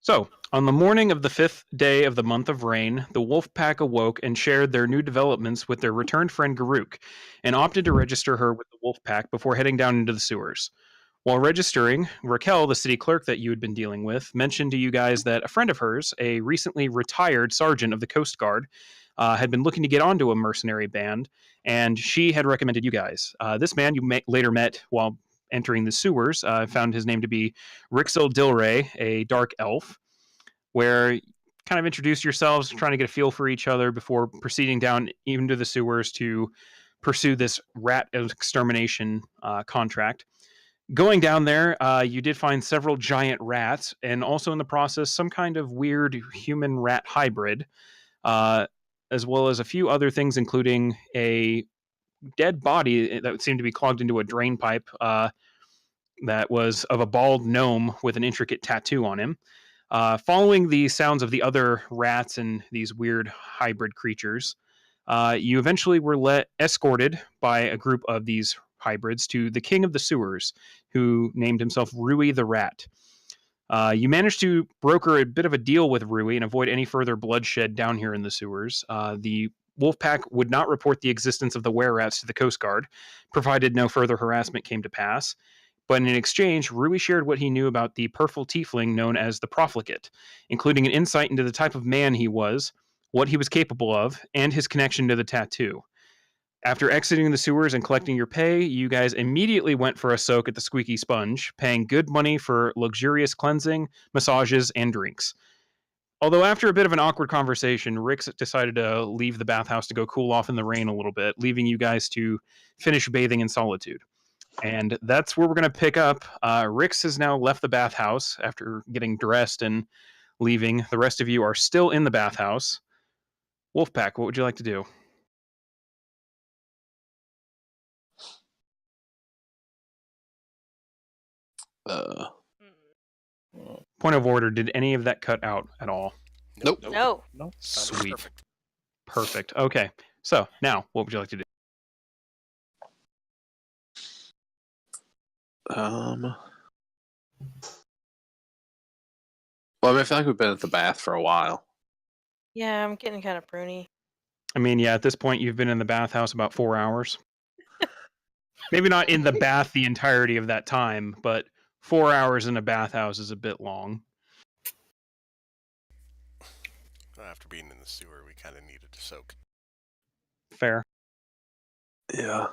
So, on the morning of the 5th day of the month of rain, the wolf pack awoke and shared their new developments with their returned friend Garuk, and opted to register her with the wolf pack before heading down into the sewers. While registering, Raquel, the city clerk that you had been dealing with, mentioned to you guys that a friend of hers, a recently retired sergeant of the Coast Guard, had been looking to get onto a mercenary band, and she had recommended you guys. This man you later met while entering the sewers, found his name to be Rixel Dilray, a dark elf, where you kind of introduce yourselves, trying to get a feel for each other before proceeding down even to the sewers to pursue this rat extermination contract. Going down there, you did find several giant rats, and also in the process, some kind of weird human rat hybrid, uh, as well as a few other things, including a dead body that seemed to be clogged into a drain pipe that was of a bald gnome with an intricate tattoo on him. Following the sounds of the other rats and these weird hybrid creatures, you eventually were escorted by a group of these hybrids to the king of the sewers, who named himself Rui the Rat. You managed to broker a bit of a deal with Rui and avoid any further bloodshed down here in the sewers. The Wolfpack would not report the existence of the were-rats to the Coast Guard, provided no further harassment came to pass. But in exchange, Rui shared what he knew about the purple tiefling known as the Profligate, including an insight into the type of man he was, what he was capable of, and his connection to the tattoo. After exiting the sewers and collecting your pay, you guys immediately went for a soak at the Squeaky Sponge, paying good money for luxurious cleansing, massages, and drinks. Although after a bit of an awkward conversation, Rick decided to leave the bathhouse to go cool off in the rain a little bit, leaving you guys to finish bathing in solitude. And that's where we're going to pick up. Rix has now left the bathhouse after getting dressed and leaving. The rest of you are still in the bathhouse. Wolfpack, what would you like to do? Point of order, did any of that cut out at all? Nope. No. Sweet. Perfect. Okay. So, now, what would you like to do? Well, I mean, I feel like we've been at the bath for a while. Yeah, I'm getting kind of pruny. I mean, yeah, at this point, you've been in the bathhouse about 4 hours. Maybe not in the bath the entirety of that time, but 4 hours in a bathhouse is a bit long. After being in the sewer, we kind of needed to soak. Fair. Yeah.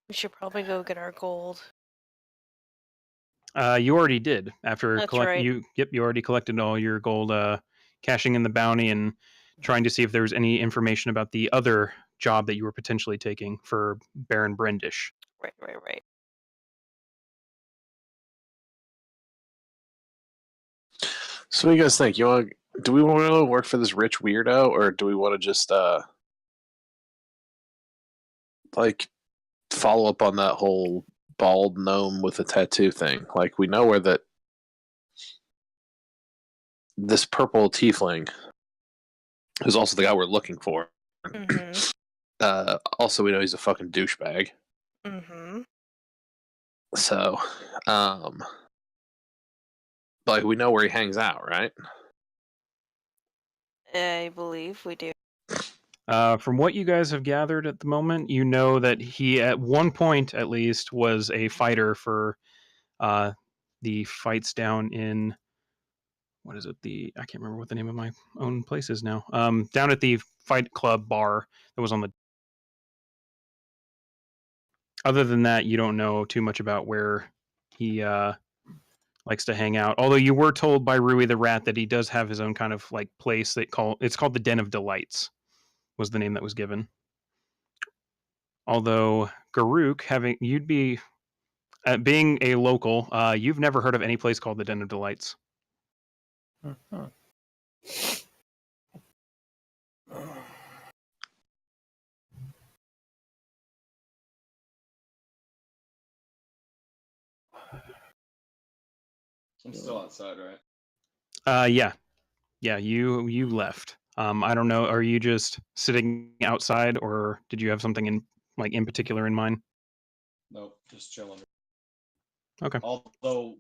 We should probably go get our gold. You already did. After That's right. you already collected all your gold, cashing in the bounty and trying to see if there was any information about the other job that you were potentially taking for Baron Brendish. Right. So, what do you guys think? Do we want to work for this rich weirdo, or do we want to just follow up on that whole bald gnome with a tattoo thing? Like, we know where this purple tiefling is also the guy we're looking for. Mm-hmm. Also, we know he's a fucking douchebag. Mm-hmm. So, we know where he hangs out, right? I believe we do. From what you guys have gathered at the moment, you know that he, at one point at least, was a fighter for the fights down in, what is it? I can't remember what the name of my own place is now. Down at the Fight Club bar that was on the. Other than that, you don't know too much about where he likes to hang out. Although you were told by Rui the Rat that he does have his own kind of place it's called the Den of Delights, was the name that was given. Although Garuk, being a local, you've never heard of any place called the Den of Delights. Uh-huh. I'm still outside, right? Yeah, you left. I don't know. Are you just sitting outside, or did you have something in particular in mind? Nope, just chilling. Okay. Although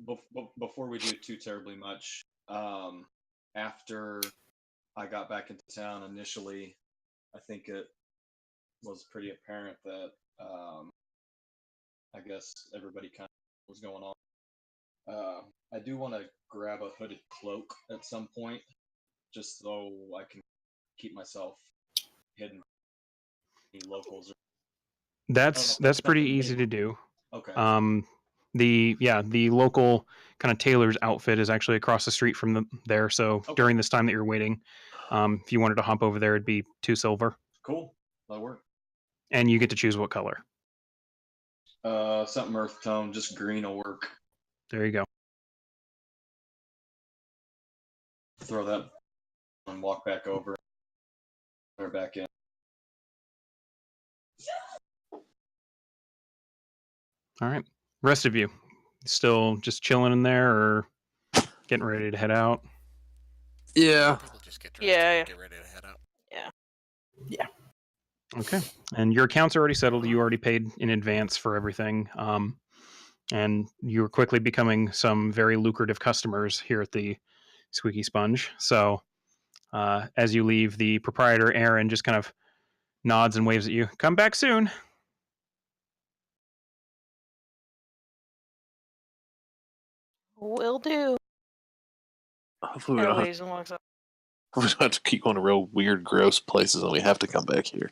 before we do too terribly much, After I got back into town initially, I think it was pretty apparent that I guess everybody kind of was going on. I do want to grab a hooded cloak at some point, just so I can keep myself hidden from any locals. That's pretty easy to do. Okay. The local kind of tailor's outfit is actually across the street from there. So during this time that you're waiting, if you wanted to hop over there, it'd be 2 silver. Cool. That'll work. And you get to choose what color. Something earth tone, just green will work. There you go. Throw that and walk back over. Or back in. All right. Rest of you, still just chilling in there or getting ready to head out? Yeah. We'll just get dressed Yeah. and get ready to head out. Yeah. Okay. And your account's already settled. You already paid in advance for everything. And you're quickly becoming some very lucrative customers here at the Squeaky Sponge. So as you leave, the proprietor, Aaron, just kind of nods and waves at you. Come back soon. Will do. Hopefully we And don't have, waves and walks up. we don't have to keep going to real weird, gross places and we have to come back here.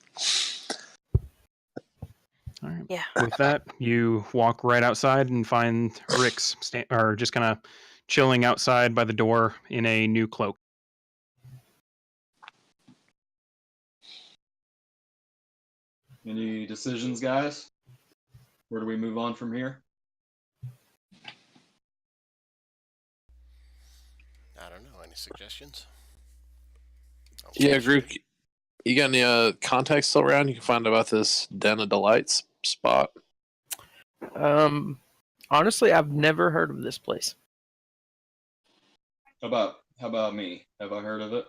All right. Yeah. With that, you walk right outside and find Rick's just kind of chilling outside by the door in a new cloak. Any decisions, guys? Where do we move on from here? I don't know. Any suggestions? Yeah, group. You got any contacts still around? You can find about this Den of Delights spot. Honestly, I've never heard of this place. How about me? Have I heard of it?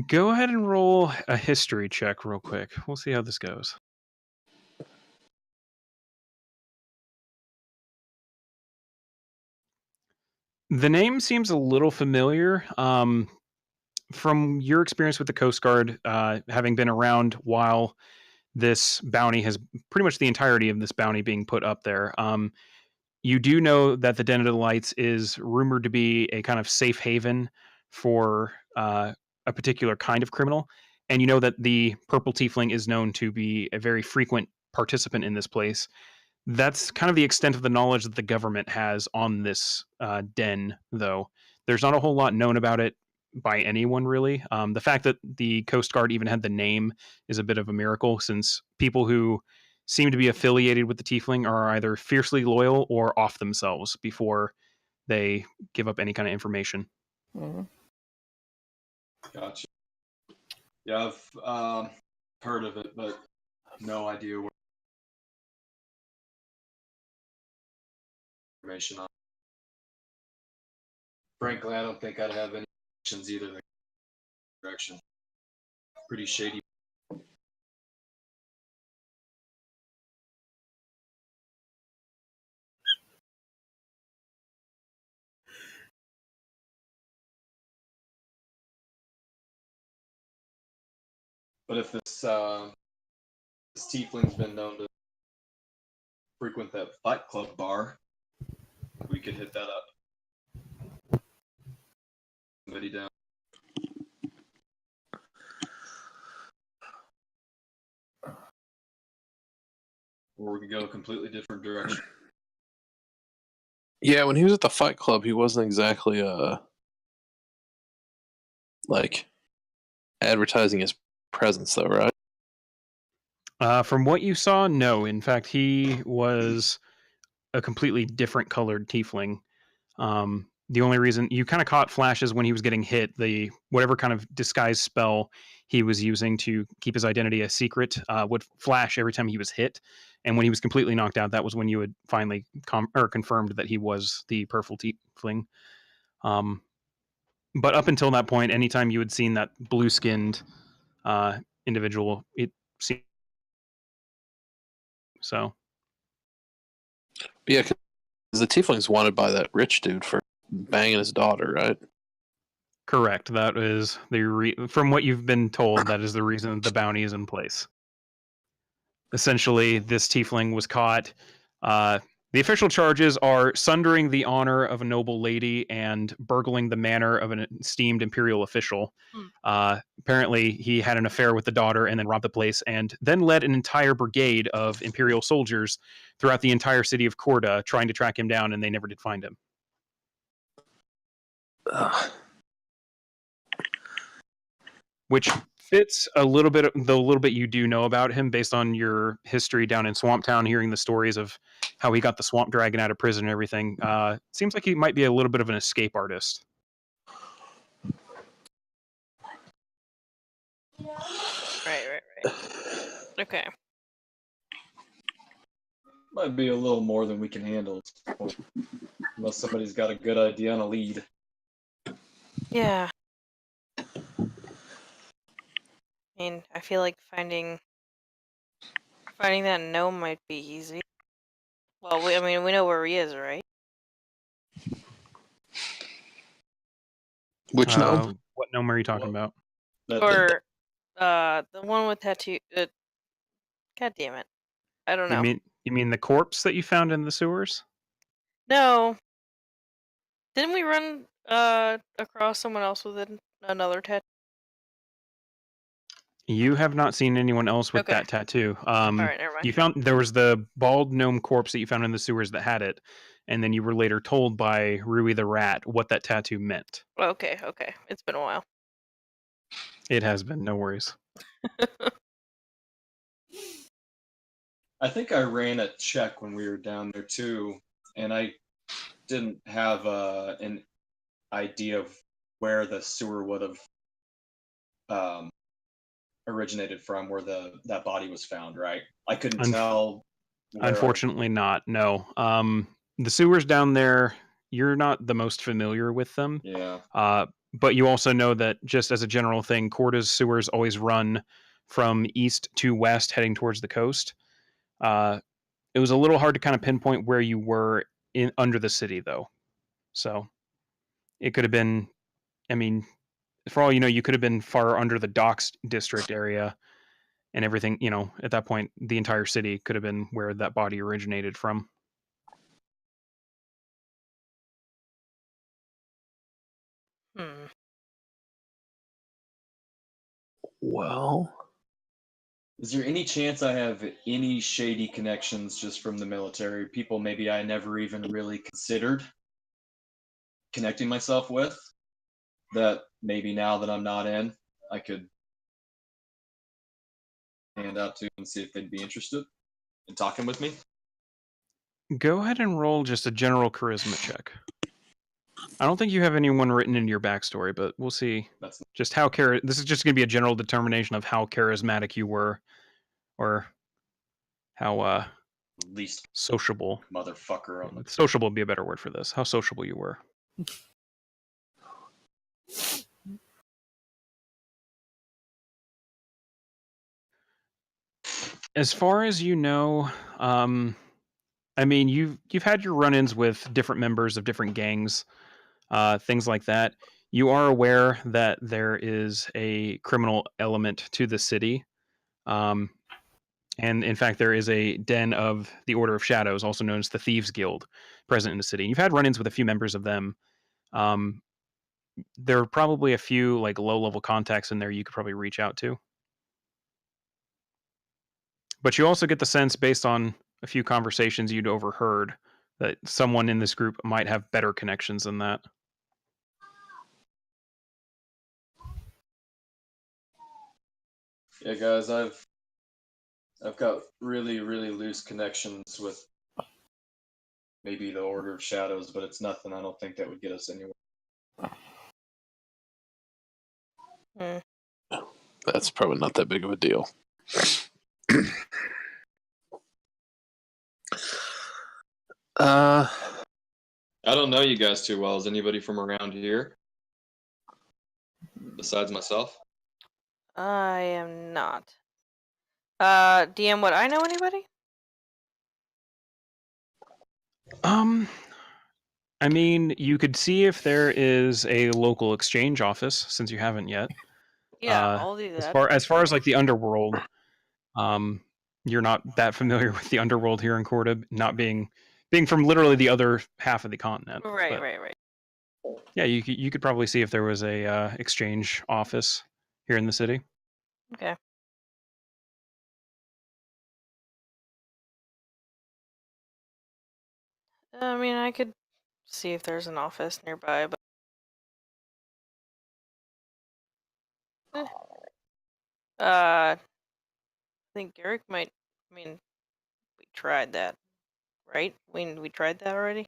Go ahead and roll a history check real quick. We'll see how this goes. The name seems a little familiar. From your experience with the Coast Guard, having been around while this bounty has pretty much the entirety of this bounty being put up there, you do know that the Den of the Lights is rumored to be a kind of safe haven for a particular kind of criminal. And you know that the Purple Tiefling is known to be a very frequent participant in this place. That's kind of the extent of the knowledge that the government has on this den, though. There's not a whole lot known about it by anyone, really. The fact that the Coast Guard even had the name is a bit of a miracle, since people who seem to be affiliated with the Tiefling are either fiercely loyal or off themselves before they give up any kind of information. Mm-hmm. Gotcha. Yeah, I've heard of it, but no idea where information on. Frankly, I don't think I'd have any options either direction. Pretty shady. But if this tiefling's been known to frequent that Fight Club bar, we could hit that up. Somebody down. Or we could go a completely different direction. Yeah, when he was at the Fight Club, he wasn't exactly like advertising his presence, though, right? From what you saw, no. In fact, he was a completely different colored tiefling. The only reason you kind of caught flashes when he was getting hit, the whatever kind of disguise spell he was using to keep his identity a secret would flash every time he was hit. And when he was completely knocked out, that was when you had finally confirmed that he was the purple tiefling. But up until that point, anytime you had seen that blue-skinned individual, it seemed so. Yeah, because the tiefling's wanted by that rich dude for banging his daughter, right? Correct. That is from what you've been told, that is the reason the bounty is in place. Essentially, this tiefling was caught. The official charges are sundering the honor of a noble lady and burgling the manor of an esteemed imperial official. Apparently, he had an affair with the daughter and then robbed the place, and then led an entire brigade of imperial soldiers throughout the entire city of Corda, trying to track him down, and they never did find him. Which fits a little bit, the little bit you do know about him based on your history down in Swamp Town, hearing the stories of how he got the swamp dragon out of prison and everything. Seems like he might be a little bit of an escape artist. Right. Okay. Might be a little more than we can handle. Unless somebody's got a good idea on a lead. Yeah. I mean, I feel like finding that gnome might be easy. Well, we know where he is, right? Which gnome? What gnome are you talking about? Or the one with tattoo. God damn it! I don't know. You mean the corpse that you found in the sewers? No. Didn't we run across someone else with another tattoo? You have not seen anyone else with that tattoo. All right, never mind. There was the bald gnome corpse that you found in the sewers that had it, and then you were later told by Rui the rat what that tattoo meant. Okay. It's been a while. It has been, no worries. I think I ran a check when we were down there too, and I didn't have an idea of where the sewer would have originated from, where that body was found. Right? I couldn't tell. Unfortunately, not. No. The sewers down there, you're not the most familiar with them. Yeah. But you also know that, just as a general thing, Corda's sewers always run from east to west, heading towards the coast. It was a little hard to kind of pinpoint where you were under the city, though. So it could have been, I mean, for all you know, you could have been far under the docks district area and everything. You know, at that point, the entire city could have been where that body originated from. Well, is there any chance I have any shady connections just from the military? People maybe I never even really considered connecting myself with, that maybe now that I'm not in, I could hand out to and see if they'd be interested in talking with me? Go ahead and roll just a general charisma check. I don't think you have anyone written into your backstory, but we'll see. Just how this is just going to be a general determination of how charismatic you were, or how least sociable. Motherfucker. Sociable would be a better word for this. How sociable you were. As far as you know, I mean, you've had your run-ins with different members of different gangs, things like that. You are aware that there is a criminal element to the city. And in fact, there is a den of the Order of Shadows, also known as the Thieves Guild, present in the city. You've had run-ins with a few members of them. There are probably a few like low-level contacts in there you could probably reach out to. But you also get the sense, based on a few conversations you'd overheard, that someone in this group might have better connections than that. Yeah, guys, I've got really, really loose connections with maybe the Order of Shadows, but it's nothing. I don't think that would get us anywhere. That's probably not that big of a deal. I don't know you guys too well. Is anybody from around here besides myself? I am not. DM, would I know anybody? I mean, you could see if there is a local exchange office, since you haven't yet. Yeah, I'll do As that. far as like the underworld, you're not that familiar with the underworld here in Cordob, not being from literally the other half of the continent. Right, But, right. yeah, you could probably see if there was a exchange office here in the city. Okay. I mean, I could see if there's an office nearby, but I think Garrick might. I mean, we tried that, right? We tried that already.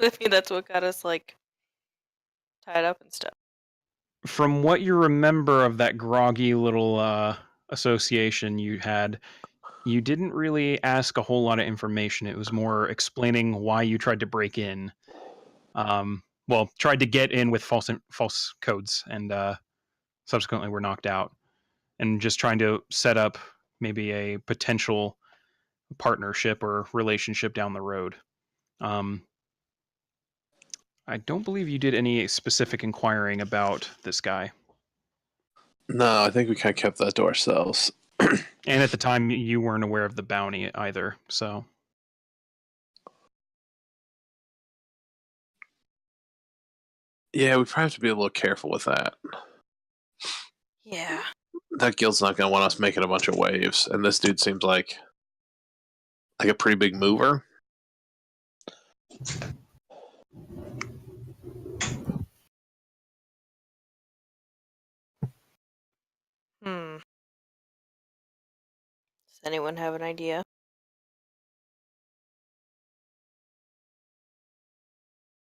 I mean, that's what got us like tied up and stuff. From what you remember of that groggy little association you had, you didn't really ask a whole lot of information. It was more explaining why you tried to break in. Well, tried to get in with false codes and subsequently were knocked out. And just trying to set up maybe a potential partnership or relationship down the road. I don't believe you did any specific inquiring about this guy. No, I think we kind of kept that to ourselves. And at the time, you weren't aware of the bounty either, so. Yeah, we probably have to be a little careful with that. Yeah. That guild's not going to want us making a bunch of waves, and this dude seems like a pretty big mover. Does anyone have an idea?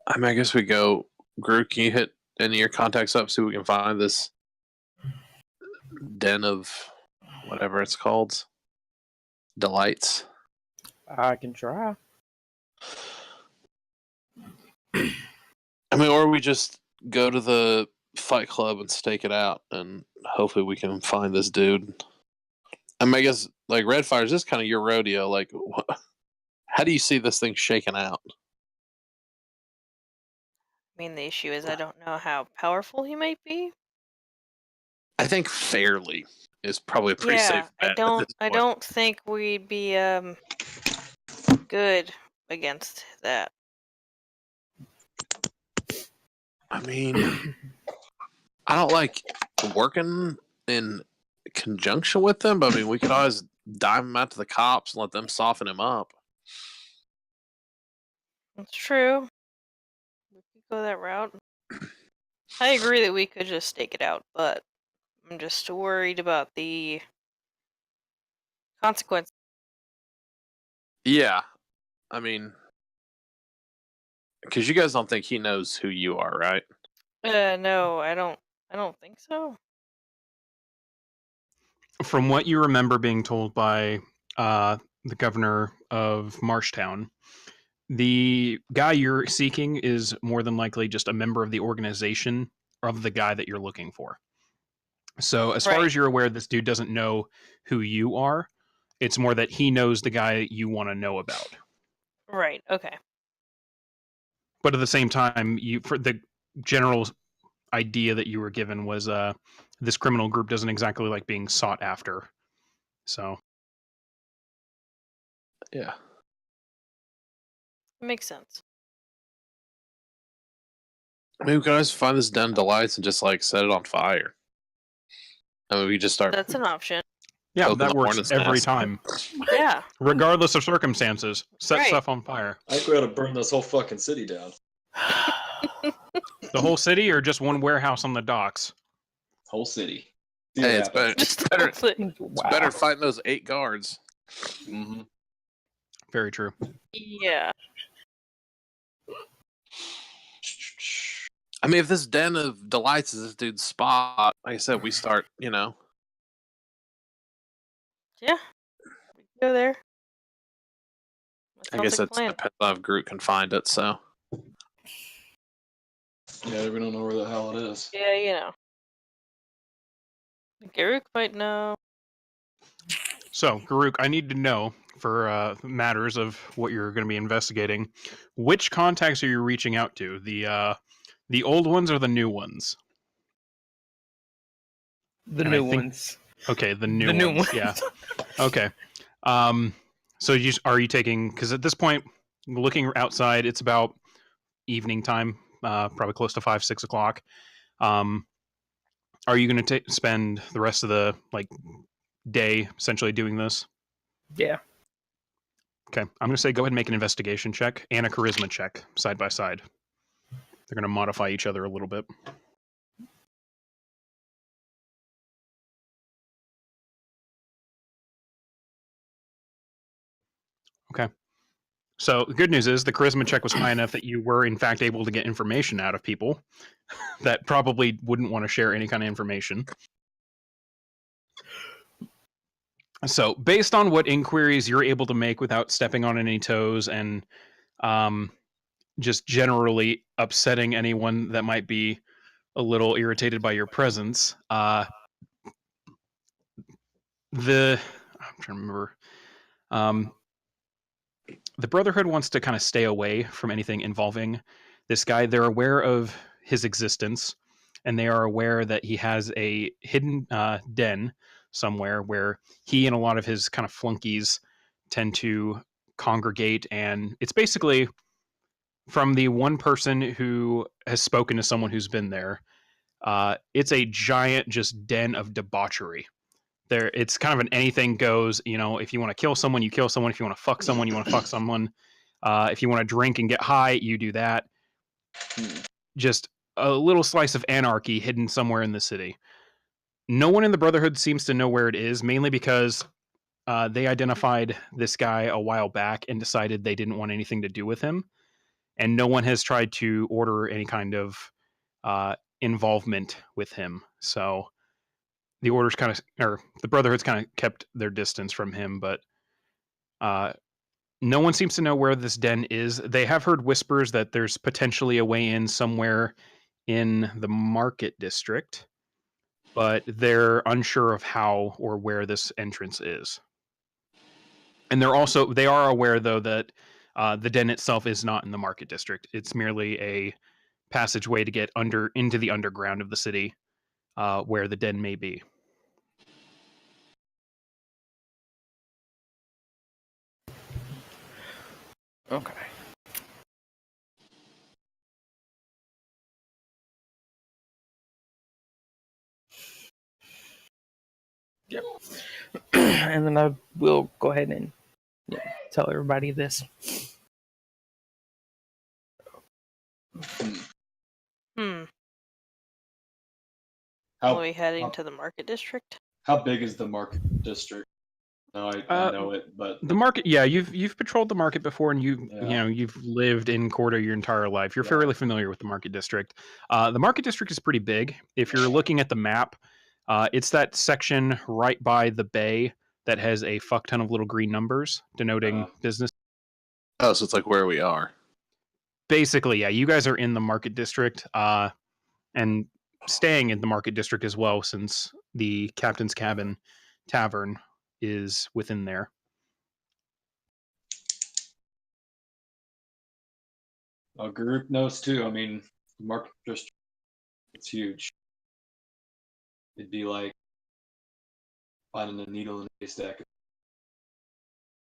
I mean, I guess we go. Gru, can you hit any of your contacts up so we can find this den of whatever it's called? Delights. I can try. I mean, or we just go to the fight club and stake it out, and hopefully we can find this dude. I mean, I guess, like, Redfire, is this kind of your rodeo? Like, how do you see this thing shaking out? I mean, the issue is I don't know how powerful he might be. I think fairly is probably a pretty safe bet. I don't think we'd be good against that. I mean, I don't like working in conjunction with them, but I mean, we could always dive him out to the cops and let them soften him up. That's true. We could go that route. I agree that we could just stake it out, but I'm just worried about the consequence. Yeah, I mean, because you guys don't think he knows who you are, right? No, I don't think so. From what you remember being told by the governor of Marshtown, the guy you're seeking is more than likely just a member of the organization of the guy that you're looking for. So as far as you're aware, this dude doesn't know who you are. It's more that he knows the guy you want to know about. Right, okay. But at the same time, for the general idea that you were given was this criminal group doesn't exactly like being sought after. So. Yeah. It makes sense. I mean, we could always find this den of delights and just, like, set it on fire. I mean, we just start. That's an option. Yeah, Open that the works hornet's every nest. time. Yeah. Regardless of circumstances, set stuff on fire. I think we ought to burn this whole fucking city down. The whole city, or just one warehouse on the docks? Whole city. Hey, it's better. Wow. It's better fighting those 8 guards. Mm-hmm. Very true. Yeah. I mean, if this den of delights is this dude's spot, like I said, we start, Yeah. We can go there. I guess it depends on if Groot can find it, so. Yeah, we don't know where the hell it is. Yeah, you know. Garuk might know. So, Garuk, I need to know, for matters of what you're going to be investigating. Which contacts are you reaching out to? The old ones or the new ones? The And new I think- ones. Okay, the new The new ones. ones. Yeah. Okay. So are you taking? Because at this point, looking outside, it's about evening time, probably close to 5-6 o'clock. Are you going to spend the rest of the day essentially doing this? Yeah. Okay, I'm going to say go ahead and make an investigation check and a charisma check side by side. They're going to modify each other a little bit. Okay. So the good news is the charisma check was high enough that you were in fact able to get information out of people that probably wouldn't want to share any kind of information. So based on what inquiries you're able to make without stepping on any toes and just generally upsetting anyone that might be a little irritated by your presence, I'm trying to remember. The Brotherhood wants to kind of stay away from anything involving this guy. They're aware of his existence, and they are aware that he has a hidden den somewhere where he and a lot of his kind of flunkies tend to congregate. And it's basically, from the one person who has spoken to someone who's been there, it's a giant just den of debauchery. There, it's kind of an anything goes. If you want to kill someone, you kill someone. If you want to fuck someone, you want to fuck someone. If you want to drink and get high, you do that. Just a little slice of anarchy hidden somewhere in the city. No one in the Brotherhood seems to know where it is, mainly because they identified this guy a while back and decided they didn't want anything to do with him. And no one has tried to order any kind of involvement with him. So the orders or the Brotherhood's kind of kept their distance from him, but no one seems to know where this den is. They have heard whispers that there's potentially a way in somewhere in the market district, but they're unsure of how or where this entrance is. And they are aware though that the den itself is not in the market district. It's merely a passageway to get into the underground of the city, where the den may be. Okay. Yep. And then I will go ahead and tell everybody this. Are we heading to the market district? How big is the market district? No, I know it, but the market. Yeah, you've patrolled the market before, and you've lived in Corda your entire life. You're fairly familiar with the market district. The market district is pretty big. If you're looking at the map, it's that section right by the bay that has a fuck ton of little green numbers denoting business. Oh, so it's like where we are. Basically, yeah, you guys are in the market district, and staying in the market district as well, since the Captain's Cabin Tavern is within there. Our group knows too. I mean, the market district, it's huge. It'd be like finding a needle in a haystack.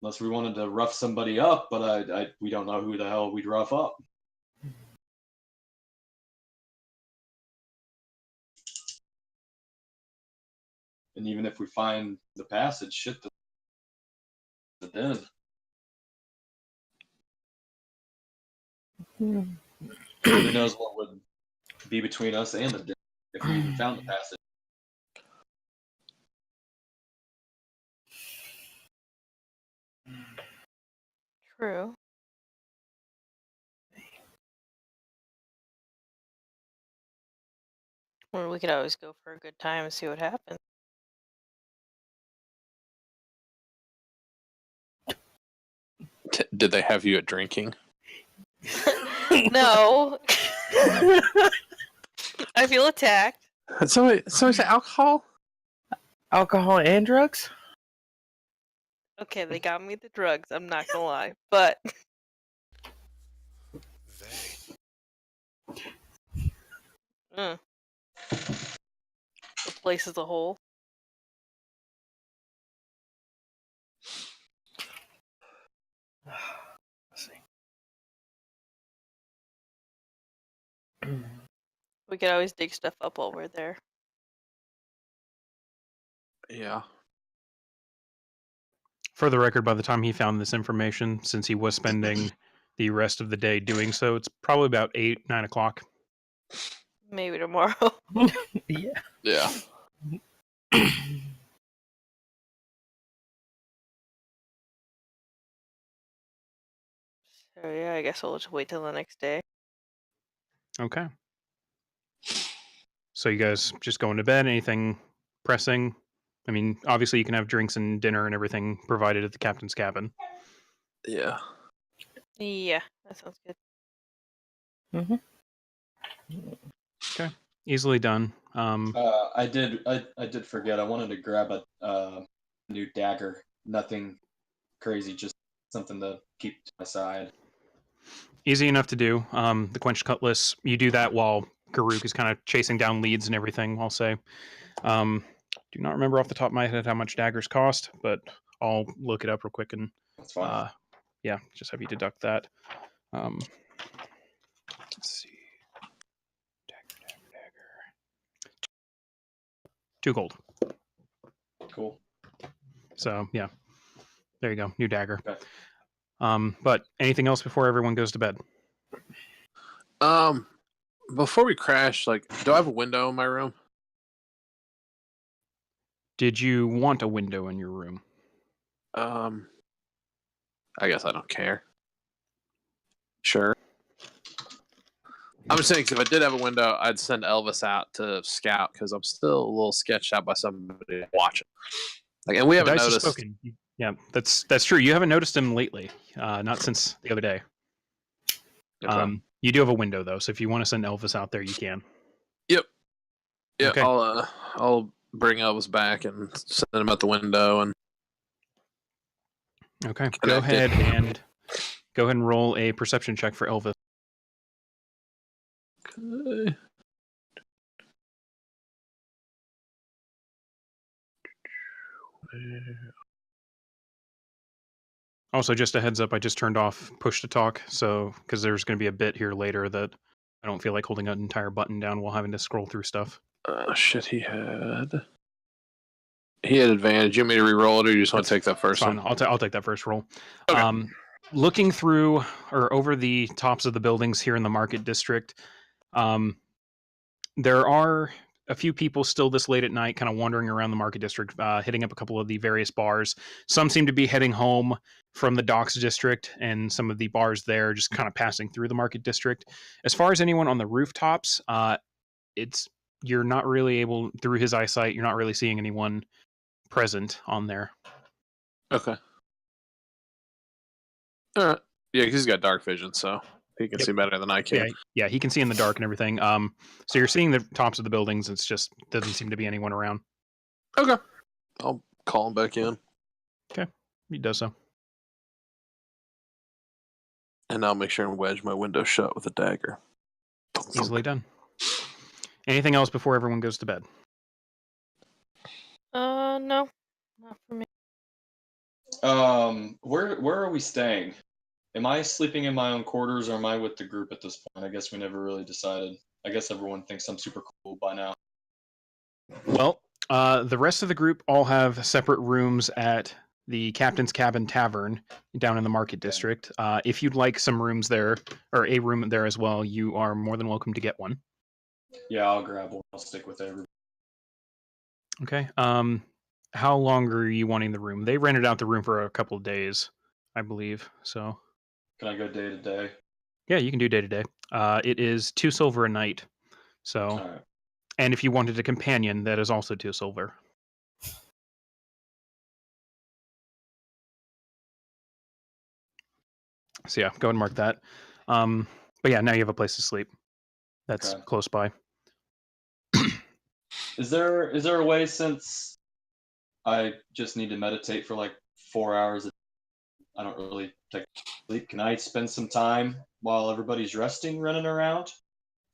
Unless we wanted to rough somebody up, but we don't know who the hell we'd rough up. And even if we find the passage, shit, the den. Who knows what would be between us and the den if we even found the passage. True. Or we could always go for a good time and see what happens. Did they have you at drinking? No. I feel attacked. So is it alcohol? Alcohol and drugs? Okay, they got me the drugs. I'm not gonna lie, but They. the place as a whole. Let's see. We could always dig stuff up while we're there. Yeah. For the record, by the time he found this information, since he was spending the rest of the day doing so, it's probably about 8, 9 o'clock. Maybe tomorrow. Yeah. Yeah. So yeah, I guess we'll just wait till the next day. Okay. So you guys just going to bed? Anything pressing? I mean, obviously you can have drinks and dinner and everything provided at the captain's cabin. Yeah. Yeah, that sounds good. Easily done. I did forget. I wanted to grab a new dagger. Nothing crazy, just something to keep to my side. Easy enough to do. The quenched cutlass, you do that while Garuk is kind of chasing down leads and everything, I'll say. Do not remember off the top of my head how much daggers cost, but I'll look it up real quick and That's fine. yeah, just have you deduct that. Let's see. Dagger. 2 gold. Cool. So yeah, there you go, new dagger. Okay. But anything else before everyone goes to bed? Before we crash, like, do I have a window in my room? Did you want a window in your room? I guess I don't care. Sure. I'm just saying, 'cause if I did have a window, I'd send Elvis out to scout because I'm still a little sketched out by somebody watching. Like, and we haven't Dice has noticed. spoken. Yeah, that's true. You haven't noticed him lately, not since the other day. Okay. You do have a window though, so if you want to send Elvis out there, you can. Yep. Yeah. Okay. I'll bring Elvis back and send him out the window and. Okay. Go ahead and roll a perception check for Elvis. Okay. Also, just a heads up, I just turned off push to talk, so because there's going to be a bit here later that I don't feel like holding an entire button down while having to scroll through stuff. Shit, he had advantage. You want me to re-roll it, or you just want to take that first Fine. one? I'll take that first roll. Okay. Looking through or over the tops of the buildings here in the market district, there are a few people still this late at night kind of wandering around the market district, hitting up a couple of the various bars. Some seem to be heading home from the docks district, and some of the bars there just kind of passing through the market district. As far as anyone on the rooftops, you're not really able, through his eyesight, you're not really seeing anyone present on there. Okay. All right. Yeah, because he's got dark vision, so he can see better than I can. Yeah, he can see in the dark and everything. So you're seeing the tops of the buildings. It's just doesn't seem to be anyone around. Okay. I'll call him back in. Okay, he does so. And I'll make sure and wedge my window shut with a dagger. Easily done. Anything else before everyone goes to bed? No, not for me. Where are we staying? Am I sleeping in my own quarters or am I with the group at this point? I guess we never really decided. I guess everyone thinks I'm super cool by now. Well, the rest of the group all have separate rooms at the Captain's Cabin Tavern down in the Market District. If you'd like some rooms there, or a room there as well, you are more than welcome to get one. Yeah, I'll grab one. I'll stick with everyone. Okay. How long are you wanting the room? They rented out the room for a couple of days, I believe. So. Can I go day to day? Yeah, you can do day to day. It is 2 silver a night. So. All right. And if you wanted a companion, that is also 2 silver. So yeah, go ahead and mark that. But yeah, now you have a place to sleep. That's Okay. close by. Is there a way, since I just need to meditate for like 4 hours. I don't really take sleep. Can I spend some time while everybody's resting, running around,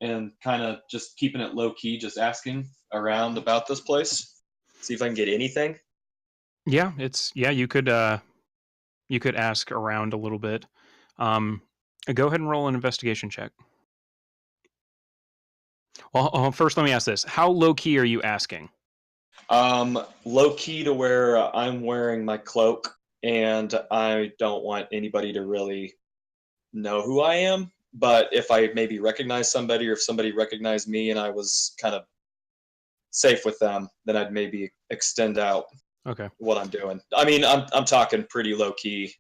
and kind of just keeping it low key, just asking around about this place, see if I can get anything? Yeah, you could ask around a little bit. Go ahead and roll an investigation check. Well, first let me ask this: how low key are you asking? Low key to where I'm wearing my cloak and I don't want anybody to really know who I am. But if I maybe recognize somebody, or if somebody recognized me and I was kind of safe with them, then I'd maybe extend out Okay. what I'm doing. I mean, I'm talking pretty low key.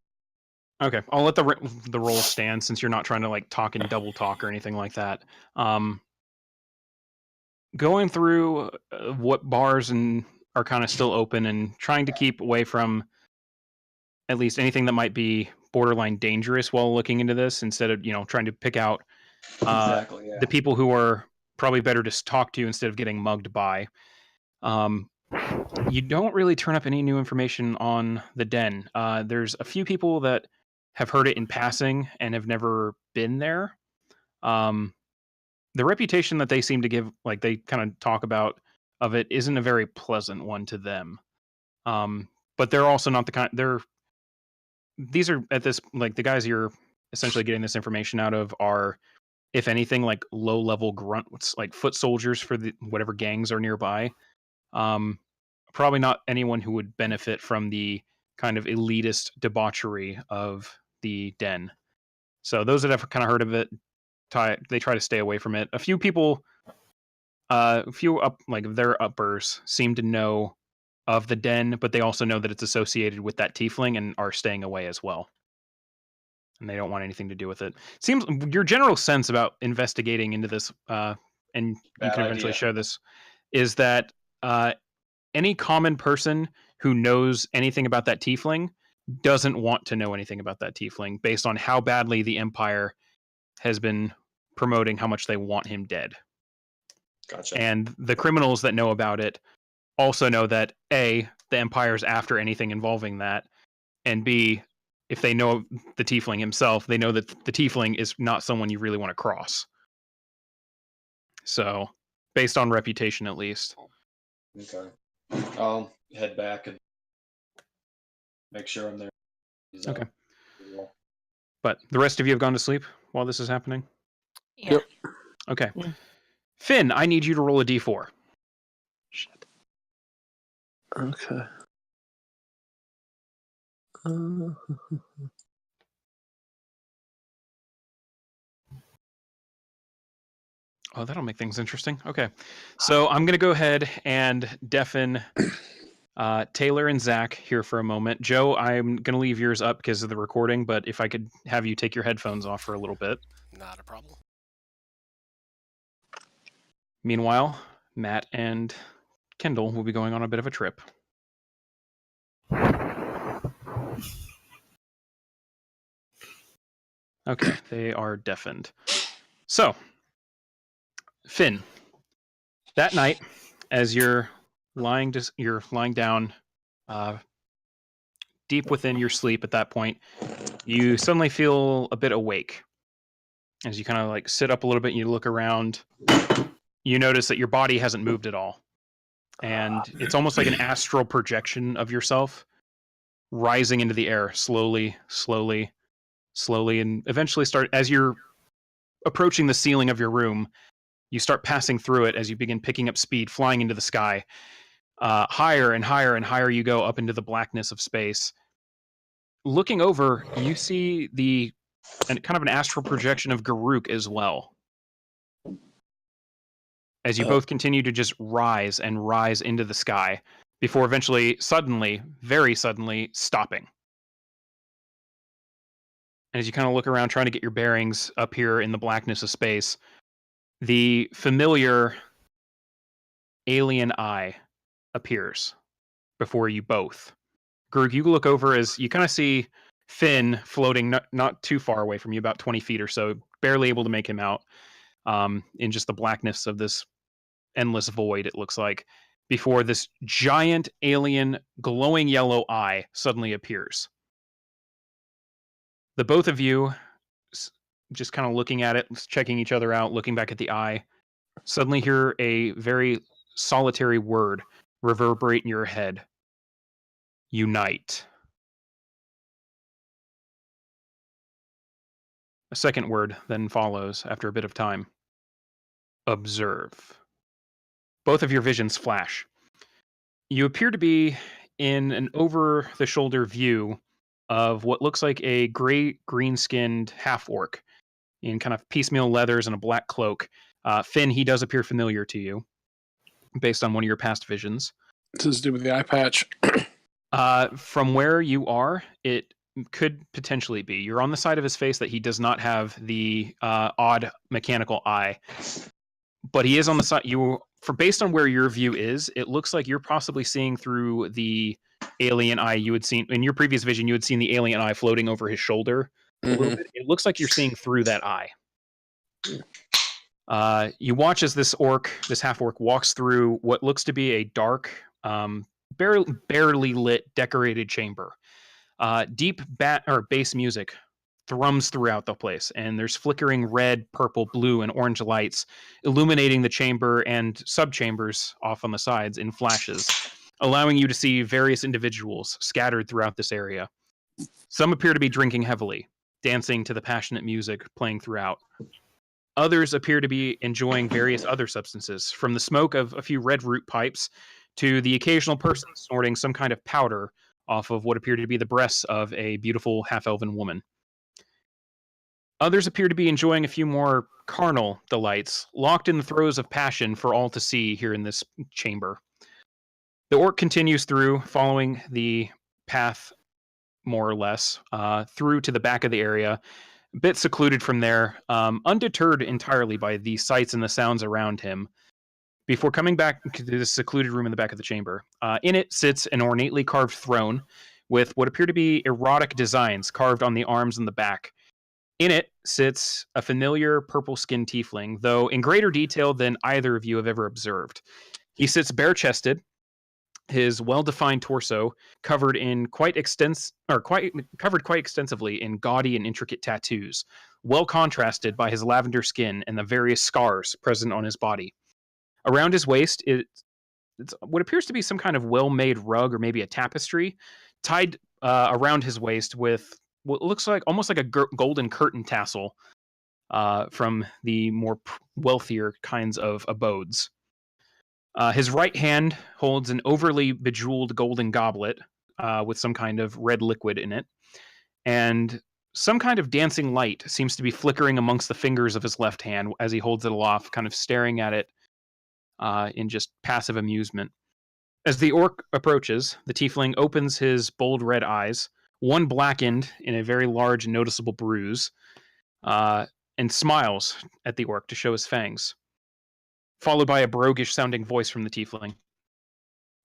Okay, I'll let the roll stand since you're not trying to like talk and double talk or anything like that. Going through what bars and are kind of still open and trying to keep away from at least anything that might be borderline dangerous while looking into this, instead of trying to pick out Exactly. Yeah. the people who are probably better to talk to instead of getting mugged by. You don't really turn up any new information on the den. There's a few people that have heard it in passing and have never been there. The reputation that they seem to give, like they kind of talk about of it, isn't a very pleasant one to them. But they're also not the kind. These are at this, like, the guys you're essentially getting this information out of are, if anything, like low level grunts, like foot soldiers for the whatever gangs are nearby. Probably not anyone who would benefit from the kind of elitist debauchery of the den. So those that have kind of heard of it, they try to stay away from it. A few people, a few up like their uppers, seem to know of the den, but they also know that it's associated with that tiefling and are staying away as well. And they don't want anything to do with it. Seems your general sense about investigating into this, and you Bad can eventually idea. share this, is that any common person who knows anything about that tiefling doesn't want to know anything about that tiefling, based on how badly the Empire has been promoting how much they want him dead. Gotcha. And the criminals that know about it also know that A, the Empire's after anything involving that, and B, if they know the tiefling himself, they know that the tiefling is not someone you really want to cross. So, based on reputation at least. Okay. I'll head back and make sure I'm there. Okay. But the rest of you have gone to sleep while this is happening? Yeah. Yep. Okay. Yeah. Finn, I need you to roll a d4. Shit. Okay. Oh, that'll make things interesting. Okay. So I'm going to go ahead and deafen Taylor and Zach here for a moment. Joe, I'm going to leave yours up because of the recording, but if I could have you take your headphones off for a little bit. Not a problem. Meanwhile, Matt and Kendall will be going on a bit of a trip. Okay, they are deafened. So, Finn, that night, as you're lying down deep within your sleep at that point, you suddenly feel a bit awake. As you kind of like sit up a little bit and you look around, you notice that your body hasn't moved at all. And it's almost like an astral projection of yourself rising into the air slowly, and eventually as you're approaching the ceiling of your room, you start passing through it as you begin picking up speed, flying into the sky. Higher and higher and higher you go up into the blackness of space. Looking over, you see kind of an astral projection of Garuk as well. As you both continue to just rise and rise into the sky, before eventually, suddenly, very suddenly, stopping. And as you kind of look around trying to get your bearings up here in the blackness of space, the familiar alien eye appears before you both. Garuk, you look over as you kind of see Finn floating not too far away from you, about 20 feet or so, barely able to make him out in just the blackness of this endless void, it looks like. before this giant alien glowing yellow eye suddenly appears. The both of you, just kind of looking at it, checking each other out, looking back at the eye, suddenly hear a very solitary word reverberate in your head. Unite. A second word then follows after a bit of time. Observe. Both of your visions flash. You appear to be in an over-the-shoulder view of what looks like a gray, green-skinned half-orc in kind of piecemeal leathers and a black cloak. Finn, he does appear familiar to you based on one of your past visions. This is to do with the eye patch. From where you are, it could potentially be. You're on the side of his face that he does not have the odd mechanical eye, but he is on the side. Based on where your view is, it looks like you're possibly seeing through the alien eye you had seen in your previous vision. You had seen the alien eye floating over his shoulder a little bit. It looks like you're seeing through that eye. You watch as this half orc, walks through what looks to be a dark, barely lit, decorated chamber. Deep bass music thrums throughout the place, and there's flickering red, purple, blue, and orange lights illuminating the chamber and subchambers off on the sides in flashes, allowing you to see various individuals scattered throughout this area. Some appear to be drinking heavily, dancing to the passionate music playing throughout. Others appear to be enjoying various other substances, from the smoke of a few red root pipes to the occasional person snorting some kind of powder off of what appear to be the breasts of a beautiful half-elven woman. Others appear to be enjoying a few more carnal delights, locked in the throes of passion for all to see here in this chamber. The orc continues through, following the path more or less, through to the back of the area, a bit secluded from there, undeterred entirely by the sights and the sounds around him, before coming back to this secluded room in the back of the chamber. In it sits an ornately carved throne with what appear to be erotic designs carved on the arms and the back. In it sits a familiar purple-skinned tiefling, though in greater detail than either of you have ever observed. He sits bare-chested, his well-defined torso covered quite extensively in gaudy and intricate tattoos, well contrasted by his lavender skin and the various scars present on his body. Around his waist, it's what appears to be some kind of well-made rug or maybe a tapestry, tied around his waist with what looks like almost like a golden curtain tassel from the more wealthier kinds of abodes. His right hand holds an overly bejeweled golden goblet with some kind of red liquid in it, and some kind of dancing light seems to be flickering amongst the fingers of his left hand as he holds it aloft, kind of staring at it in just passive amusement. As the orc approaches, the tiefling opens his bold red eyes, one blackened in a very large and noticeable bruise, and smiles at the orc to show his fangs, followed by a broguish-sounding voice from the tiefling.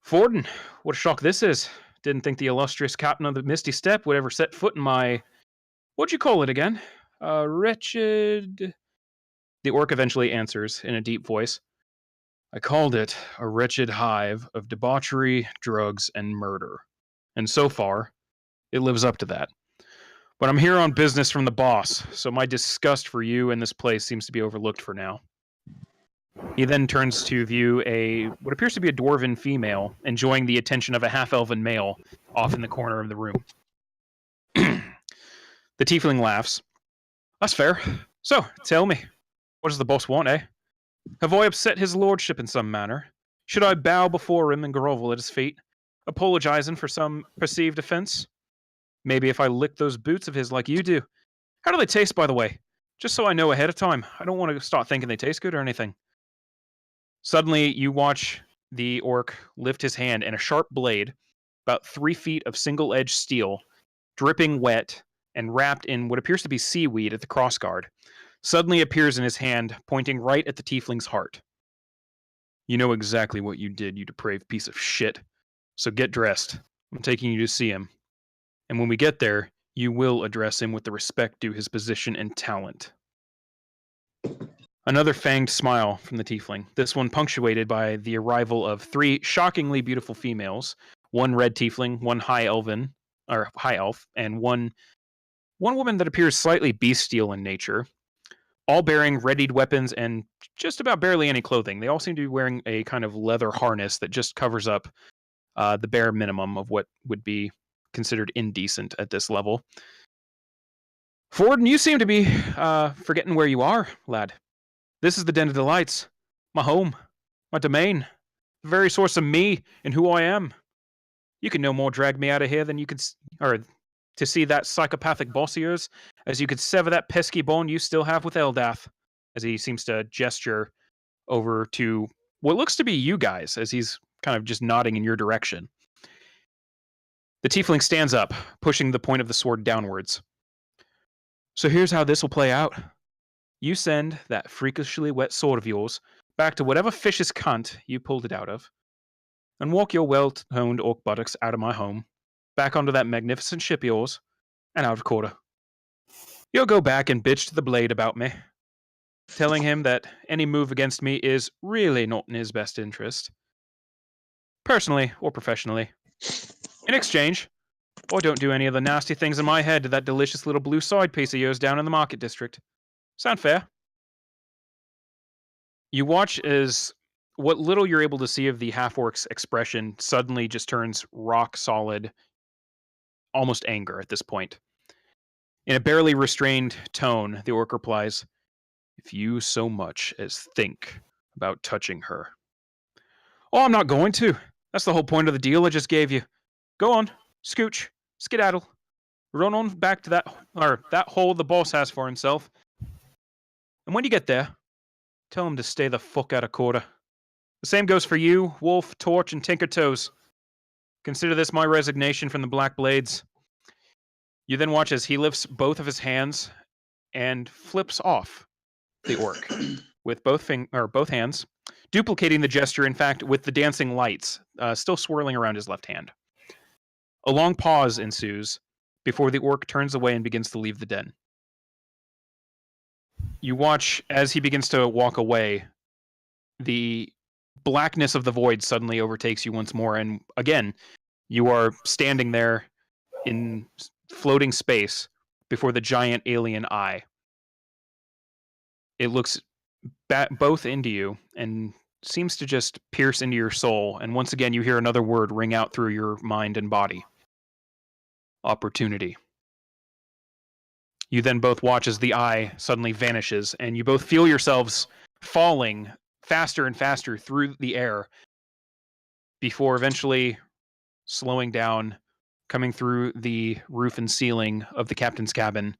Forden, what a shock this is. Didn't think the illustrious captain of the Misty Step would ever set foot in my... What'd you call it again? Wretched... The orc eventually answers in a deep voice. I called it a wretched hive of debauchery, drugs, and murder. And so far, it lives up to that. But I'm here on business from the boss, so my disgust for you and this place seems to be overlooked for now. He then turns to view what appears to be a dwarven female, enjoying the attention of a half-elven male off in the corner of the room. The tiefling laughs. That's fair. So, tell me, what does the boss want, eh? Have I upset his lordship in some manner? Should I bow before him and grovel at his feet, apologizing for some perceived offense? Maybe if I lick those boots of his like you do. How do they taste, by the way? Just so I know ahead of time. I don't want to start thinking they taste good or anything. Suddenly, you watch the orc lift his hand, and a sharp blade, about 3 feet of single-edged steel, dripping wet and wrapped in what appears to be seaweed at the crossguard, suddenly appears in his hand, pointing right at the tiefling's heart. You know exactly what you did, you depraved piece of shit. So get dressed. I'm taking you to see him. And when we get there, you will address him with the respect due his position and talent. Another fanged smile from the tiefling, this one punctuated by the arrival of 3 shockingly beautiful females, one red tiefling, one high elf, and one woman that appears slightly bestial in nature, all bearing readied weapons and just about barely any clothing. They all seem to be wearing a kind of leather harness that just covers up the bare minimum of what would be considered indecent at this level. Ford, you seem to be forgetting where you are, lad. This is the Den of Delights, my home, my domain, the very source of me and who I am. You can no more drag me out of here than you could, or to see that psychopathic boss of yours, as you could sever that pesky bond you still have with Eldath, as he seems to gesture over to what looks to be you guys, as he's kind of just nodding in your direction. The tiefling stands up, pushing the point of the sword downwards. So here's how this will play out. You send that freakishly wet sword of yours back to whatever fish's cunt you pulled it out of, and walk your well-toned orc buttocks out of my home, back onto that magnificent ship of yours, and out of quarter. You'll go back and bitch to the blade about me, telling him that any move against me is really not in his best interest, personally or professionally. In exchange, or don't do any of the nasty things in my head to that delicious little blue side piece of yours down in the market district. Sound fair? You watch as what little you're able to see of the half-orc's expression suddenly just turns rock solid, almost anger at this point. In a barely restrained tone, the orc replies, "If you so much as think about touching her." "Oh, I'm not going to. That's the whole point of the deal I just gave you. Go on, scooch, skedaddle, run on back to that hole the boss has for himself. And when you get there, tell him to stay the fuck out of quarter. The same goes for you, Wolf, Torch, and Tinker Toes. Consider this my resignation from the Black Blades." You then watch as he lifts both of his hands and flips off the orc with both hands, duplicating the gesture, in fact, with the dancing lights still swirling around his left hand. A long pause ensues before the orc turns away and begins to leave the den. You watch as he begins to walk away, the blackness of the void suddenly overtakes you once more, and again, you are standing there in floating space before the giant alien eye. It looks both into you and seems to just pierce into your soul, and once again you hear another word ring out through your mind and body. Opportunity. You then both watch as the eye suddenly vanishes, and you both feel yourselves falling faster and faster through the air before eventually slowing down, coming through the roof and ceiling of the captain's cabin,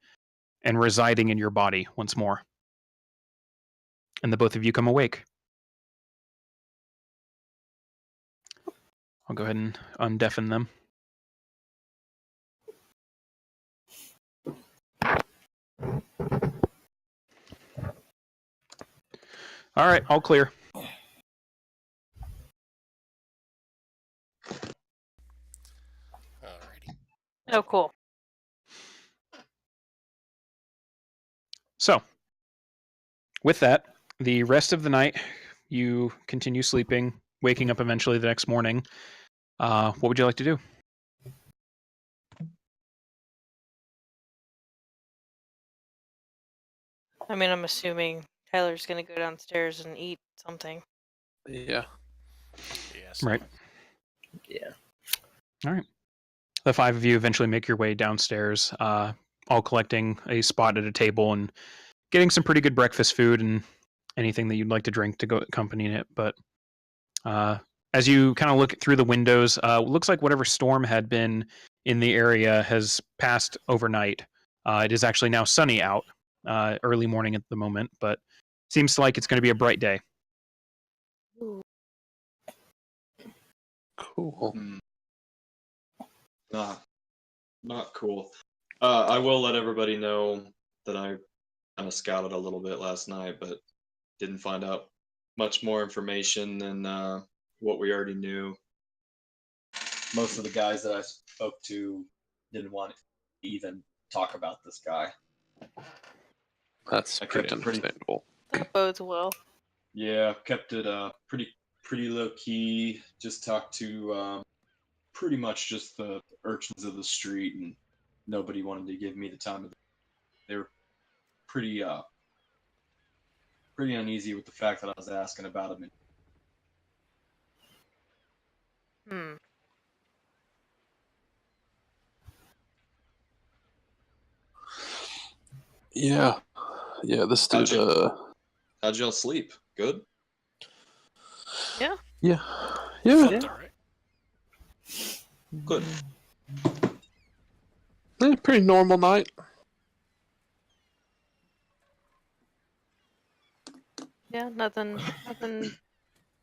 and residing in your body once more. And the both of you come awake. I'll go ahead and undeafen them. All right, all clear. Alrighty. Oh, cool. So, with that, the rest of the night, you continue sleeping, waking up eventually the next morning. What would you like to do? I mean, I'm assuming Tyler's gonna go downstairs and eat something. Yeah. Yes. Right. Yeah. All right. The 5 of you eventually make your way downstairs, all collecting a spot at a table and getting some pretty good breakfast food and anything that you'd like to drink to go accompany it. But as you kind of look through the windows, it looks like whatever storm had been in the area has passed overnight. It is actually now sunny out, early morning at the moment, but seems like it's going to be a bright day. Cool. Not cool. I will let everybody know that I kind of scouted a little bit last night, but didn't find out much more information than what we already knew. Most of the guys that I spoke to didn't want to even talk about this guy. That's I pretty kept it pretty- understandable. That bodes well. Yeah, I've kept it pretty low key. Just talked to pretty much just the urchins of the street, and nobody wanted to give me the time of day. They were pretty pretty uneasy with the fact that I was asking about them. Hmm. Yeah. Yeah, this dude, How'd y'all sleep? Good? Yeah. yeah. Yeah. Felt alright. Good. Pretty normal night. Yeah. Nothing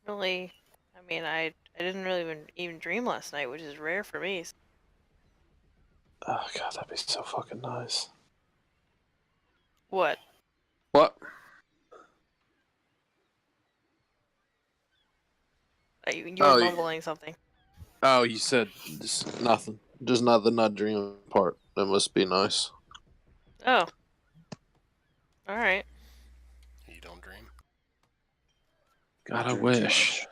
really. I mean, I didn't really even dream last night, which is rare for me. Oh, God, that'd be so fucking nice. What? What? You were mumbling something. Oh, you said just nothing. Just not the not dreaming part. That must be nice. Oh. All right. You don't dream. God, I Drink too wish. much.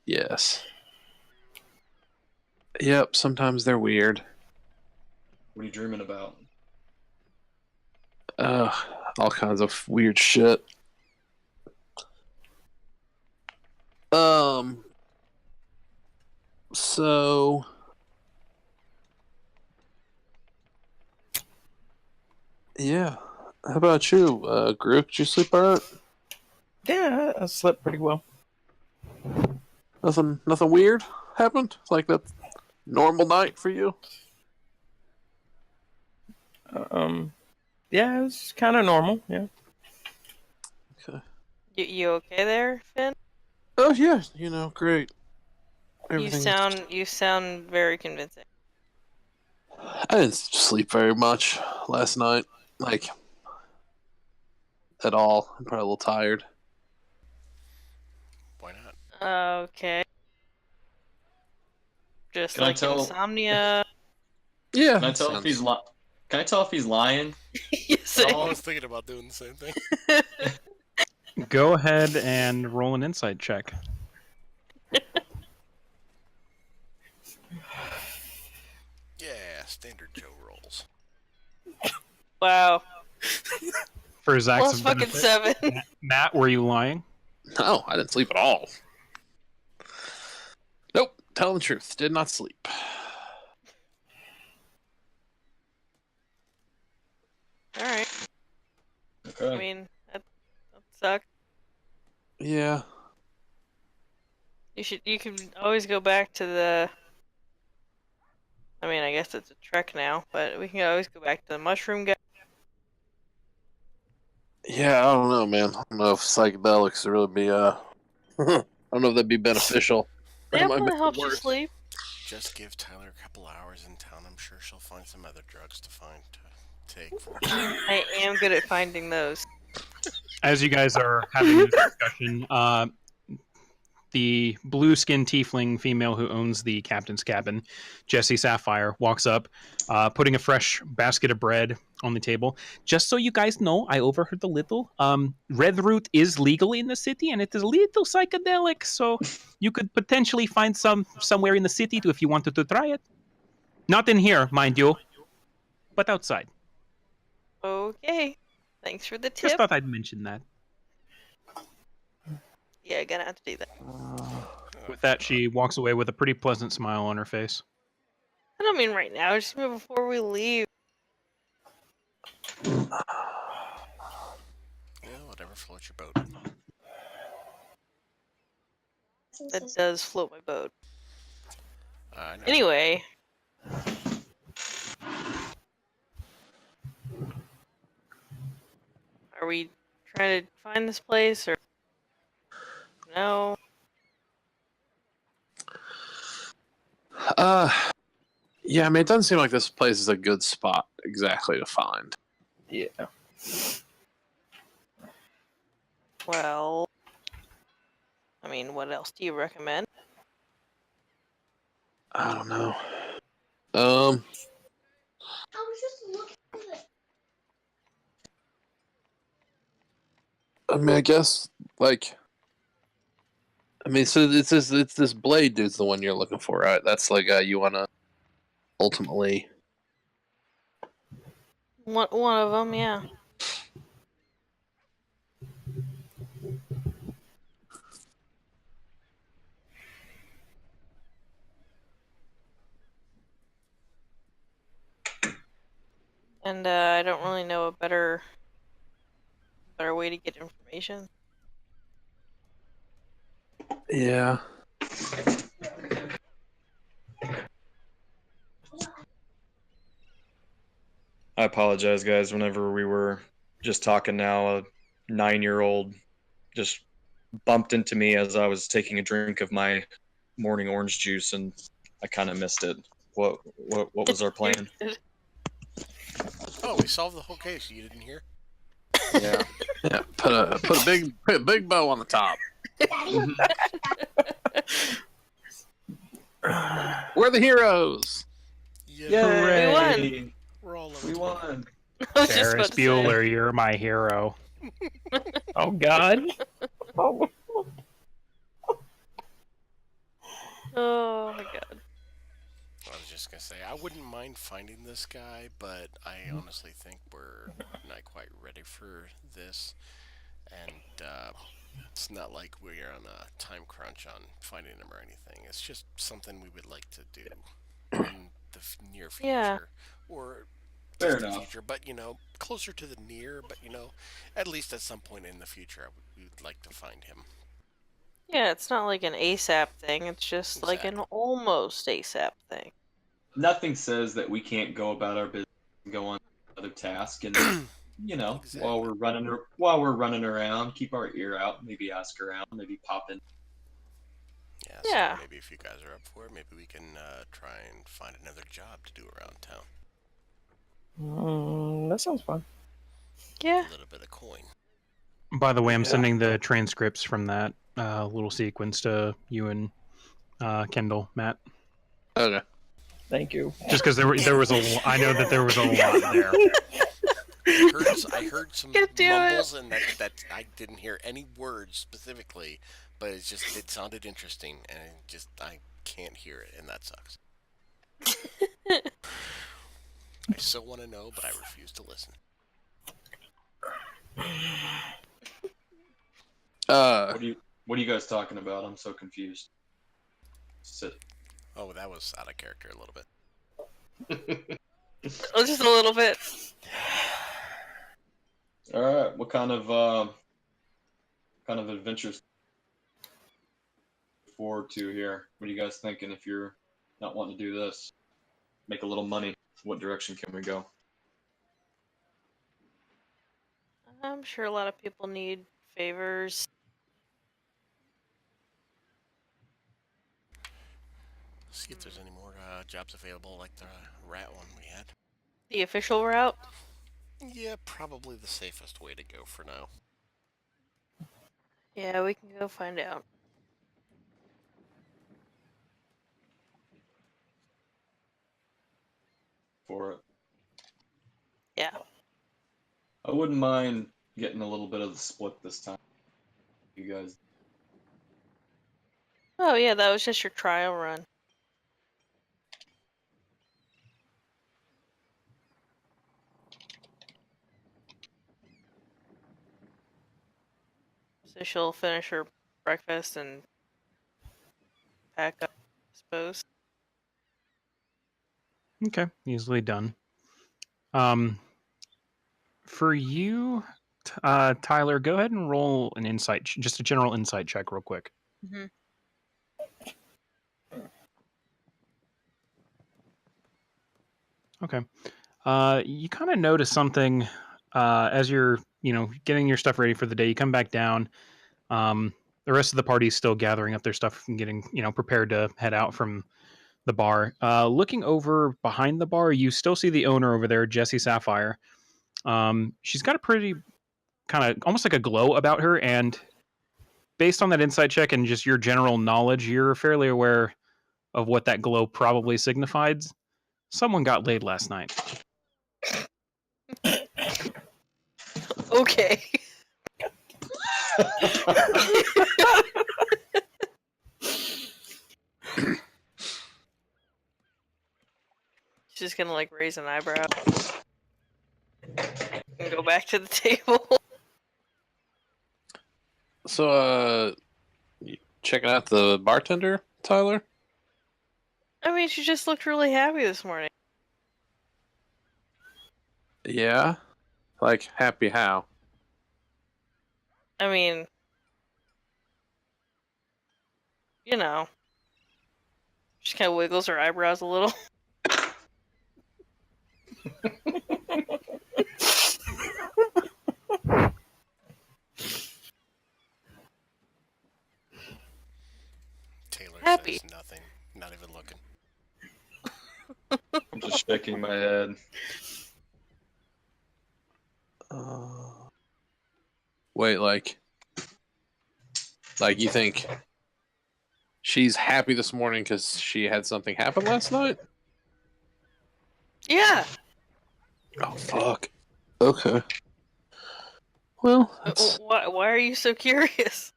Yes. Yep, sometimes they're weird. What are you dreaming about? All kinds of weird shit. So yeah. How about you, Groot? Did you sleep alright? Yeah, I slept pretty well. Nothing weird happened? Like that normal night for you? Yeah, it was kind of normal. Yeah. Okay. You okay there, Finn? Oh yeah, great. You sound very convincing. I didn't sleep very much last night. Like at all. I'm probably a little tired. Why not? Okay. Just Can I like tell? insomnia. Yeah. Can I tell if he's Can I tell if he's lying? Yes. At I all? was thinking about doing the same thing. Go ahead and roll an insight check. Yeah, standard Joe rolls. Wow. For Zach's Plus fucking benefit, 7. Matt, were you lying? No, I didn't sleep at all. Nope. Telling the truth. Did not sleep. All right. Okay. I mean, that sucks. Yeah. You can always go back to the. I mean, I guess it's a trek now, but we can always go back to the mushroom guy. Yeah, I don't know, man. I don't know if psychedelics would really be I don't know if that'd be beneficial. That might Definitely make it helps you worse. sleep. Just give Tyler a couple hours in town. I'm sure she'll find some other drugs to take for you. I am good at finding those. As you guys are having this discussion, the blue-skinned tiefling female who owns the captain's cabin, Jessie Sapphire, walks up, putting a fresh basket of bread on the table. Just so you guys know, I overheard a little. Red root is legal in the city, and it is a little psychedelic, so you could potentially find some somewhere in the city if you wanted to try it. Not in here, mind you, but outside. Okay. Thanks for the Just tip. thought I'd mention that. Yeah, gonna have to do that. With that, she walks away with a pretty pleasant smile on her face. I don't mean right now, just before we leave. Yeah, whatever floats your boat. That does float my boat. I know. Anyway. Are we trying to find this place or no? Yeah, I mean, it doesn't seem like this place is a good spot exactly to find. Yeah. Well, I mean, what else do you recommend? I don't know. I mean, I guess like. I mean, so it's this Blade dude's the one you're looking for, right? That's like you want to ultimately. One of them, yeah. And I don't really know a better way to get information. Yeah. I apologize, guys. Whenever we were just talking now, a 9-year-old just bumped into me as I was taking a drink of my morning orange juice, and I kind of missed it. What was our plan? Oh, we solved the whole case. You didn't hear? Yeah. Yeah. Put a big bow on the top. We're the heroes. Yeah. We won. Yay! We're all We won. I was just Ferris about to say. Bueller, you're my hero. Oh God. Oh. Oh my god. I was just gonna say I wouldn't mind finding this guy, but I honestly think we're not quite ready for this, and it's not like we're on a time crunch on finding him or anything. It's just something we would like to do in the near future, Yeah. or Fair distant enough. future, but closer to the near. But at least at some point in the future, we would like to find him. Yeah, it's not like an ASAP thing. It's just like an Exactly. almost ASAP thing. Nothing says that we can't go about our business and go on to another task, and Exactly. while we're running around, keep our ear out, maybe ask around, maybe pop in. Yeah, Yeah. so maybe if you guys are up for it, maybe we can try and find another job to do around town. That sounds fun. Yeah. A little bit of coin. By the way, I'm Yeah. sending the transcripts from that little sequence to you and Kendall, Matt. Okay. Thank you. Just because there was I know that there was a lot there. I heard some Can't do mumbles, and that I didn't hear any words specifically, but it sounded interesting, and I can't hear it, and that sucks. I so want to know, but I refuse to listen. What are you guys talking about? I'm so confused. Sit. Oh, that was out of character a little bit. Oh, just a little bit. All right. What kind of adventures forward to here? What are you guys thinking? If you're not wanting to do this, make a little money. What direction can we go? I'm sure a lot of people need favors. See if there's any more jobs available, like the rat one we had. The official route? Yeah, probably the safest way to go for now. Yeah, we can go find out. For it. Yeah. I wouldn't mind getting a little bit of the split this time. You guys. Oh yeah, that was just your trial run. So she'll finish her breakfast and pack up, I suppose. Okay, easily done. For you, Tyler, go ahead and roll an insight, just a general insight check, real quick. Mm-hmm. Okay. You kind of notice something as you're, getting your stuff ready for the day. You come back down. The rest of the party is still gathering up their stuff and getting, prepared to head out from the bar. Looking over behind the bar, you still see the owner over there, Jessie Sapphire. She's got a pretty kind of almost like a glow about her, and based on that insight check and just your general knowledge, you're fairly aware of what that glow probably signified. Someone got laid last night. Okay. She's just gonna like raise an eyebrow and go back to the table. So, you checking out the bartender, Tyler? I mean, she just looked really happy this morning. Yeah. Like, happy how? I mean, you know, she kind of wiggles her eyebrows a little. Taylor Happy. says nothing, not even looking. I'm just shaking my head. Wait, like you think she's happy this morning because she had something happen last night? Yeah. Oh, fuck. Okay. Well, that's... Why are you so curious?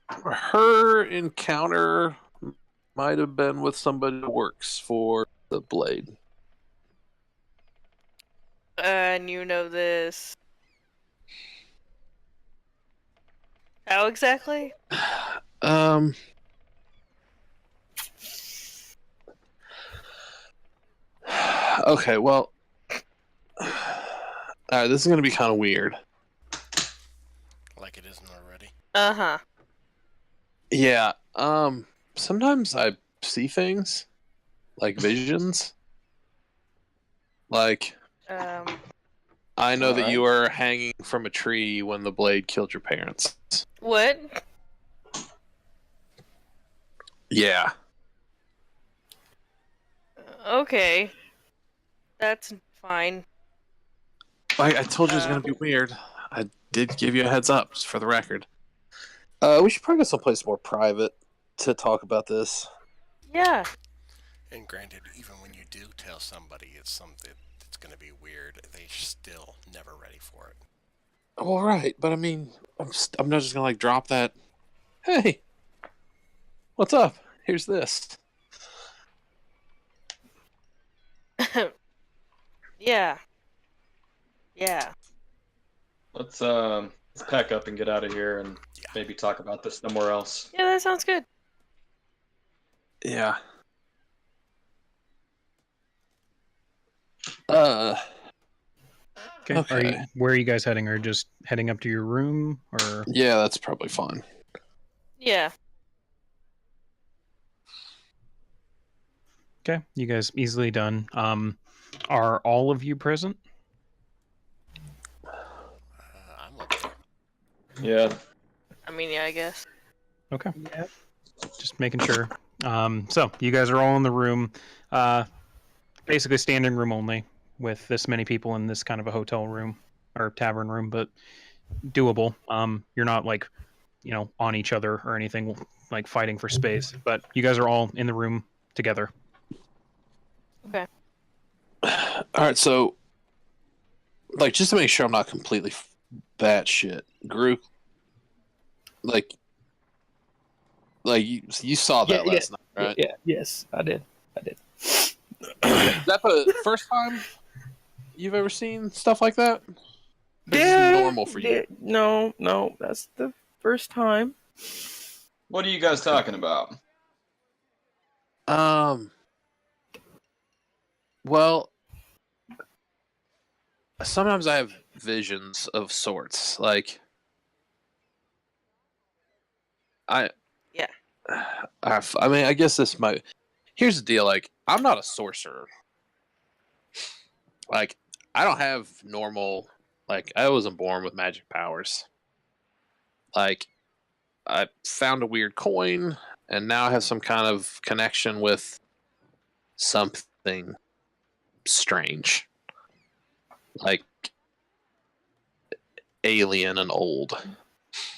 Her encounter might have been with somebody who works for the Blade. And you know this. How exactly? Okay, well, alright, this is gonna be kind of weird. Like it isn't already. Uh-huh. Yeah, sometimes I see things, like visions. Like, I know that Alright. you were hanging from a tree when the Blade killed your parents. What? Yeah. Okay. That's fine. I told you it was going to be weird. I did give you a heads up, just for the record. We should probably go someplace more private to talk about this. Yeah. And granted, even when you do tell somebody it's something that's going to be weird, they're still never ready for it. Well, right, but I mean, I'm not just going to like drop that. Hey, what's up? Here's this. Yeah. Yeah. Let's pack up and get out of here and maybe talk about this somewhere else. Yeah, that sounds good. Yeah. Okay. Where are you guys heading? Are you just heading up to your room, or? Yeah, that's probably fine. Yeah. Okay, you guys easily done. Are all of you present? I'm up there. Yeah. I mean, yeah, I guess. Okay. Yeah. Just making sure. So you guys are all in the room, basically standing room only, with this many people in this kind of a hotel room or tavern room, but doable. You're not like, on each other or anything, like fighting for space, but you guys are all in the room together. Okay. All right, so, like, just to make sure I'm not completely batshit, Group, like you saw that last night, right? Yeah. Yes, I did. Is that the first time you've ever seen stuff like that? Or is this normal for you? No, that's the first time. What are you guys talking about? Well, sometimes I have visions of sorts. Like, I mean, I guess this might. Here's the deal. Like, I'm not a sorcerer. Like, I don't have normal. Like, I wasn't born with magic powers. Like, I found a weird coin, and now I have some kind of connection with something strange, like alien and old.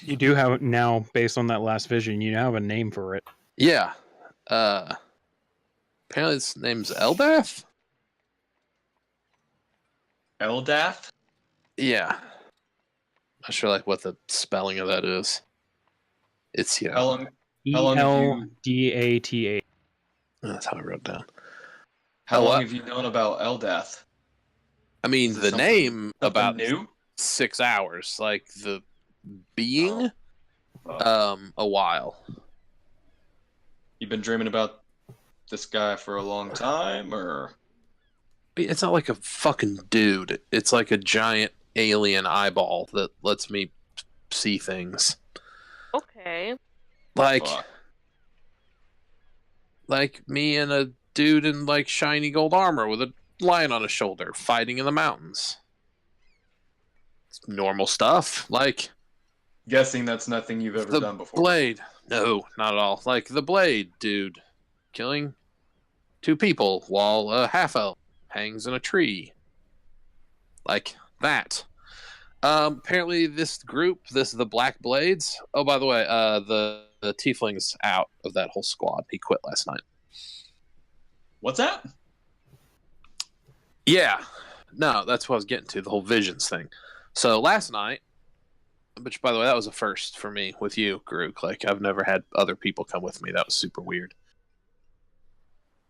You do have now, based on that last vision, you now have a name for it. Yeah. Apparently its name's Eldath? Eldath? Yeah. not sure like what the spelling of that is. It's How long? E How long have L you? D A T A. That's how I wrote it down. How Oh, long what? have you known about Eldath? I mean, Is it the something- name something about new? 6 hours, like the being, a while. You've been dreaming about this guy for a long time, or? It's not like a fucking dude. It's like a giant alien eyeball that lets me see things. Okay. Like, Fuck. like me and a dude in like shiny gold armor with a lion on his shoulder fighting in the mountains. It's normal stuff. Like Guessing that's nothing you've ever the done before. blade. No, not at all. Like the blade, dude. Killing 2 people while a half elf hangs in a tree. Like that. Apparently this group, the Black Blades. Oh, by the way, the Tiefling's out of that whole squad. He quit last night. What's that? Yeah. No, that's what I was getting to, the whole visions thing. So last night, which by the way, that was a first for me with you, Grook. Like I've never had other people come with me. That was super weird.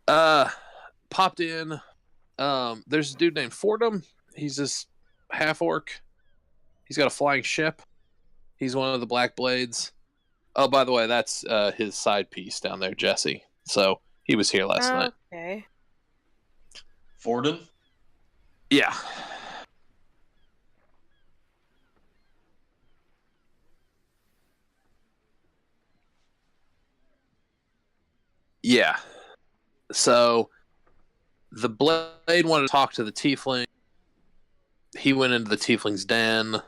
Popped in. There's a dude named Fordham. He's this half orc. He's got a flying ship. He's one of the Black Blades. Oh, by the way, that's his side piece down there, Jesse. So he was here last night. Okay. Forden? Yeah. Yeah. So the Blade wanted to talk to the Tiefling. He went into the Tiefling's den.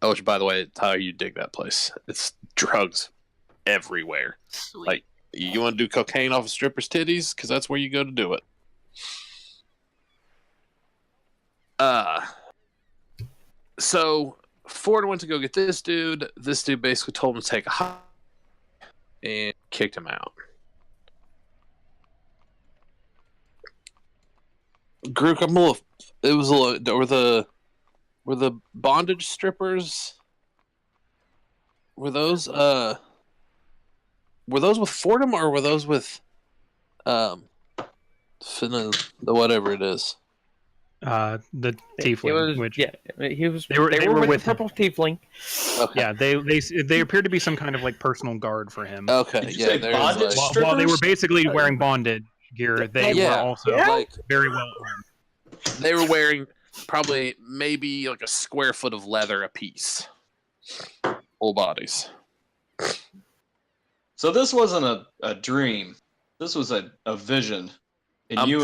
Oh, which, by the way, Tyler, you dig that place. It's drugs everywhere. Sweet. Like, you want to do cocaine off a stripper's titties? Because that's where you go to do it. So Ford went to go get this dude. This dude basically told him to take a hike and kicked him out. Grook, I'm a little. It was a little. Were the bondage strippers? Were those with Fordham or were those with the whatever it is? The He tiefling, was, which yeah, he was. They were with the purple tiefling. Okay. yeah, they appeared to be some kind of like personal guard for him. Okay. Did you Yeah. say There's bondage like, While they were strippers? basically wearing bondage gear, they Yeah, were also like very well armed. they were wearing probably maybe like a square foot of leather apiece. Whole bodies. So this wasn't a dream. This was a vision. And I'm you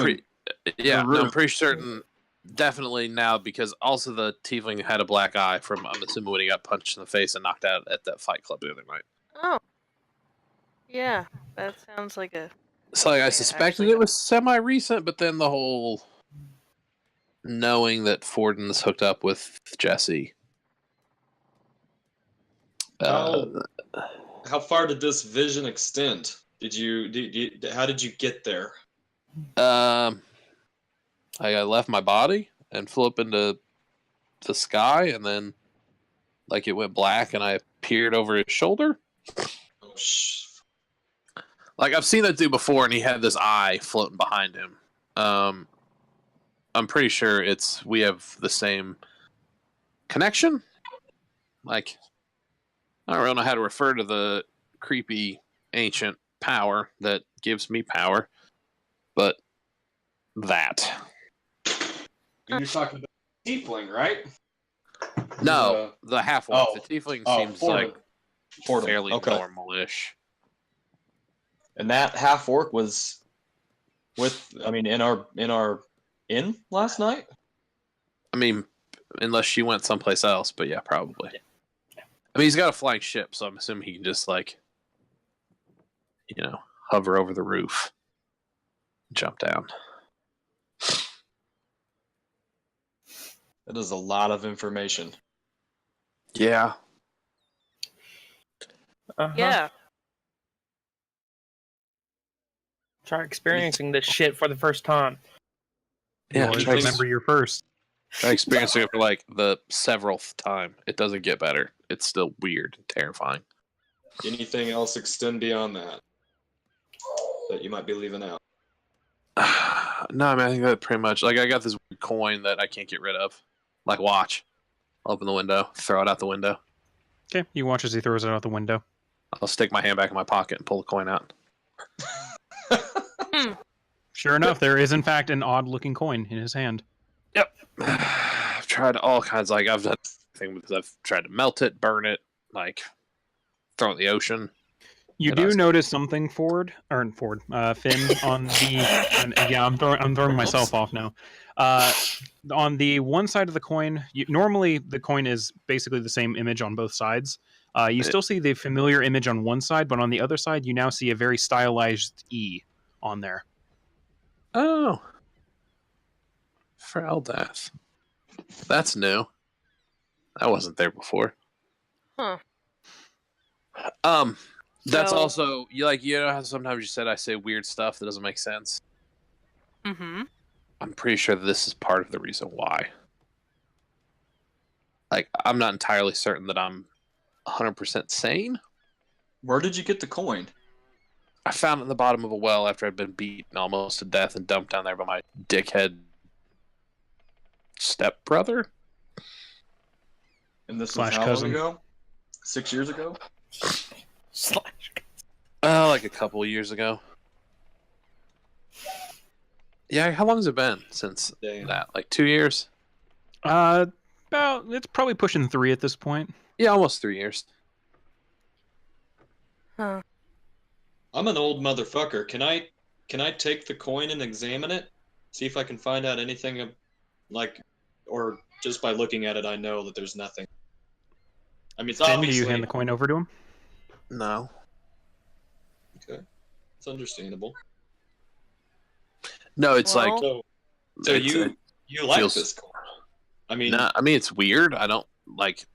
pretty certain. Definitely now, because also the tiefling had a black eye from, I'm assuming, when he got punched in the face and knocked out at that fight club the other night. Oh. Yeah, that sounds like a. So like, I Yeah, suspected actually it was semi-recent, but then the whole knowing that Forden's hooked up with Jesse. how far did this vision extend? How did you get there? I left my body and flew up into the sky, and then like it went black, and I peered over his shoulder. Oh, Like I've seen that dude before, and he had this eye floating behind him. I'm pretty sure we have the same connection. Like I don't really know how to refer to the creepy ancient power that gives me power, but that. You're talking about tiefling, right? No, the half orc. oh, The tiefling oh, seems Fordham. like Fordham, fairly okay. normal-ish. And that half orc was in our inn last night? I mean, unless she went someplace else, but yeah, probably. I mean, he's got a flying ship, so I'm assuming he can just hover over the roof, jump down. That is a lot of information. Yeah. Yeah. Try experiencing this shit for the first time. You Yeah, always try- remember your first. I'm experiencing it for like the severalth time. It doesn't get better. It's still weird and terrifying. Anything else extend beyond that you might be leaving out? No, I mean, I think that pretty much. Like, I got this weird coin that I can't get rid of. Like, watch. Open the window, throw it out the window. Okay, you watch as he throws it out the window. I'll stick my hand back in my pocket and pull the coin out. Sure enough, there is in fact an odd-looking coin in his hand. Yep. I've tried all kinds. Like, I've done everything because I've tried to melt it, burn it, like throw it in the ocean. You do notice something, Finn, on the. Yeah, I'm throwing myself off now. On the one side of the coin, normally the coin is basically the same image on both sides. You still see the familiar image on one side, but on the other side, you now see a very stylized E on there. Oh. For Eldath. That's new. That wasn't there before. Huh. That's So- also you know how sometimes you said I say weird stuff that doesn't make sense. Mm-hmm. I'm pretty sure that this is part of the reason why. Like, I'm not entirely certain that I'm 100% sane. Where did you get the coin? I found it in the bottom of a well after I'd been beaten almost to death and dumped down there by my dickhead stepbrother. And this was Slash how cousin. long ago? 6 years ago? Like a couple of years ago. Yeah, how long has it been since Damn. that? Like 2 years? It's probably pushing 3 at this point. Yeah, almost 3 years. Huh. I'm an old motherfucker. Can I take the coin and examine it? See if I can find out anything or just by looking at it I know that there's nothing. I mean, it's Finn, do obviously you hand the coin over to him? No. Okay. It's understandable. No, it's Well- So it's- you like feels- this coin? I mean, no, I mean it's weird. I don't like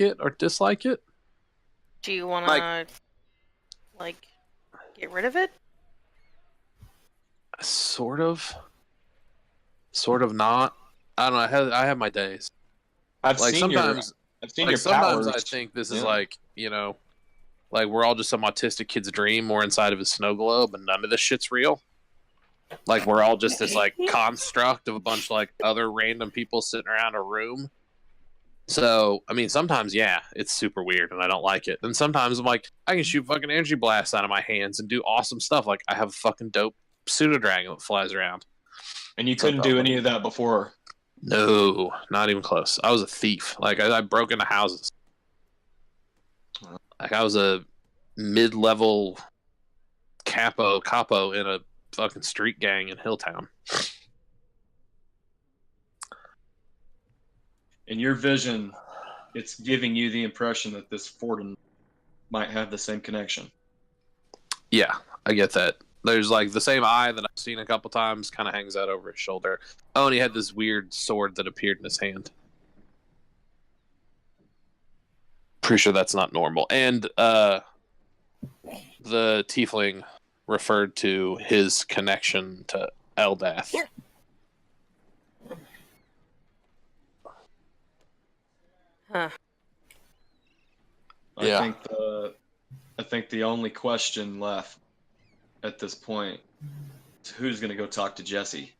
it or dislike it. Do you want to, get rid of it? Sort of not. I don't know. I have my days. I've Like seen sometimes, I've seen like your sometimes powers. I think this is Yeah. like like we're all just some autistic kid's dream. We're inside of a snow globe, and none of this shit's real. Like we're all just this like construct of a bunch of like other random people sitting around a room. So I mean, sometimes it's super weird, and I don't like it. And sometimes I'm like, I can shoot fucking energy blasts out of my hands and do awesome stuff. Like I have a fucking dope pseudo dragon that flies around. And you couldn't do any of that before. No, not even close. I was a thief. Like I broke into houses. Like I was a mid-level capo in a fucking street gang in Hilltown. In your vision, it's giving you the impression that this Forden might have the same connection. Yeah, I get that. There's like the same eye that I've seen a couple times kind of hangs out over his shoulder. Oh, and he had this weird sword that appeared in his hand. Pretty sure that's not normal. And the tiefling referred to his connection to Eldath. Huh. Yeah. I think the only question left at this point is who's going to go talk to Jesse.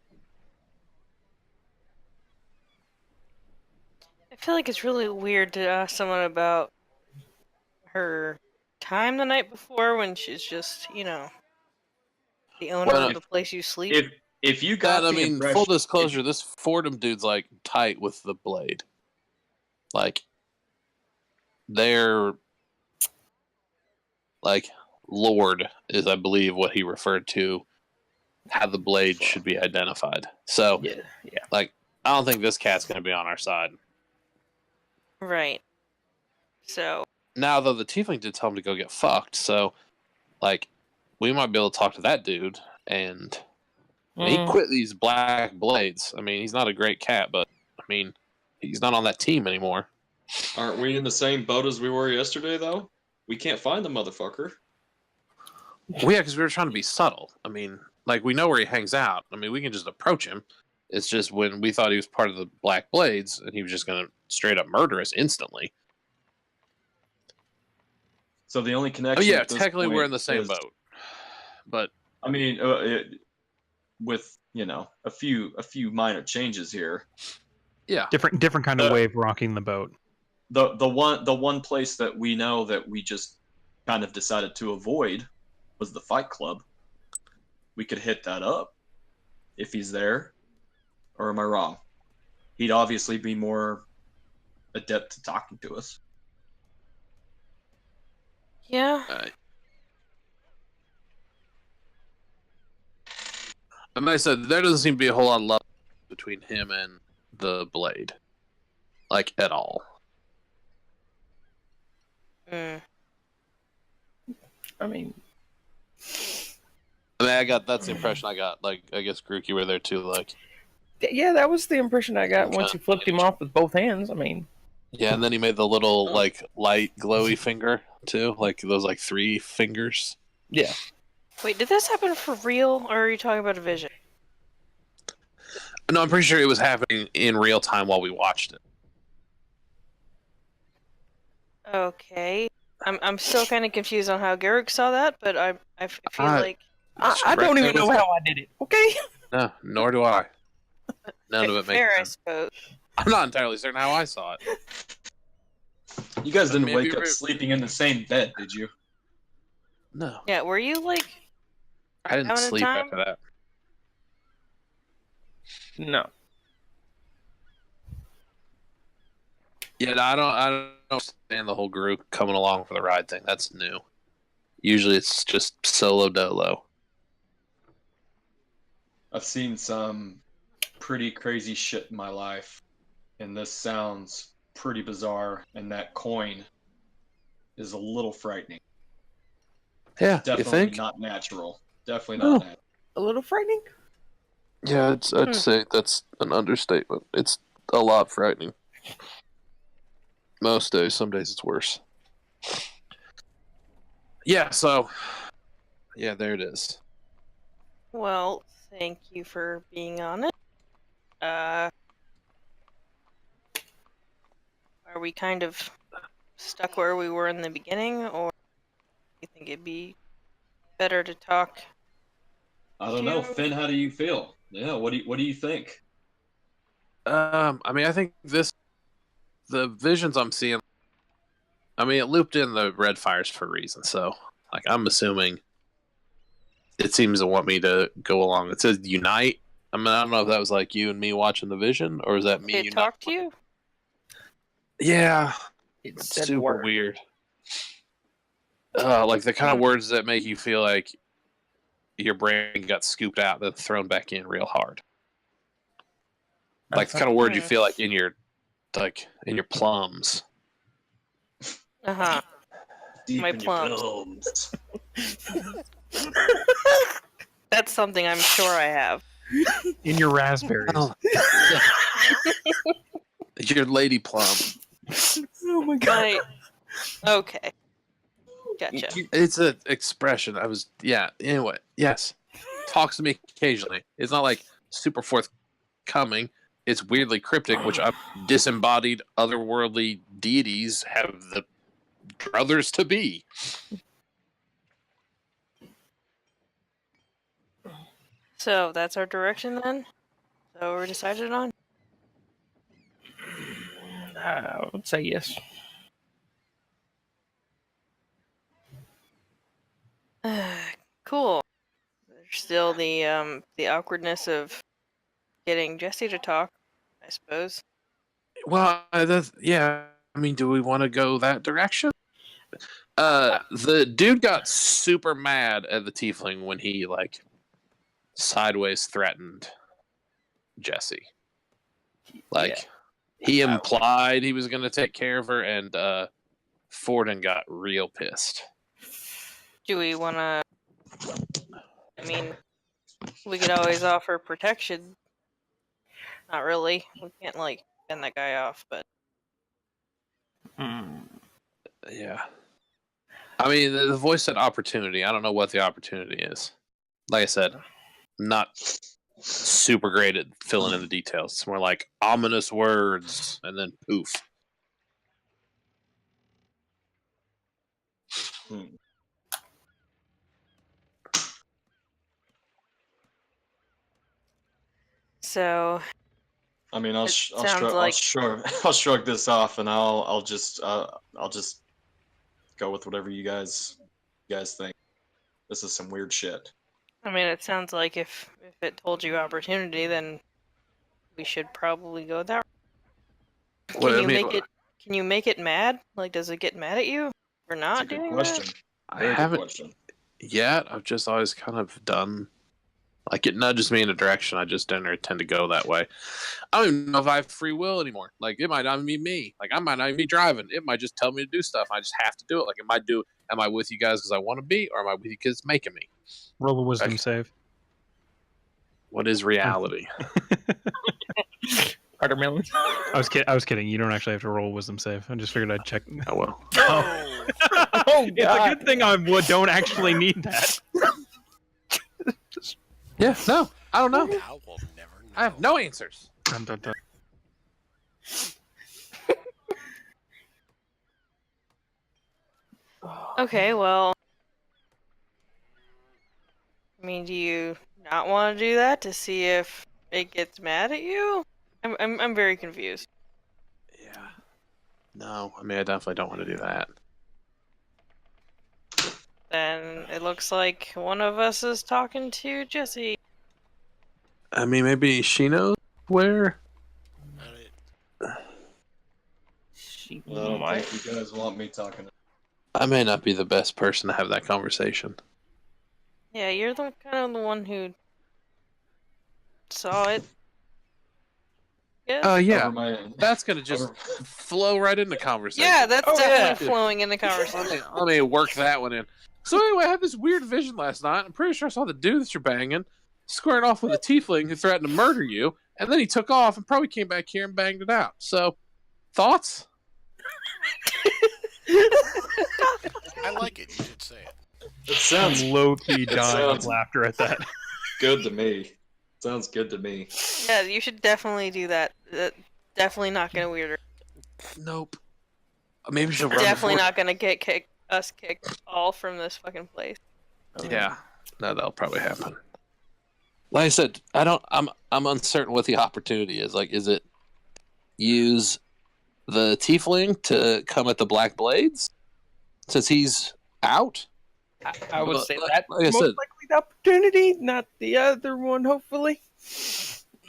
I feel like it's really weird to ask someone about her time the night before when she's just, the owner Well, of the place you sleep. If you got I the mean, impression, full disclosure, this Fordham dude's like tight with the blade. Like, their like Lord is, I believe, what he referred to how the blade should be identified. So, Yeah. like, I don't think this cat's going to be on our side. Right. So, Now, though, the tiefling did tell him to go get fucked, so, like, we might be able to talk to that dude, and he quit these black blades. I mean, he's not a great cat, but, I mean, he's not on that team anymore. aren't we in the same boat as we were yesterday, though? We can't find the motherfucker. Well, yeah, because we were trying to be subtle. I mean, like, we know where he hangs out. I mean, we can just approach him. It's just when we thought he was part of the Black Blades, and he was just going to straight up murder us instantly. So the only Oh connection. yeah, at this technically we're point in the same is- boat, but I mean, with a few minor changes here. yeah, Different kind of way of rocking the boat. The one place that we know that we just kind of decided to avoid was the Fight Club. We could hit that up if he's there, or am I wrong? He'd obviously be more adept at talking to us. Yeah. and like I said, there doesn't seem to be a whole lot of love between him and the Blade, like at all. Mm. I mean, That's the impression I got. Like, I guess Grook, you were there too. Like, yeah, that was the impression I got Okay. once you flipped him off with both hands. I mean, yeah, and then he made the little like light glowy finger too, like those like 3 fingers. yeah. Wait, did this happen for real, or are you talking about a vision? No, I'm pretty sure it was happening in real time while we watched it. Okay. I'm still kind of confused on how Garrick saw that, but I feel like I don't even know how I did it. Okay. No, nor do I. None of it fair, makes I sense. suppose. I'm not entirely certain how I saw it. You guys didn't maybe wake up we're- sleeping in the same bed, did you? No, Yeah, were you like I didn't having a sleep time? after that. No. Yeah, no, I don't understand the whole group coming along for the ride thing. That's new. Usually it's just solo dolo. I've seen some pretty crazy shit in my life, and this sounds pretty bizarre, and that coin is a little frightening. Yeah, Definitely you think? not natural. Definitely No. not natural. A little frightening. Yeah, I'd say that's an understatement. It's a lot frightening. Most days, some days it's worse. Yeah, so yeah, there it is. Well, thank you for being on it. Are we kind of stuck where we were in the beginning, or do you think it'd be better to talk? I don't know, Finn. How do you feel? Yeah, what do you think? I mean, I think the visions I'm seeing. I mean, it looped in the red fires for a reason, so like I'm assuming it seems to want me to go along. It says unite. I mean, I don't know if that was like you and me watching the vision, or is that me? Did it talk to you? Yeah, It it's said super word. weird. Like the kind of words that make you feel like your brain got scooped out, then thrown back in real hard. Like the kind of word you feel like in your plums. Uh-huh. Deep My in your plums. plums. That's something I'm sure I have. In your raspberries. Oh. Your lady plum. Oh my god. Okay. Gotcha. It's an expression. Anyway, yes. Talks to me occasionally. It's not like super forthcoming. It's weirdly cryptic, which disembodied otherworldly deities have the druthers to be. So that's our direction then? So we're decided on? I would say yes. Cool. There's still the awkwardness of getting Jesse to talk, I suppose. Well, I mean, do we want to go that direction? The dude got super mad at the tiefling when he like sideways threatened Jesse. Like he implied he was going to take care of her, and Forden got real pissed. Do we want to... I mean, we could always offer protection. Not really. We can't, like, fend that guy off, but... Yeah. I mean, the voice said opportunity. I don't know what the opportunity is. Like I said, not super great at filling in the details. It's more like ominous words and then poof. Hmm. So I mean, I'll It sh- I'll, sounds shrug, like- I'll shrug this off, and I'll just go with whatever you guys think. This is some weird shit. I mean, it sounds like if it told you opportunity, then we should probably go that. What Can I you mean, make it? Can you make it mad? Like, does it get mad at you for That's not a good doing question. I Very good haven't question. yet. I've just always kind of done like it nudges me in a direction. I just don't tend to go that way. I don't even know if I have free will anymore. Like it might not even be me. Like I might not even be driving. It might just tell me to do stuff. I just have to do it. Like am I with you guys because I want to be, or am I with you because it's making me? Roll a wisdom Okay. save. What is reality? Watermelon. I was kidding. You don't actually have to roll a wisdom save. I just figured I'd check. Oh well. Oh, Oh, It's a good thing I don't actually need that. Yeah. No, I don't know. I will never know. I have no answers. Dun, dun, dun. Okay, well, I mean, do you not want to do that to see if it gets mad at you? I'm very confused. Yeah. No, I mean I definitely don't want to do that. Then it looks like one of us is talking to Jesse. I mean maybe she knows where. She I don't might. think you guys want me talking. I may not be the best person to have that conversation. Yeah, you're the kind of the one who saw it. Yes? Yeah. Over my, That's gonna just over- flow right into conversation. Yeah, that's Oh, definitely yeah. flowing in the conversation. Let me work that one in. So anyway, I had this weird vision last night. I'm pretty sure I saw the dude that you're banging squaring off with a tiefling who threatened to murder you, and then he took off and probably came back here and banged it out. So, thoughts? I like it. You should say it. It sounds Low-key dying of sounds- laughter at that. good to me. Sounds good to me. Yeah, you should definitely do that. Definitely not gonna weird her. Nope. Maybe she'll run. Definitely before- not gonna get us kicked all from this fucking place. Yeah, no, that'll probably happen. Like I said, I'm uncertain what the opportunity is. Like, is it use the tiefling to come at the black blades since he's out? I would Well, say like- that's like I most said- likely the opportunity, not the other one, hopefully.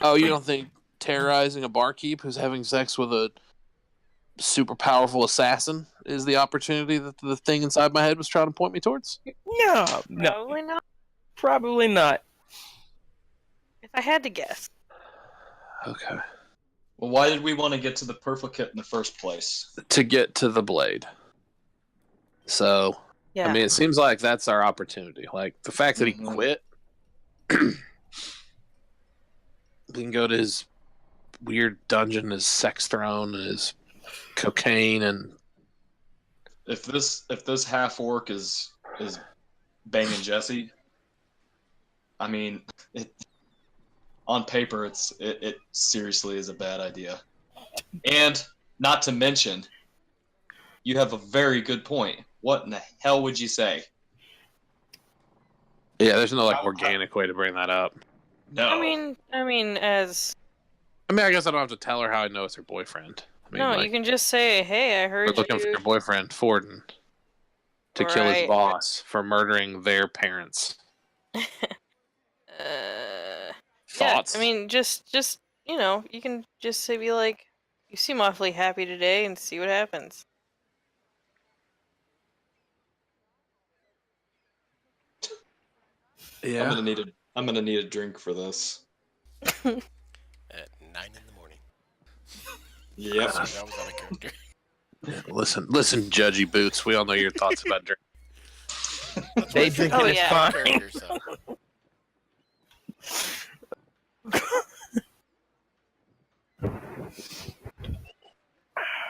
Oh, you don't think terrorizing a barkeep who's having sex with a super powerful assassin is the opportunity that the thing inside my head was trying to point me towards? No, no, Probably not. probably not. If I had to guess. Okay. Well, why did we want to get to the Purflicate in the first place? To get to the blade. So, Yeah. I mean, it seems like that's our opportunity. Like, the fact that he Mhm. quit, we can go to his weird dungeon, his sex throne, and his cocaine, and If this half orc is banging Jesse, I mean, on paper it seriously is a bad idea. And not to mention, you have a very good point. What in the hell would you say? yeah, there's no like organic way to bring that up. No. I mean, as I mean, I guess I don't have to tell her how I know it's her boyfriend. I mean, no, like, you can just say, "Hey, I we're heard looking for you." your boyfriend, Forden, to kill his Right. boss for murdering their parents. Thoughts? Yeah, I mean, just you can just say, be like, "You seem awfully happy today," and see what happens. yeah. I'm gonna need a drink for this. At 9 in the morning. Yep. So that was out of character. Listen, Judgy Boots. We all know your thoughts about drink. Day drinking Oh, is yeah. fine. Character, so.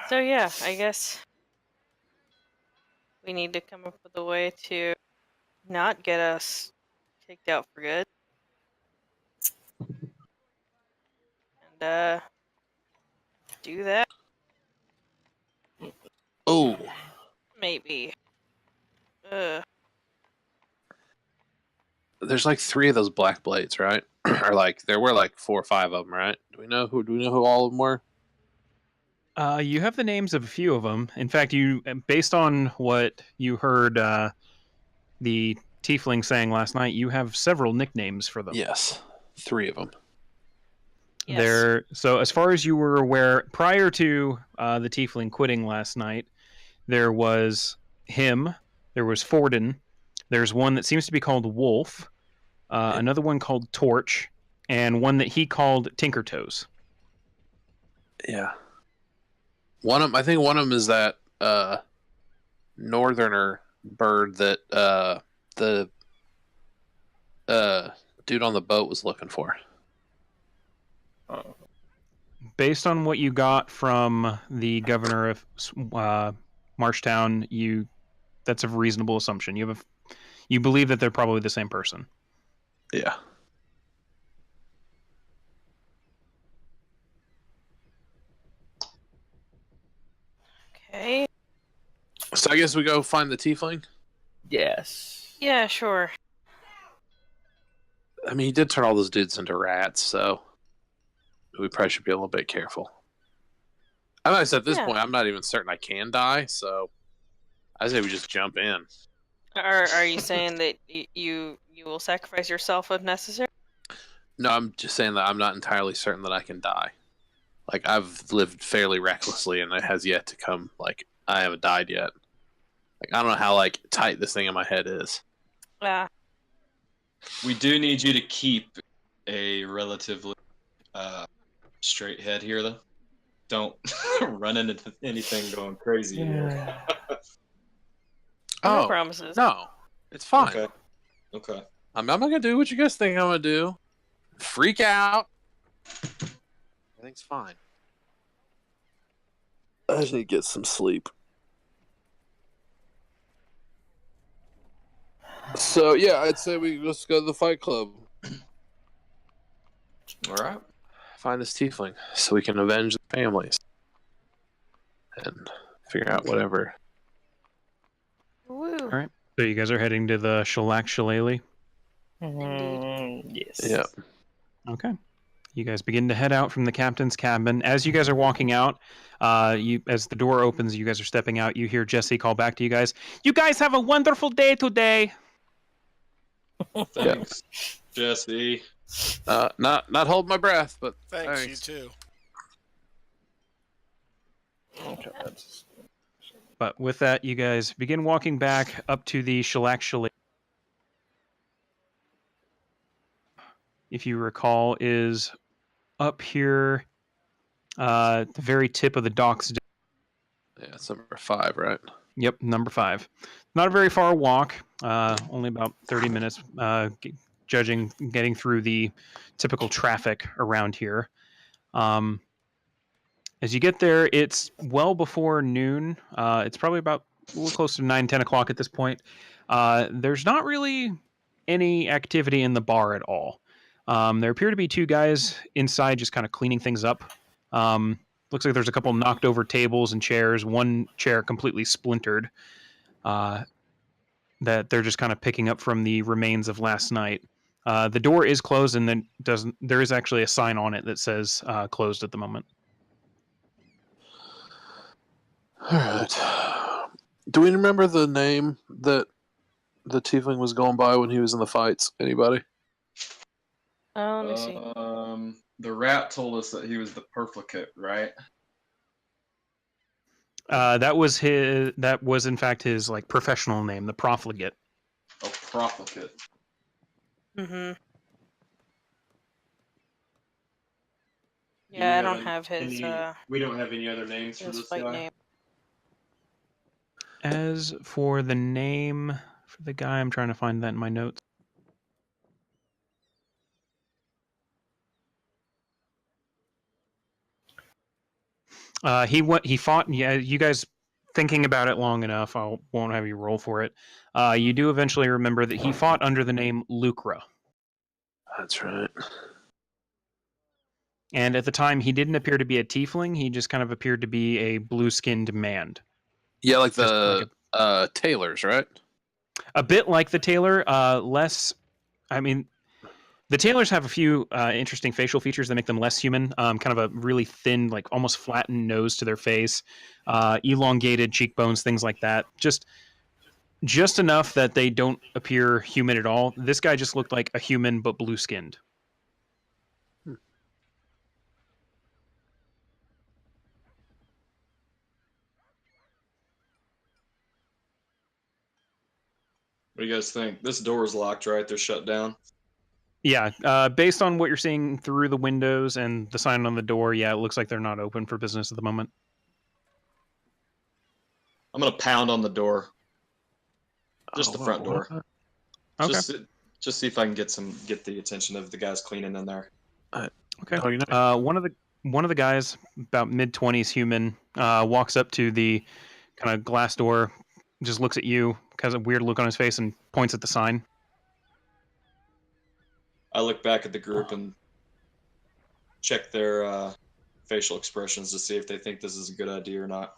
So yeah, I guess we need to come up with a way to not get us kicked out for good. do that Oh, maybe. there's like 3 of those black blades, right? Or like there were like 4 or 5 of them, right? Do we know who all of them were? You have the names of a few of them. In fact, based on what you heard the tiefling saying last night, you have several nicknames for them. Yes, 3 of them. Yes. So as far as you were aware, prior to the tiefling quitting last night, there was him, there was Forden, there's one that seems to be called Wolf, another one called Torch, and one that he called Tinker Toes. Yeah. I think one of them is that northerner bird that the dude on the boat was looking for. Based on what you got from the governor of Marshtown, that's a reasonable assumption. You believe that they're probably the same person. Yeah. Okay. So I guess we go find the tiefling. Yes. Yeah, sure. I mean, he did turn all those dudes into rats, so we probably should be a little bit careful. I mean, at this point, I'm not even certain I can die, so I say we just jump in. Are you saying that you will sacrifice yourself if necessary? No, I'm just saying that I'm not entirely certain that I can die. Like, I've lived fairly recklessly, and it has yet to come. Like, I haven't died yet. Like, I don't know how like tight this thing in my head is. We do need you to keep a relatively straight head here, though. Don't run into anything going crazy here. No promises. No, it's fine. Okay. I'm not gonna do what you guys think I'm gonna do. Freak out. Everything's fine. I just need to get some sleep. So yeah, I'd say we just go to the fight club. All right. Find this tiefling so we can avenge the families and figure out whatever. Woo. All right. So you guys are heading to the Shellac Shillelagh? Yes. Yeah. Okay. You guys begin to head out from the captain's cabin. As you guys are walking out, as the door opens, you guys are stepping out. You hear Jesse call back to you guys. You guys have a wonderful day today. Thanks, Jesse. Not hold my breath, but Thanks, you too. Okay. But with that, you guys begin walking back up to the Shellac Shillelagh. If you recall, is up here at the very tip of the docks. Yeah, it's number 5, right? Yep, number 5. Not a very far walk, only about 30 minutes, getting through the typical traffic around here. As you get there, it's well before noon. It's probably about a little close to 9, 10 o'clock at this point. There's not really any activity in the bar at all. There appear to be 2 guys inside just kind of cleaning things up. Looks like there's a couple knocked over tables and chairs, one chair completely splintered, that they're just kind of picking up from the remains of last night. The door is closed, and then there is actually a sign on it that says closed at the moment. All right. Do we remember the name that the tiefling was going by when he was in the fights? Anybody? Let me see. The rat told us that he was the Perflicate, right? That was in fact his like professional name, the Profligate. Oh, Proflicate. Mm-hmm. Do Yeah, we I don't have his we don't have any other names for his this fight guy. name. As for the name for the guy, I'm trying to find that in my notes. He fought. Yeah, you guys thinking about it long enough, I won't have you roll for it. You do eventually remember that he fought under the name Lucra. That's right. And at the time, he didn't appear to be a tiefling. He just kind of appeared to be a blue-skinned man. Yeah, like Just the tailors, right? A bit like the tailor, less. I mean, the tailors have a few interesting facial features that make them less human. Kind of a really thin, like almost flattened nose to their face, elongated cheekbones, things like that. Just enough that they don't appear human at all. This guy just looked like a human, but blue-skinned. What do you guys think? This door is locked, right? They're shut down. Yeah, based on what you're seeing through the windows and the sign on the door, yeah, it looks like they're not open for business at the moment. I'm gonna pound on the door. Just the front door. Okay. Just see if I can get the attention of the guys cleaning in there. Okay. Oh, you're not- One of the guys, about mid-20s, human, walks up to the kind of glass door, just looks at you, has a weird look on his face, and points at the sign. I look back at the group and check their facial expressions to see if they think this is a good idea or not.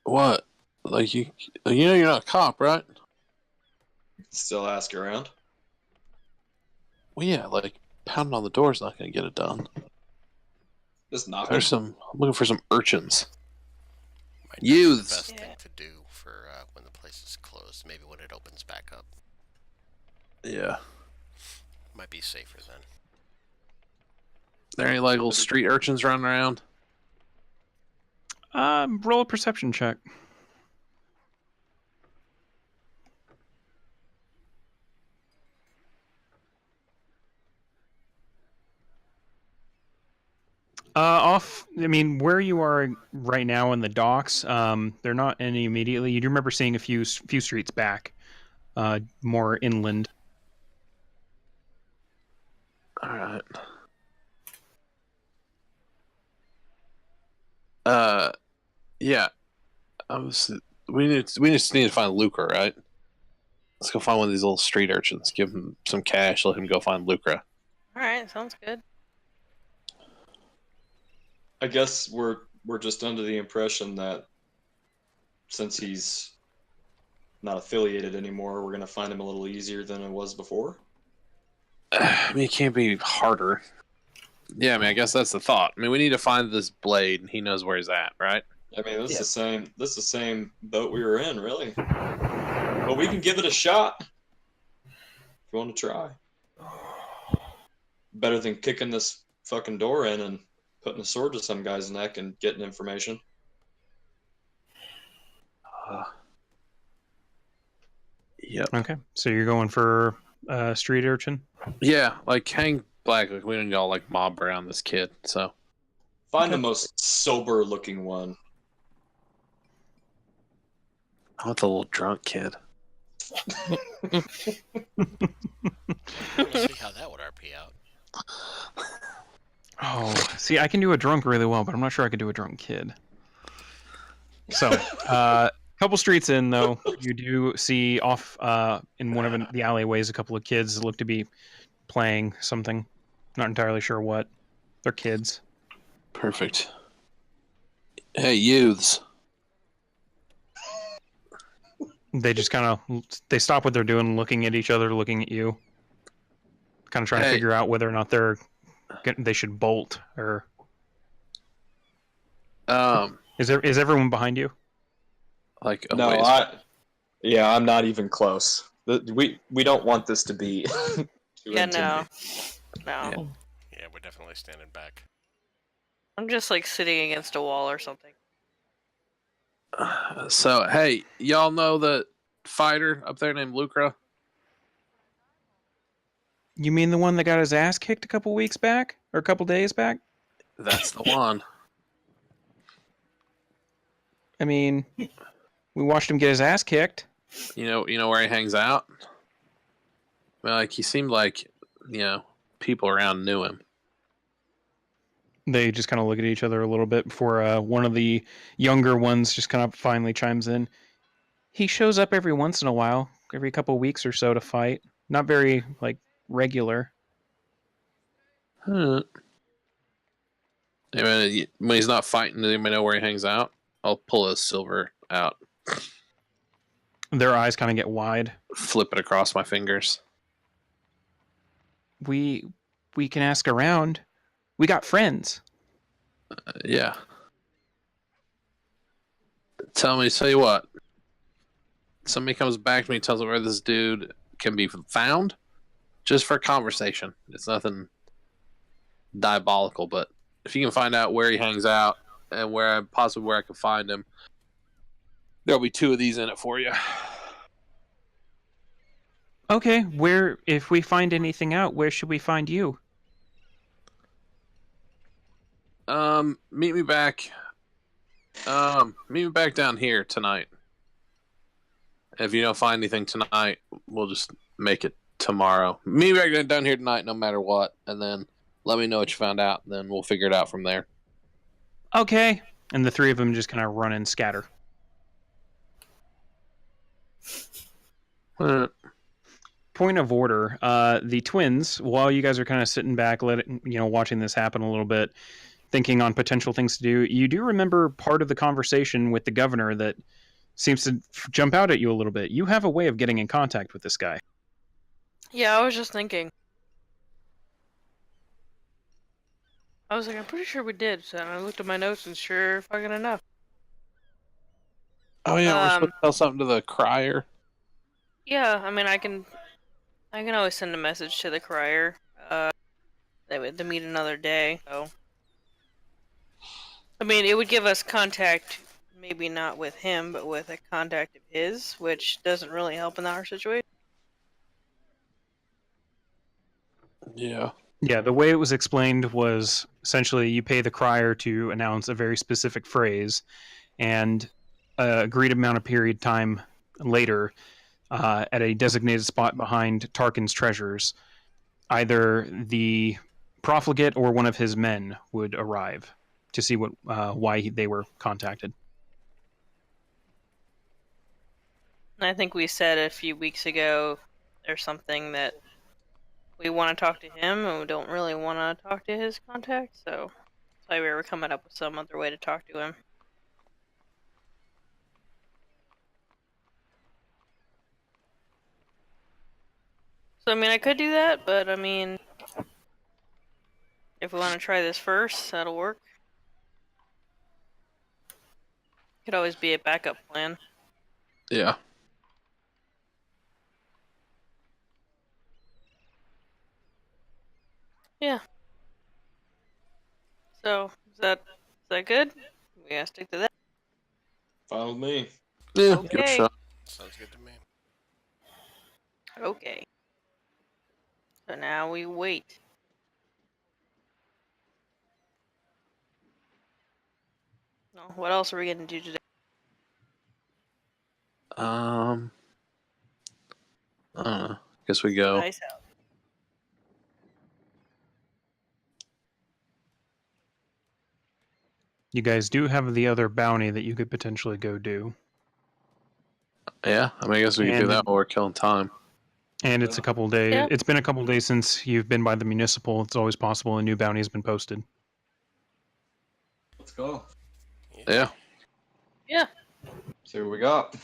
What? Like you know you're not a cop, right? Still ask around. Well, yeah, like pounding on the door is not going to get it done. Just knock. I'm looking for some urchins. Might not be Youths. the best Yeah. thing to do for when the place is closed. Maybe when it opens back up. Yeah. Might be safer then. There ain't like little street urchins running around. Roll a perception check. I mean, where you are right now in the docks, they're not any immediately. You do remember seeing a few streets back, more inland. All right. Yeah. We just need to find Lucra, right? Let's go find one of these little street urchins. Give him some cash. Let him go find Lucra. All right, sounds good. I guess we're just under the impression that since he's not affiliated anymore, we're gonna find him a little easier than it was before. I mean, it can't be harder. Yeah, I mean, I guess that's the thought. I mean, we need to find this blade, and he knows where he's at, right? I mean, this is the same boat we were in, really. But we can give it a shot if you want to try. Better than kicking this fucking door in and putting a sword to some guy's neck and getting information. Yep. Okay, so you're going for street urchin. Yeah, like hang black. Like we don't all like mob around this kid. So Find the most sober-looking one. I want the little drunk kid. I want to see how that would RP out. Oh, see, I can do a drunk really well, but I'm not sure I could do a drunk kid. So, couple streets in, though, you do see off in one of the alleyways a couple of kids that look to be playing something. Not entirely sure what. They're kids. Perfect. Hey, youths. They just kind of they stop what they're doing, looking at each other, looking at you, kind of trying to figure out whether or not they should bolt or. Is everyone behind you? Like No, I'm not even close. We don't want this to be. too Yeah, intimate. no. Yeah, we're definitely standing back. I'm just like sitting against a wall or something. So, hey, y'all know the fighter up there named Lucra? You mean the one that got his ass kicked a couple weeks back or a couple days back? That's the one. I mean, we watched him get his ass kicked. You know where he hangs out? Well, like he seemed like, people around knew him. They just kind of look at each other a little bit before one of the younger ones just kind of finally chimes in. He shows up every once in a while, every couple weeks or so to fight. Not very, regular. Huh. When he's not fighting, does anybody know where he hangs out? I'll pull a silver out, Their eyes kind of get wide. flip it across my fingers. We can ask around. We got friends. Yeah. Tell you what. Somebody comes back to me and tells me where this dude can be found, just for conversation. It's nothing diabolical, but if you can find out where he hangs out and where I can find him, there'll be 2 of these in it for you. Okay, if we find anything out, where should we find you? Meet me back down here tonight. If you don't find anything tonight, we'll just make it tomorrow. Meet me back down here tonight no matter what, and then let me know what you found out, and then we'll figure it out from there. Okay. And the 3 of them just kind of run and scatter. Point of order. The twins, while you guys are kind of sitting back, watching this happen a little bit, thinking on potential things to do, you do remember part of the conversation with the governor that seems to jump out at you a little bit. You have a way of getting in contact with this guy. Yeah, I was just thinking. I was like, I'm pretty sure we did. So I looked at my notes and sure fucking enough. Oh yeah, we're supposed to tell something to the crier. Yeah, I mean, I can always send a message to the crier. They would to meet another day. So, I mean, it would give us contact, maybe not with him, but with a contact of his, which doesn't really help in our situation. Yeah. Yeah, the way it was explained was essentially you pay the crier to announce a very specific phrase, and a agreed amount of period time later, at a designated spot behind Tarkin's treasures, either the profligate or one of his men would arrive to see why they were contacted. I think we said a few weeks ago there's something that we want to talk to him and we don't really want to talk to his contact, so that's why we were coming up with some other way to talk to him. So, I mean, I could do that, but I mean, if we want to try this first, that'll work. Could always be a backup plan. Yeah. Yeah. So, is that good? We gotta stick to that. Fine with me. Yeah, give it a Okay. shot. Sounds good to me. Okay. So now we wait. No, what else are we gonna do today? I don't know. Guess we go. Nice out. You guys do have the other bounty that you could potentially go do. Yeah, I mean, I guess we can do And- that while we're killing time. And it's a couple of days. Yeah. It's been a couple of days since you've been by the municipal. It's always possible a new bounty has been posted. Let's go. Yeah. Yeah. See what we got.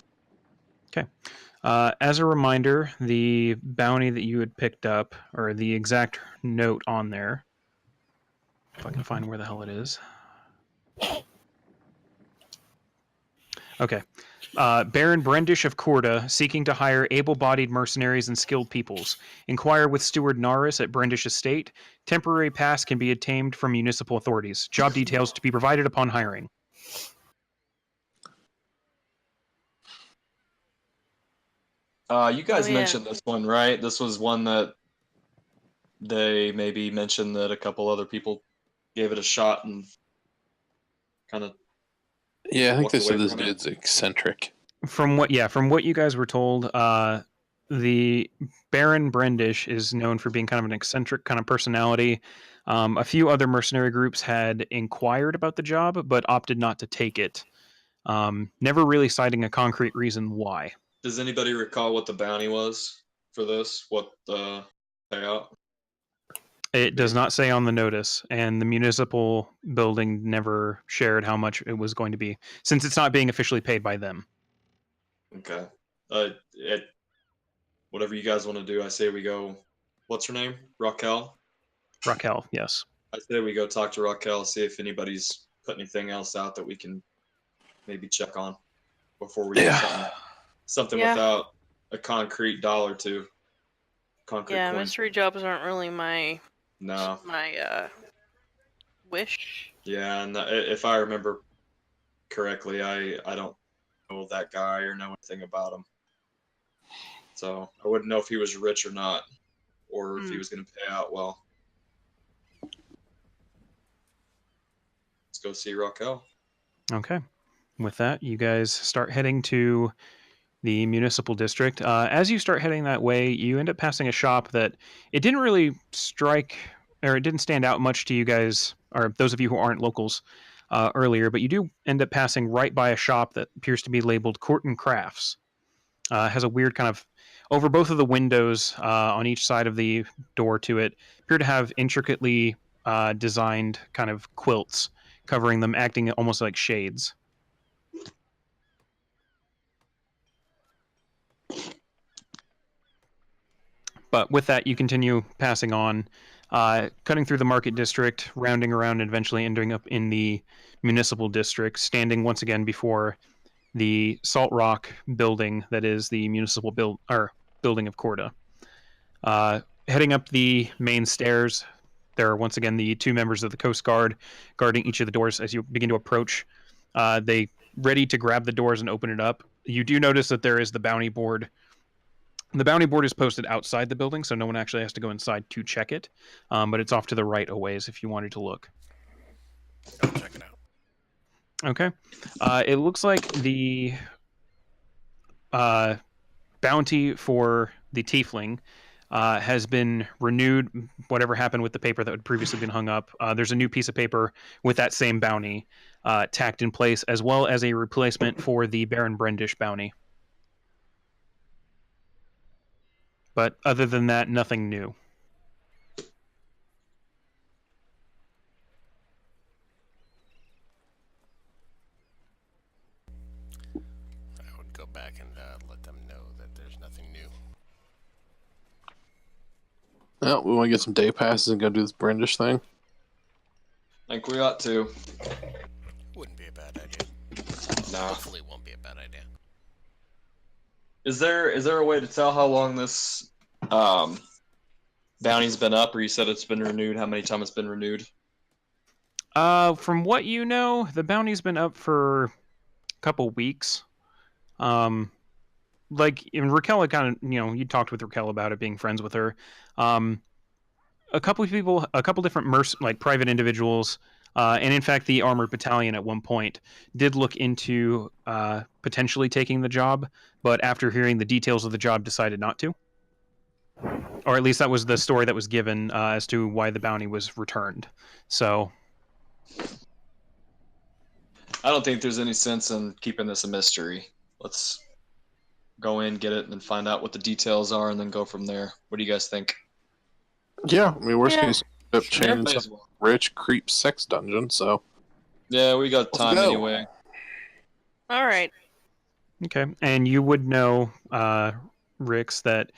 As a reminder, the bounty that you had picked up, or the exact note on there, if I can find where the hell it is. Okay. Baron Brendish of Corda, seeking to hire able-bodied mercenaries and skilled peoples. Inquire with Steward Norris at Brendish Estate. Temporary pass can be obtained from municipal authorities. Job details to be provided upon hiring. You guys yeah. mentioned this one, right? This was one that they maybe mentioned that a couple other people gave it a shot and kind of. Yeah, I think Walked they said away this from it. dude's eccentric. From what you guys were told, the Baron Brendish is known for being kind of an eccentric kind of personality. A few other mercenary groups had inquired about the job, but opted not to take it. Never really citing a concrete reason why. Does anybody recall what the bounty was for this? What the payout? It does not say on the notice, and the municipal building never shared how much it was going to be, since it's not being officially paid by them. Okay. Whatever you guys want to do, I say we go. What's her name? Raquel. Raquel, yes. I say we go talk to Raquel, see if anybody's put anything else out that we can maybe check on before we do something Yeah. without a concrete dollar to concrete Yeah, coin. mystery jobs aren't really my No. wish. Yeah, and if I remember correctly, I don't know that guy or know anything about him. So I wouldn't know if he was rich or not, or if he was going to pay out well. Let's go see Raquel. Okay. With that, you guys start heading to the municipal district. As you start heading that way, you end up passing a shop that it didn't really strike, or it didn't stand out much to you guys, or those of you who aren't locals, earlier, but you do end up passing right by a shop that appears to be labeled Court and Crafts. Has a weird kind of, over both of the windows on each side of the door to it, appear to have intricately designed kind of quilts covering them, acting almost like shades. But with that, you continue passing on, cutting through the market district, rounding around, and eventually ending up in the municipal district, standing once again before the Salt Rock building that is the municipal building of Corda. Heading up the main stairs, there are once again the two members of the Coast Guard guarding each of the doors as you begin to approach. They ready to grab the doors and open it up. You do notice that there is the bounty board. The bounty board is posted outside the building, so no one actually has to go inside to check it. But it's off to the right a ways if you wanted to look. I'll check it out. Okay. It looks like the bounty for the tiefling has been renewed. Whatever happened with the paper that had previously been hung up, there's a new piece of paper with that same bounty tacked in place, as well as a replacement for the Baron Brendish bounty. But other than that, nothing new. I would go back and let them know that there's nothing new. Well, we want to get some day passes and go do this Brendish thing. I think we ought to. Wouldn't be a bad idea. No. Hopefully it won't be a bad idea. Is there a way to tell how long this bounty's been up, or you said it's been renewed? How many times it's been renewed? From what you know, the bounty's been up for a couple weeks. Like, and Raquel kind of, you talked with Raquel about it, being friends with her. A couple of people, a couple different private individuals, and in fact, the armored battalion at one point did look into potentially taking the job, but after hearing the details of the job, decided not to. Or at least that was the story that was given as to why the bounty was returned. So I don't think there's any sense in keeping this a mystery. Let's go in, get it, and then find out what the details are, and then go from there. What do you guys think? Yeah, I mean, worst case, up chain may some as well. rich creep sex dungeon. So Yeah, we got time go. anyway. All right. okay, and you would know, Rix, that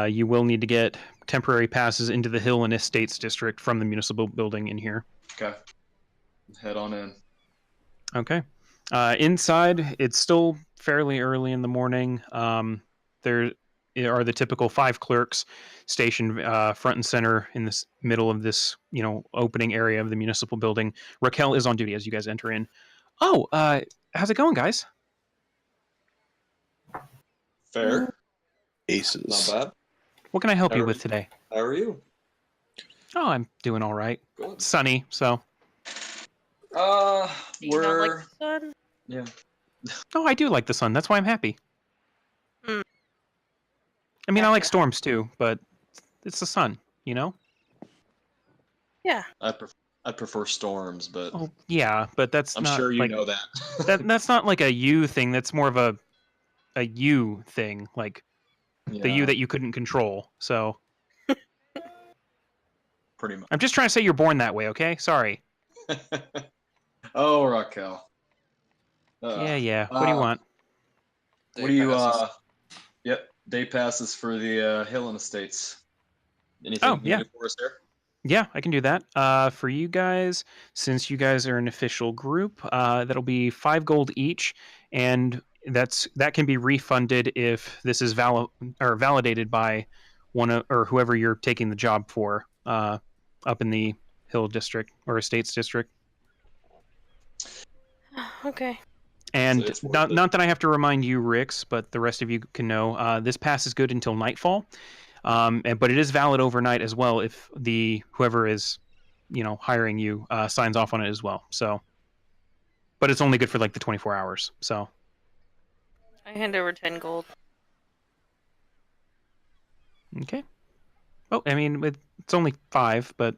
you will need to get temporary passes into the Hill and Estates district from the municipal building in here. Okay. Head on in. Okay. Inside, it's still fairly early in the morning. There are the typical 5 clerks stationed front and center in this middle of this, opening area of the municipal building. Raquel is on duty as you guys enter in. Oh, how's it going, guys? Fair. aces. Not bad. What can I help you How with are- today? How are you? Oh, I'm doing all right. Good. It's sunny, so. Do you not like We're the sun? yeah. Oh, I do like the sun. That's why I'm happy. Hmm. I mean, I like Gotcha. storms too, but it's the sun, Yeah. I prefer storms, but Oh, yeah, but that's I'm not sure you like know that. that's not like a you thing. That's more of a you thing, like the you Yeah. that you couldn't control. So pretty much. I'm just trying to say you're born that way, okay? Sorry. Oh, Raquel. Yeah. What do you want? What do you? Yep, day passes for the Hill and Estates. Anything you yeah. do for us there? Yeah, I can do that. For you guys, since you guys are an official group, that'll be 5 gold each, and that can be refunded if this is validated by or whoever you're taking the job for, up in the Hill District or Estates District. Okay. And So it's worth not that I have to remind you, Rix, but the rest of you can know, this pass is good until nightfall. But it is valid overnight as well if whoever is, hiring you signs off on it as well. So, but it's only good for like the 24 hours. So, I hand over 10 gold. okay. Oh, I mean, it's only 5, but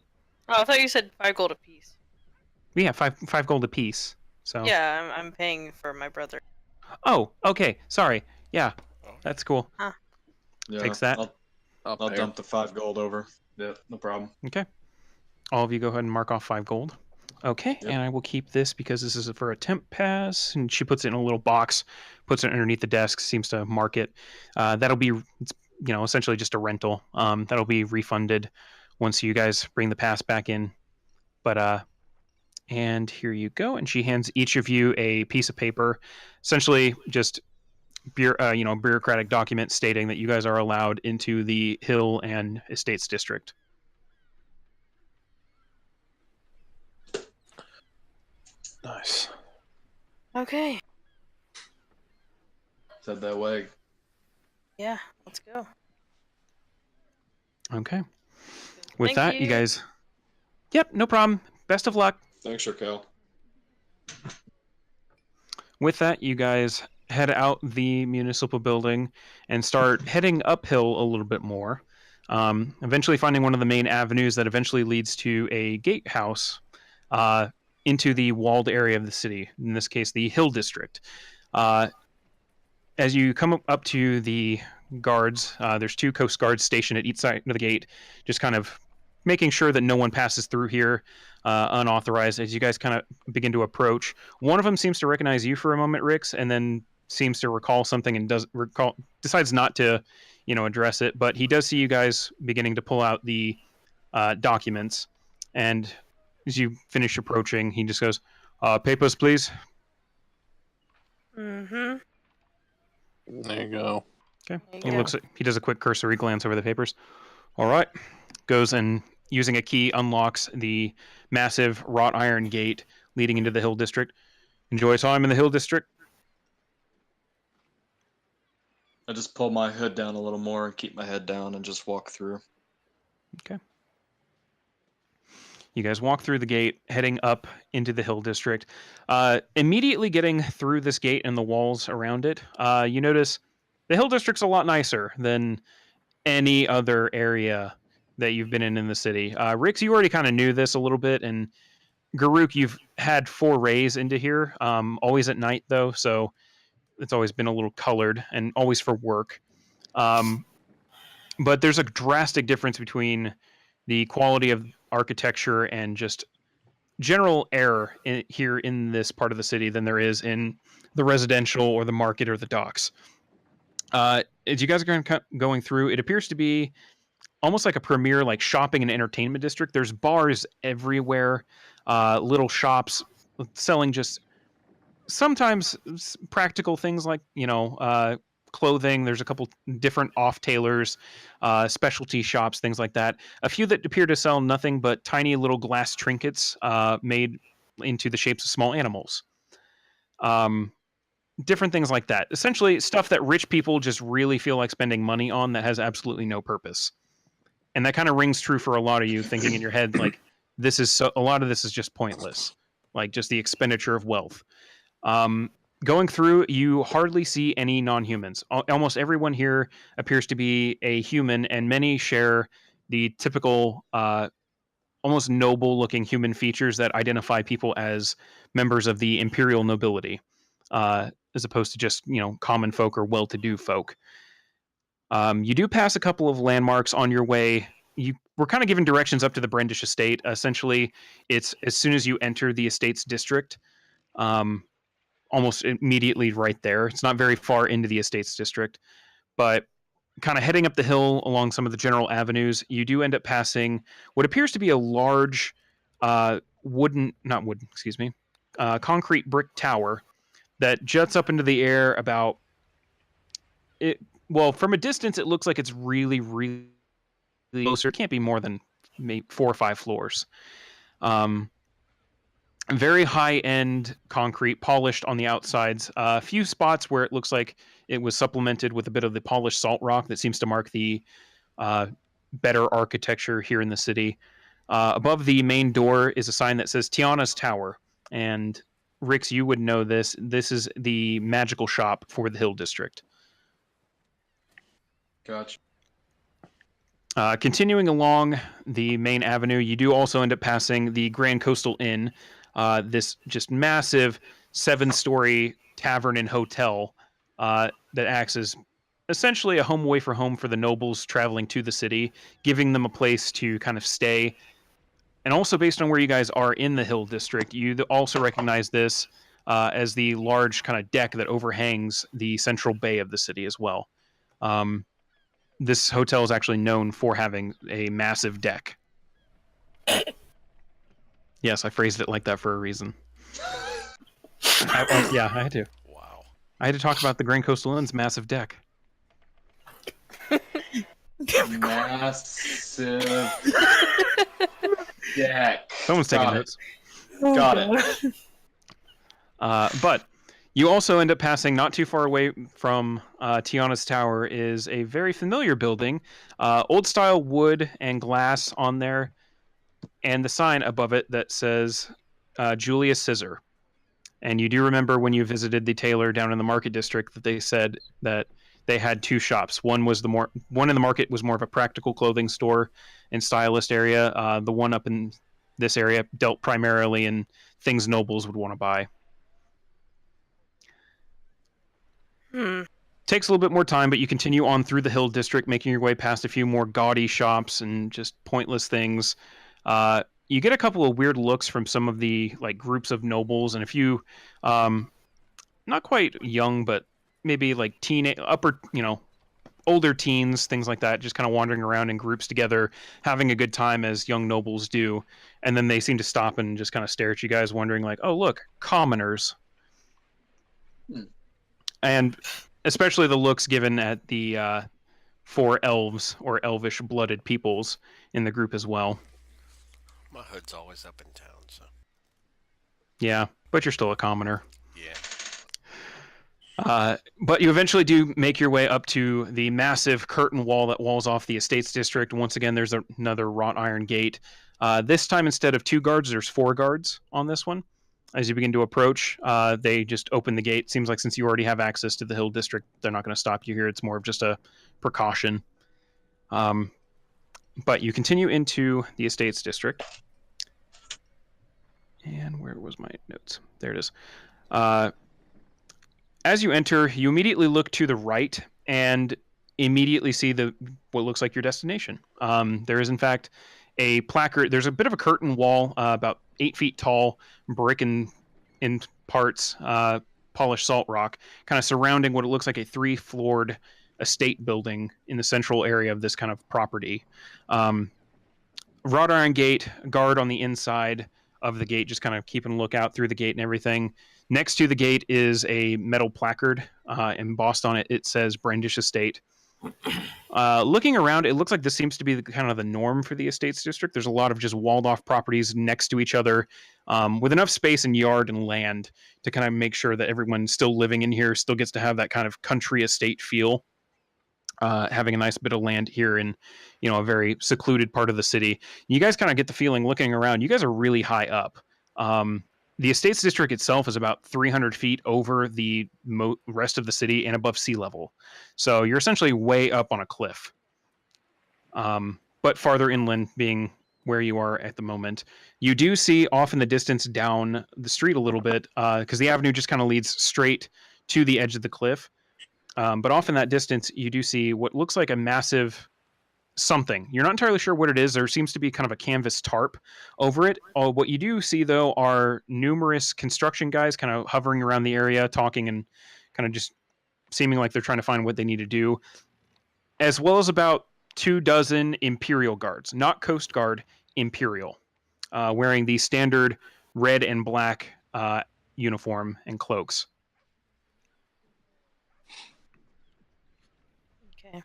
Oh, I thought you said 5 gold apiece. yeah, five gold apiece. So Yeah, I'm paying for my brother. Oh, okay. Sorry. Yeah, that's cool. Huh. Yeah, Fix that. I'll dump the 5 gold over. Yeah, no problem. Okay. All of you go ahead and mark off 5 gold. Okay, Yep. and I will keep this because this is for a temp pass, and she puts it in a little box, puts it underneath the desk, seems to mark it. That'll be, essentially just a rental. That'll be refunded once you guys bring the pass back in. But and here you go, and she hands each of you a piece of paper, essentially just bureaucratic document stating that you guys are allowed into the Hill and Estates District. Nice. Okay. Said that way. Yeah, let's go. Okay. With Thank that, you you. guys. Yep, no problem. Best of luck. Thanks, Raquel. With that, you guys head out the municipal building and start heading uphill a little bit more. Eventually finding one of the main avenues that eventually leads to a gatehouse into the walled area of the city, in this case, the Hill District. As you come up to the guards, there's 2 coast guards stationed at each side of the gate, just kind of making sure that no one passes through here unauthorized. As you guys kind of begin to approach, one of them seems to recognize you for a moment, Rix, and then seems to recall something and decides not to, address it. But he does see you guys beginning to pull out the documents, and as you finish approaching, he just goes, "Papers, please." Mm-hmm. There you go. Okay. There you go. He does a quick cursory glance over the papers. All right. Goes and using a key unlocks the massive wrought iron gate leading into the Hill District. Enjoy time in the Hill District. I just pull my hood down a little more and keep my head down and just walk through. Okay. You guys walk through the gate, heading up into the Hill District. Immediately getting through this gate and the walls around it, you notice the Hill District's a lot nicer than any other area that you've been in the city. Rix, you already kind of knew this a little bit, and Garuk, you've had forays into here, always at night though, so it's always been a little colored and always for work. But there's a drastic difference between the quality of architecture and just general air here in this part of the city than there is in the residential or the market or the docks. As you guys are going through, it appears to be almost like a premier like shopping and entertainment district. There's bars everywhere, little shops selling just sometimes practical things like clothing. There's a couple different off-tailers, specialty shops, things like that. A few that appear to sell nothing but tiny little glass trinkets made into the shapes of small animals. Different things like that. Essentially, stuff that rich people just really feel like spending money on that has absolutely no purpose. And that kind of rings true for a lot of you, thinking in your head like a lot of this is just pointless, like just the expenditure of wealth. Going through, you hardly see any non-humans. Almost everyone here appears to be a human, and many share the typical, almost noble-looking human features that identify people as members of the imperial nobility, as opposed to just common folk or well-to-do folk. You do pass a couple of landmarks on your way. You we're kind of giving directions up to the Brendish estate. Essentially, it's as soon as you enter the estate's district, almost immediately right there. It's not very far into the estate's district, but kind of heading up the hill along some of the general avenues, you do end up passing what appears to be a large concrete brick tower that juts up into the air about it. Well, from a distance, it looks like it's really, really closer. It can't be more than maybe 4 or 5 floors. Very high-end concrete, polished on the outsides. A few spots where it looks like it was supplemented with a bit of the polished salt rock that seems to mark the better architecture here in the city. Above the main door is a sign that says Tiana's Tower. And Rix, you would know this. This is the magical shop for the Hill District. Gotcha. Continuing along the main avenue, you do also end up passing the Grand Coastal Inn, this just massive 7-story tavern and hotel that acts as essentially a home away from home for the nobles traveling to the city, giving them a place to kind of stay. And also based on where you guys are in the Hill District, you also recognize this as the large kind of deck that overhangs the central bay of the city as well. This hotel is actually known for having a massive deck. Yes, I phrased it like that for a reason. Yeah, I had to. Wow. I had to talk about the Grand Coastal Inn's massive deck. Massive deck. Someone's taking notes. Got it. But you also end up passing not too far away from Tiana's Tower is a very familiar building, old style wood and glass on there, and the sign above it that says Julius Scissor. And you do remember when you visited the tailor down in the market district that they said that they had 2 shops. One in the market was more of a practical clothing store and stylist area. The one up in this area dealt primarily in things nobles would want to buy. Takes a little bit more time, but you continue on through the Hill District, making your way past a few more gaudy shops and just pointless things. You get a couple of weird looks from some of the groups of nobles and a few not quite young, but maybe like older teens, things like that, just kind of wandering around in groups together, having a good time as young nobles do. And then they seem to stop and just kind of stare at you guys, wondering like, oh, look, commoners. And especially the looks given at the 4 elves or elvish blooded peoples in the group as well. My hood's always up in town, so. Yeah, but you're still a commoner. Yeah. But you eventually do make your way up to the massive curtain wall that walls off the estates district. Once again, there's another wrought iron gate. This time, instead of 2 guards, there's 4 guards on this one. As you begin to approach, they just open the gate. Seems like since you already have access to the Hill District, they're not going to stop you here. It's more of just a precaution. But you continue into the estates district. And where was my notes? There it is. As you enter, you immediately look to the right and immediately see what looks like your destination. There is, in fact, a placard. There's a bit of a curtain wall, about 8 feet tall, brick in parts, polished salt rock, kind of surrounding what it looks like a 3-floored estate building in the central area of this kind of property. Wrought iron gate, guard on the inside of the gate, just kind of keeping a lookout through the gate and everything. Next to the gate is a metal placard. Embossed on it, it says Brendish Estate. Looking around, it looks like this seems to be kind of the norm for the estates district. There's a lot of just walled off properties next to each other, with enough space and yard and land to kind of make sure that everyone still living in here still gets to have that kind of country estate feel. Having a nice bit of land here in, a very secluded part of the city. You guys kind of get the feeling looking around, you guys are really high up. The estates district itself is about 300 feet over the rest of the city and above sea level. So you're essentially way up on a cliff. But farther inland being where you are at the moment. You do see off in the distance down the street a little bit, because the avenue just kind of leads straight to the edge of the cliff. But off in that distance, you do see what looks like a massive something. You're not entirely sure what it is. There seems to be kind of a canvas tarp over it. What you do see, though, are numerous construction guys kind of hovering around the area, talking and kind of just seeming like they're trying to find what they need to do, as well as about 24 Imperial guards, not Coast Guard, Imperial, wearing the standard red and black uniform and cloaks. Okay.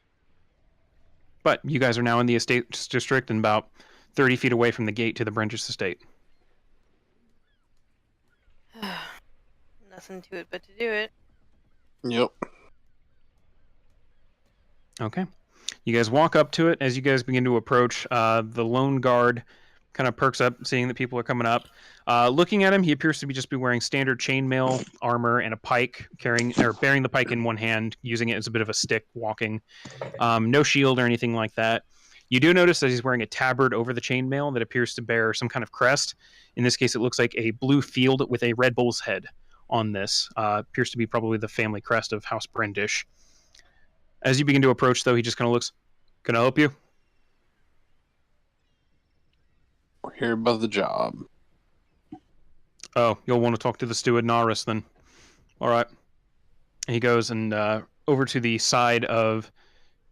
But you guys are now in the Estates District and about 30 feet away from the gate to the Brentish Estate. Nothing to it but to do it. Yep. Okay. You guys walk up to it. As you guys begin to approach, the lone guard kind of perks up, seeing that people are coming up. Looking at him, he appears to be wearing standard chainmail armor and a pike, bearing the pike in one hand, using it as a bit of a stick, walking. No shield or anything like that. You do notice that he's wearing a tabard over the chainmail that appears to bear some kind of crest. In this case, it looks like a blue field with a red bull's head on this. Appears to be probably the family crest of House Brendish. As you begin to approach, though, he just kind of looks, "Can I help you?" We're here about the job. "Oh, you'll want to talk to the steward Naris then." "All right." He goes and over to the side of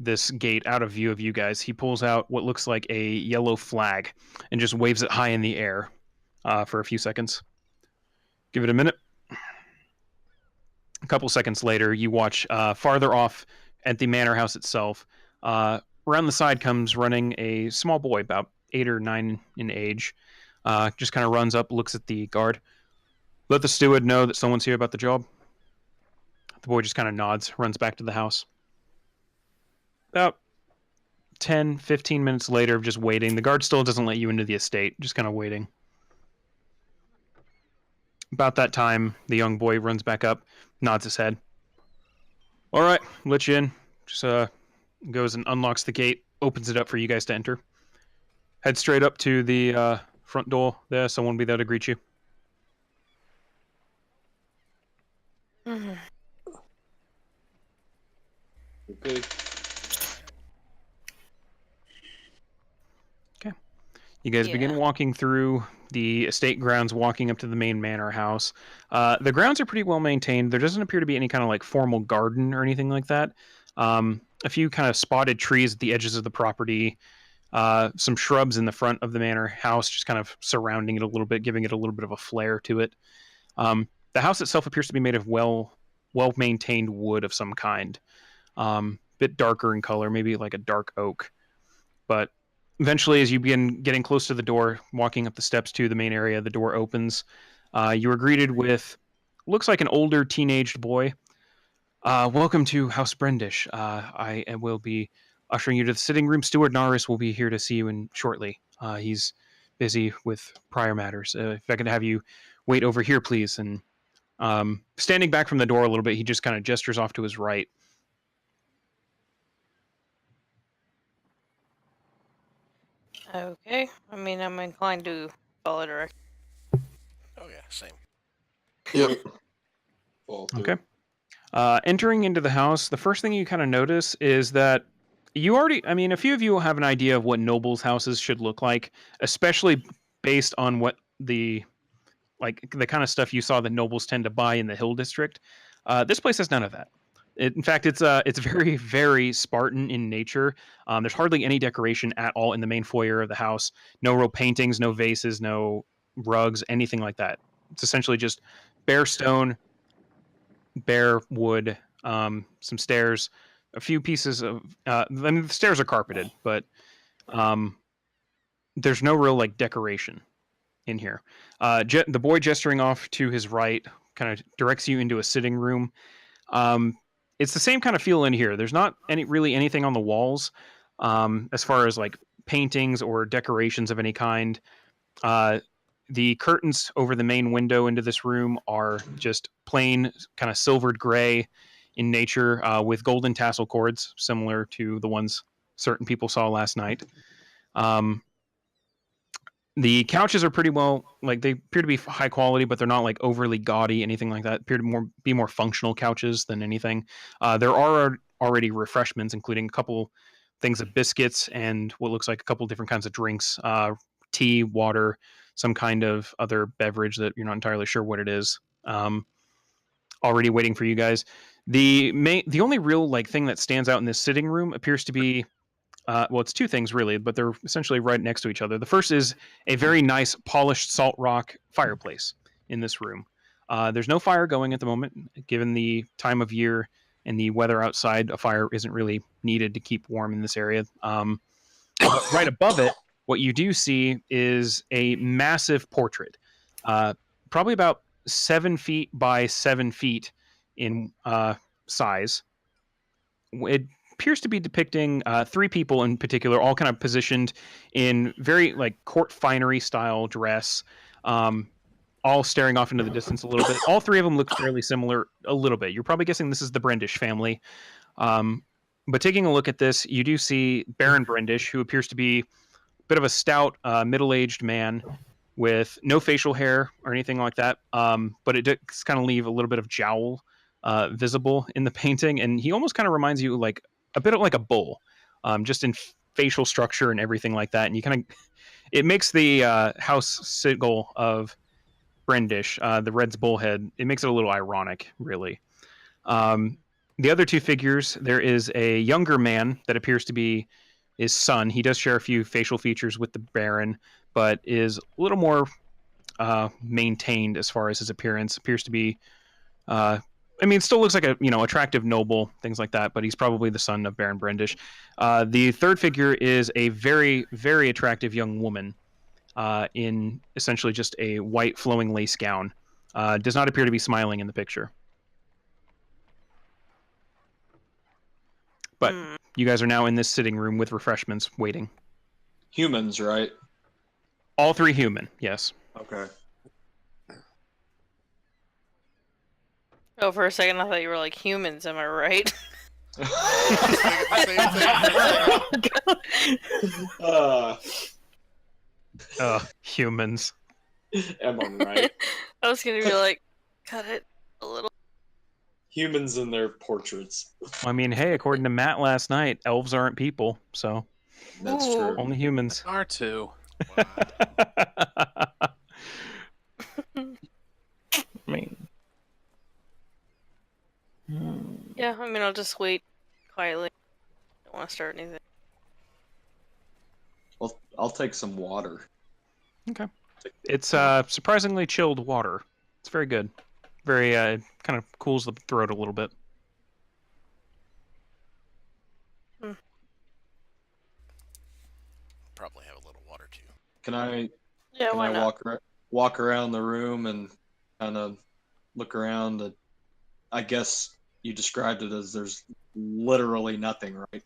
this gate, out of view of you guys. He pulls out what looks like a yellow flag and just waves it high in the air for a few seconds. Give it a minute. A couple seconds later, you watch farther off at the manor house itself. Around the side comes running a small boy, about 8 or 9 in age. Just kind of runs up, looks at the guard. "Let the steward know that someone's here about the job." The boy just kind of nods, runs back to the house. About 10, 15 minutes later of just waiting, the guard still doesn't let you into the estate, just kind of waiting. About that time, the young boy runs back up, nods his head. "All right, let you in." Just goes and unlocks the gate, opens it up for you guys to enter. Head straight up to the front door there. Someone will be there to greet you. Mhm. Okay. You guys Yeah. begin walking through the estate grounds, walking up to the main manor house. The grounds are pretty well maintained. There doesn't appear to be any kind of like formal garden or anything like that. A few kind of spotted trees at the edges of the property. Some shrubs in the front of the manor house, just kind of surrounding it a little bit, giving it a little bit of a flair to it. The house itself appears to be made of well-maintained wood of some kind. Bit darker in color, maybe like a dark oak. But eventually, as you begin getting close to the door, walking up the steps to the main area, the door opens. You are greeted with, looks like an older teenaged boy. "Welcome to House Brendish. I will be ushering you to the sitting room. Steward Naris will be here to see you shortly. He's busy with prior matters. If I could have you wait over here, please." And standing back from the door a little bit, he just kind of gestures off to his right. Okay. I mean, I'm inclined to follow directions. Oh yeah, same. Yep. Fall through. Okay. Entering into the house, the first thing you kind of notice is that a few of you will have an idea of what nobles' houses should look like, especially based on what the kind of stuff you saw that nobles tend to buy in the Hill District. This place has none of that. In fact, it's very, very Spartan in nature. There's hardly any decoration at all in the main foyer of the house. No real paintings, no vases, no rugs, anything like that. It's essentially just bare stone, bare wood, some stairs, a few pieces of. The stairs are carpeted, but there's no real like decoration in here. The boy gesturing off to his right kind of directs you into a sitting room. It's the same kind of feel in here. There's not anything on the walls as far as like paintings or decorations of any kind. The curtains over the main window into this room are just plain kind of silvered gray in nature with golden tassel cords, similar to the ones certain people saw last night. The couches are pretty well, like they appear to be high quality, but they're not like overly gaudy, anything like that. Appear to be more functional couches than anything. There are already refreshments, including a couple things of biscuits and what looks like a couple different kinds of drinks, tea, water, some kind of other beverage that you're not entirely sure what it is. Already waiting for you guys. The only real like thing that stands out in this sitting room appears to be well, it's two things really, but they're essentially right next to each other. The first is a very nice polished salt rock fireplace in this room. There's no fire going at the moment, given the time of year and the weather outside. A fire isn't really needed to keep warm in this area. But right above it, what you do see is a massive portrait, probably about 7 feet by 7 feet in size. It appears to be depicting three people in particular, all kind of positioned in very like court finery style dress, all staring off into the distance a little bit. All three of them look fairly similar a little bit. You're probably guessing this is the Brendish family. But taking a look at this, you do see Baron Brendish, who appears to be a bit of a stout, middle-aged man with no facial hair or anything like that. But it does kind of leave a little bit of jowl visible in the painting, and he almost kind of reminds you like a bit of like a bull, just in facial structure and everything like that. And you kind of, it makes the house sigil of Brendish, the Red's bullhead, it makes it a little ironic, really. The other two figures, there is a younger man that appears to be his son. He does share a few facial features with the Baron, but is a little more maintained as far as his appearance. Appears to be, I mean, it still looks like a attractive noble, things like that, but he's probably the son of Baron Brendish. The third figure is a very, very attractive young woman in essentially just a white flowing lace gown. Does not appear to be smiling in the picture. But you guys are now in this sitting room with refreshments waiting. Humans, right? All three human, yes. Okay. Oh, for a second I thought you were like humans, am I right? Humans. Am I right? I was gonna be like, cut it a little. Humans and their portraits. I mean, hey, according to Matt last night, elves aren't people, so That's Ooh. true. only humans. R2. Wow. I mean, Yeah, I mean, I'll just wait quietly. Don't want to start anything. I'll take some water. Okay. It's surprisingly chilled water. It's very good. Very kind of cools the throat a little bit. Probably have a little water too. Can I Yeah, why not? walk around the room and kind of look around? I guess you described it as there's literally nothing, right?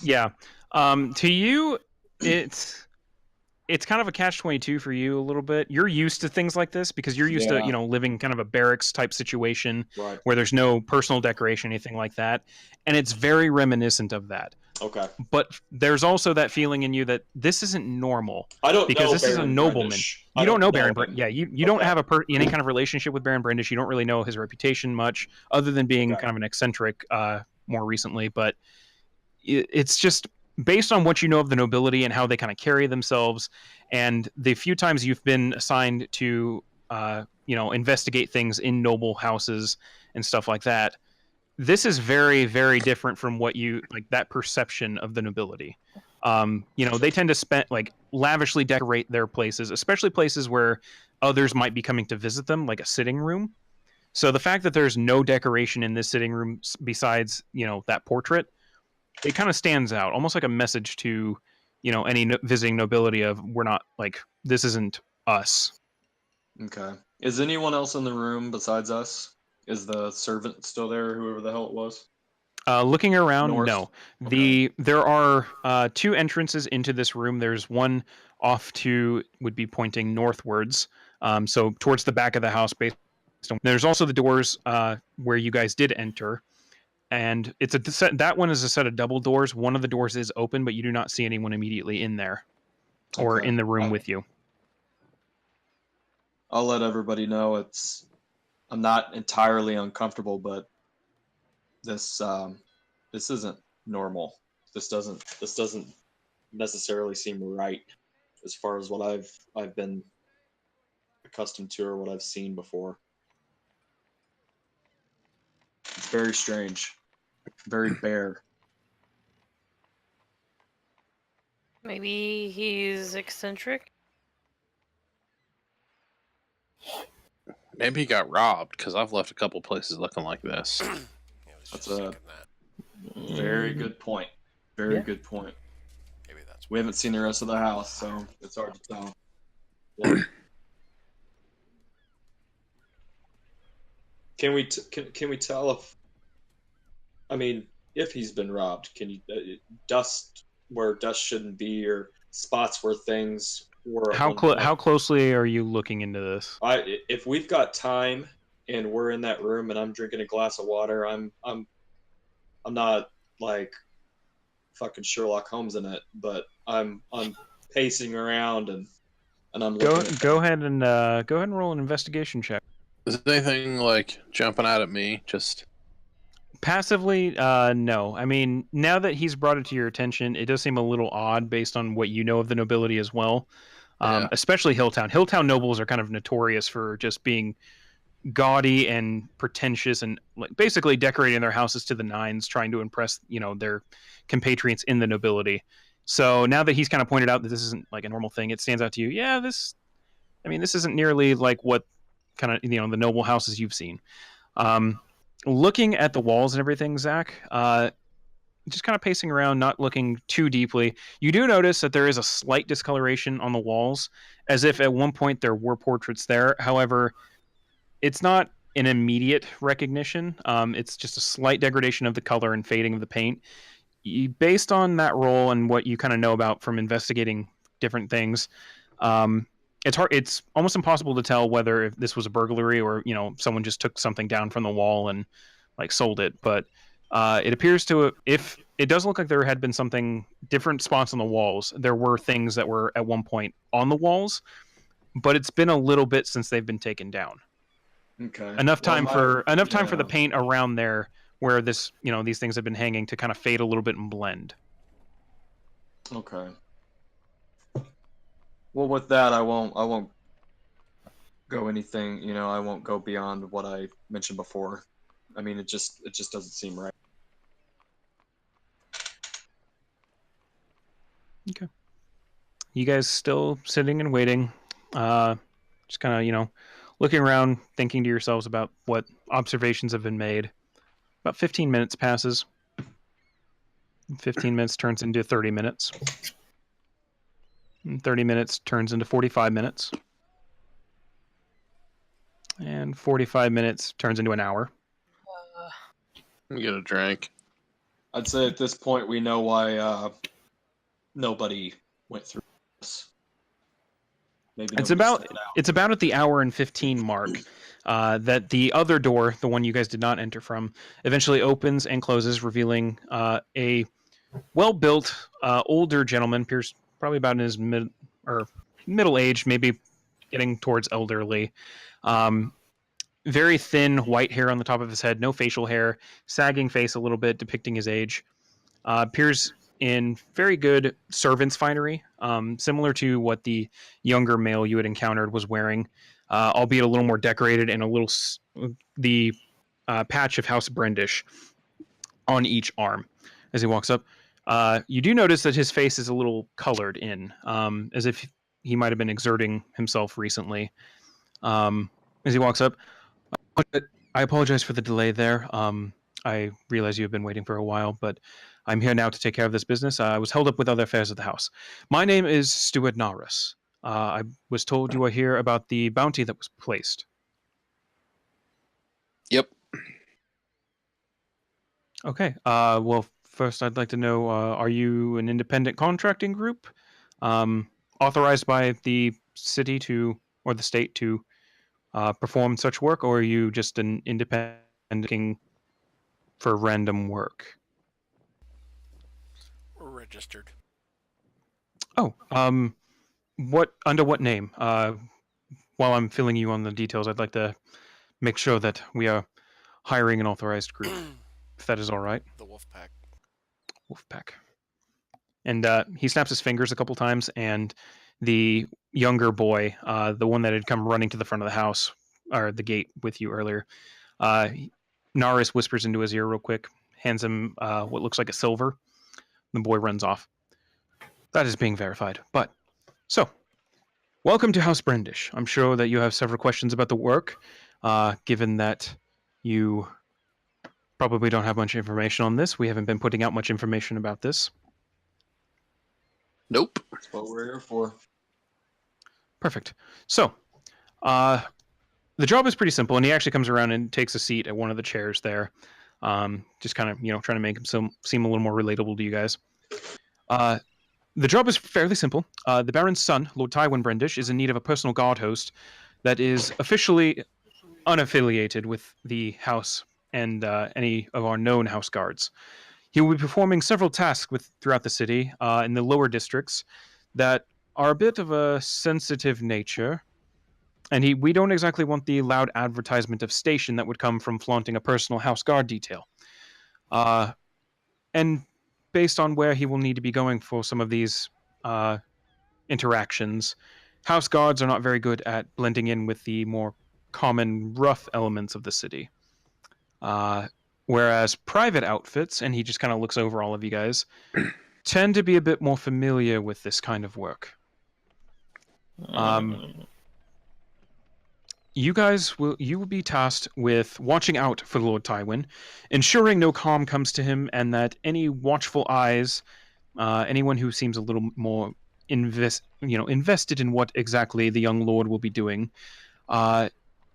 Yeah. To you, it's kind of a catch-22 for you a little bit. You're used to things like this because you're used to, living kind of a barracks type situation Right. where there's no personal decoration, anything like that. And it's very reminiscent of that. Okay. But there's also that feeling in you that this isn't normal. I don't because know this is a Baron nobleman. Brendish. You don't know Baron him. Yeah, you don't Okay. have any kind of relationship with Baron Brendish. You don't really know his reputation much, other than being Okay. kind of an eccentric more recently. But it's just based on what you know of the nobility and how they kind of carry themselves, and the few times you've been assigned to investigate things in noble houses and stuff like that. This is very, very different from what you like, that perception of the nobility. They tend to lavishly decorate their places, especially places where others might be coming to visit them, like a sitting room. So the fact that there's no decoration in this sitting room besides, that portrait, it kind of stands out, almost like a message to, any visiting nobility of, we're not like, this isn't us. Okay. Is anyone else in the room besides us? Is the servant still there, whoever the hell it was? Looking around, North? no. Okay. There are two entrances into this room. There's one off would be pointing northwards, so towards the back of the house. There's also the doors where you guys did enter, and that one is a set of double doors. One of the doors is open, but you do not see anyone immediately in there or Okay. in the room with you. I'll let everybody know I'm not entirely uncomfortable, but this isn't normal. this doesn't necessarily seem right as far as what I've been accustomed to or what I've seen before. It's very strange, very bare. Maybe he's eccentric. Maybe he got robbed, because I've left a couple places looking like this. I was That's just a thinking that. very good point. Very Yeah. good point. Maybe that's We why haven't it's seen the so rest of the house, so it's hard to tell. Yeah. Can we tell if? I mean, if he's been robbed, can you dust where dust shouldn't be, or spots where things were at one point? How closely are you looking into this? If we've got time and we're in that room and I'm drinking a glass of water, I'm not like fucking Sherlock Holmes in it, but I'm pacing around and I'm looking at Go ahead and roll an investigation check. Is anything like jumping out at me? Just Passively, no. I mean, now that he's brought it to your attention, it does seem a little odd based on what you know of the nobility as well. Yeah. Especially Hilltown. Hilltown nobles are kind of notorious for just being gaudy and pretentious and like basically decorating their houses to the nines, trying to impress, their compatriots in the nobility. So now that he's kind of pointed out that this isn't like a normal thing, it stands out to you. Yeah, this isn't nearly like what kind of, the noble houses you've seen. Looking at the walls and everything, Zach, just kind of pacing around, not looking too deeply, you do notice that there is a slight discoloration on the walls, as if at one point there were portraits there. However, it's not an immediate recognition. It's just a slight degradation of the color and fading of the paint. Based on that role and what you kind of know about from investigating different things, it's hard. It's almost impossible to tell whether if this was a burglary or someone just took something down from the wall and like sold it. But it appears to, if it does look like there had been something different spots on the walls. There were things that were at one point on the walls, but it's been a little bit since they've been taken down. Okay. Enough time for the yeah. paint around there where this these things have been hanging to kind of fade a little bit and blend. Okay. Well, with that, I won't go anything. I won't go beyond what I mentioned before. I mean, it just doesn't seem right. Okay. You guys still sitting and waiting, just kind of looking around, thinking to yourselves about what observations have been made. About 15 minutes passes. 15 minutes turns into 30 minutes. And 30 minutes turns into 45 minutes. And 45 minutes turns into an hour. get a drink. I'd say at this point we know why nobody went through this. Maybe It's nobody about stepped out. it's about at the hour and 15 mark that the other door, the one you guys did not enter from, eventually opens and closes, revealing a well-built older gentleman, appears probably about in his middle age, maybe getting towards elderly. Very thin white hair on the top of his head, no facial hair, sagging face a little bit, depicting his age. Appears in very good servant's finery, similar to what the younger male you had encountered was wearing, albeit a little more decorated and the patch of House Brendish on each arm as he walks up. You do notice that his face is a little colored in, as if he might have been exerting himself recently. As he walks up, I apologize for the delay there. I realize you have been waiting for a while, but I'm here now to take care of this business. I was held up with other affairs of the house. My name is Stuart Norris. I was told you are here about the bounty that was placed. Yep. Okay. Well, first I'd like to know, are you an independent contracting group authorized by the city or the state to perform such work, or are you just an independent looking for random work? We're registered. Oh, under what name? While I'm filling you on the details, I'd like to make sure that we are hiring an authorized group, if that is all right. The Wolfpack. Wolfpack. And he snaps his fingers a couple times, and the younger boy, the one that had come running to the front of the house, or the gate with you earlier, Naris whispers into his ear real quick, hands him what looks like a silver. The boy runs off. That is being verified. But, so, welcome to House Brandish. I'm sure that you have several questions about the work, given that you probably don't have much information on this. We haven't been putting out much information about this. Nope. That's what we're here for. Perfect. So, the job is pretty simple, and he actually comes around and takes a seat at one of the chairs there, just kind of, trying to make him seem a little more relatable to you guys. The job is fairly simple. The Baron's son, Lord Tywin Brandish, is in need of a personal guard host that is officially unaffiliated with the house and any of our known house guards. He will be performing several tasks throughout the city in the lower districts that are a bit of a sensitive nature, and we don't exactly want the loud advertisement of station that would come from flaunting a personal house guard detail. And based on where he will need to be going for some of these interactions, house guards are not very good at blending in with the more common, rough elements of the city. Whereas private outfits, and he just kind of looks over all of you guys, tend to be a bit more familiar with this kind of work. You will be tasked with watching out for Lord Tywin, ensuring no harm comes to him, and that any watchful eyes, anyone who seems a little more invested in what exactly the young lord will be doing,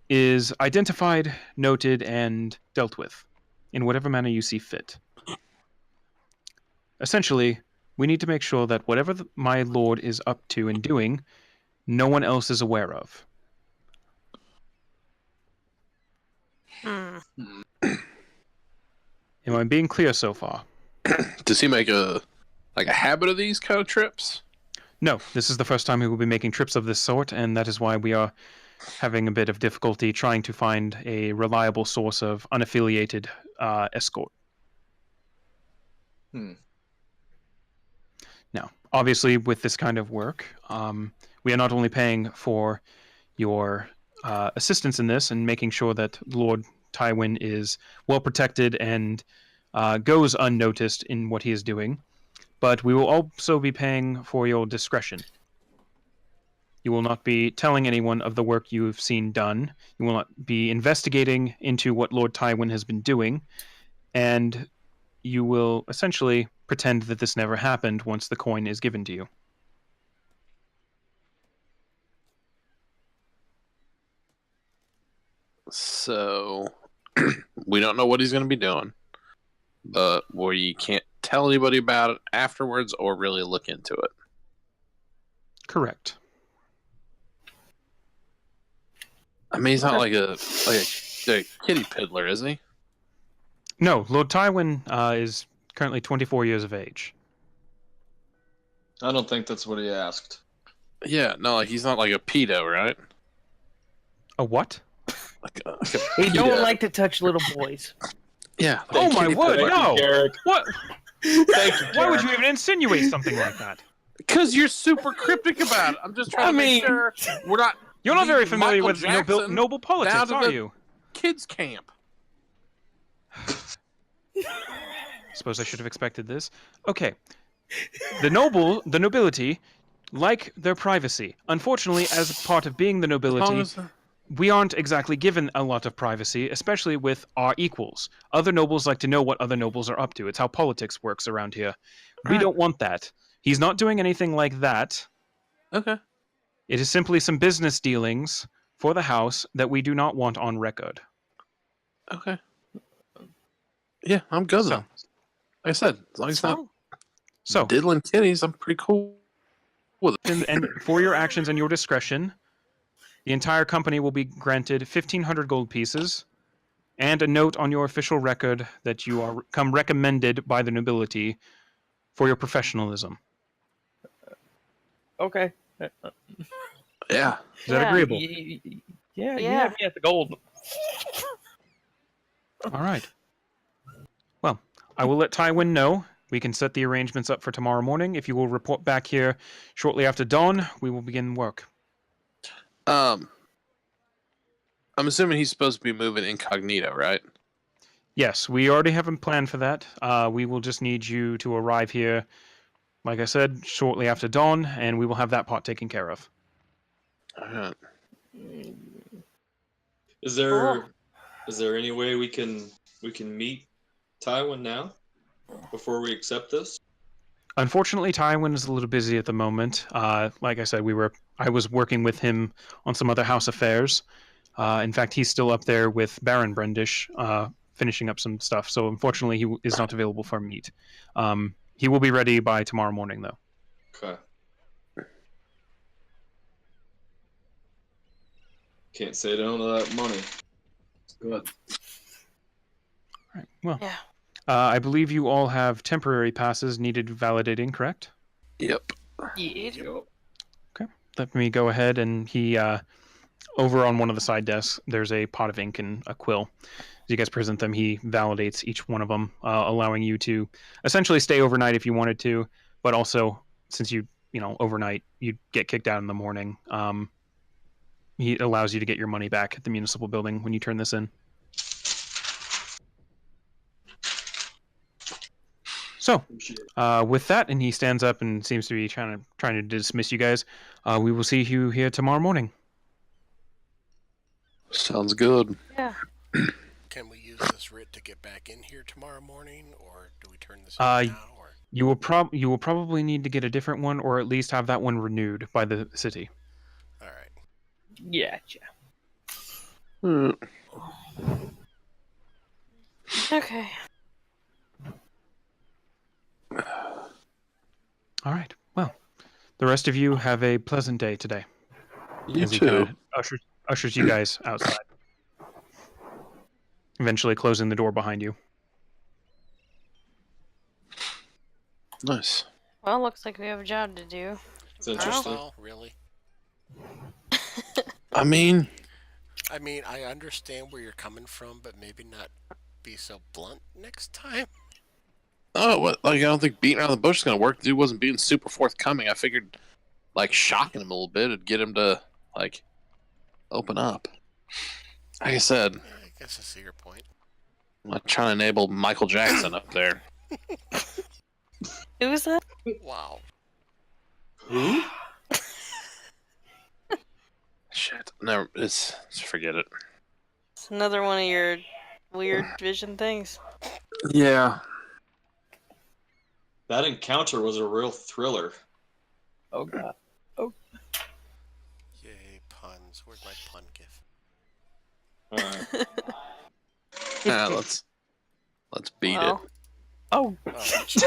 is identified, noted, and dealt with in whatever manner you see fit. Essentially, we need to make sure that whatever my lord is up to and doing, no one else is aware of. Hmm. Am I being clear so far? Does he make a habit of these kind of trips? No, this is the first time he will be making trips of this sort, and that is why we are having a bit of difficulty trying to find a reliable source of unaffiliated escort. Now, obviously, with this kind of work, we are not only paying for your assistance in this and making sure that Lord Tywin is well protected and goes unnoticed in what he is doing, but we will also be paying for your discretion. You will not be telling anyone of the work you've seen done. You will not be investigating into what Lord Tywin has been doing, and you will essentially pretend that this never happened once the coin is given to you. So, we don't know what he's going to be doing, but we can't tell anybody about it afterwards or really look into it. Correct. I mean, he's not like a kitty piddler, is he? No, Lord Tywin is currently 24 years of age. I don't think that's what he asked. Yeah, no, like he's not like a pedo, right? A what? Like a We don't pedo. like to touch little boys. Yeah. Oh my word, no! Derek. What? Thank you, Why would Derek. you even insinuate something like that? Because you're super cryptic about it. I'm just trying to make sure we're not. You're not very leading familiar Michael with Jackson noble down politics, to are the you? kids camp. Suppose I should have expected this. Okay. The nobility, like their privacy. Unfortunately, as part of being the As long nobility, as- we aren't exactly given a lot of privacy, especially with our equals. Other nobles like to know what other nobles are up to. It's how politics works around here. We Right. don't want that. He's not doing anything like that. Okay. It is simply some business dealings for the house that we do not want on record. Okay. Yeah, I'm good So- then. Like I said, as long as he's not So, diddling kitties, I'm pretty cool with it. and for your actions and your discretion, the entire company will be granted 1,500 gold pieces and a note on your official record that you are come recommended by the nobility for your professionalism. Okay. Yeah. Is that agreeable? Yeah, you Yeah. have me at the gold. All right. Well, I will let Tywin know We can set the arrangements up for tomorrow morning. If you will report back here shortly after dawn, we will begin work. I'm assuming he's supposed to be moving incognito, right? Yes, we already have a plan for that. We will just need you to arrive here, like I said, shortly after dawn, and we will have that part taken care of. Alright. Is there any way we can meet Tywin now before we accept this? Unfortunately, Tywin is a little busy at the moment. Like I said, I was working with him on some other house affairs. In fact, he's still up there with Baron Brendish, finishing up some stuff. So unfortunately, he is not available for a meet. He will be ready by tomorrow morning, though. Okay. Can't say no to that money. Good. All right. Well, Yeah. I believe you all have temporary passes needed validating, correct? Yep. Yeah. Let me go ahead and he over on one of the side desks there's a pot of ink and a quill. As you guys present them, he validates each one of them, allowing you to essentially stay overnight if you wanted to, but also since you overnight you get kicked out in the morning, he allows you to get your money back at the municipal building when you turn this in. So, with that, and he stands up and seems to be trying to dismiss you guys. We will see you here tomorrow morning. Sounds good. Yeah. Can we use this writ to get back in here tomorrow morning, or do we turn this in now? Or you will probably need to get a different one, or at least have that one renewed by the city. all right. Gotcha. Okay. All right. Well, the rest of you have a pleasant day today. You As he too. kind of ushers you guys outside, eventually closing the door behind you. Nice. Well, looks like we have a job to do. It's interesting. Well, really? I mean, I understand where you're coming from, but maybe not be so blunt next time. I don't think beating around the bush is gonna work. The dude wasn't being super forthcoming. I figured, shocking him a little bit would get him to, open up. Like I said, Yeah, I guess I see your point. I'm not trying to enable Michael Jackson up there. Who was that? Wow. Who? Shit. Never. Forget it. It's another one of your weird vision things. Yeah. That encounter was a real thriller. Oh god. Yay, puns. Where's my pun gif? Alright. Yeah. Let's beat Well. Oh. Oh, Jesus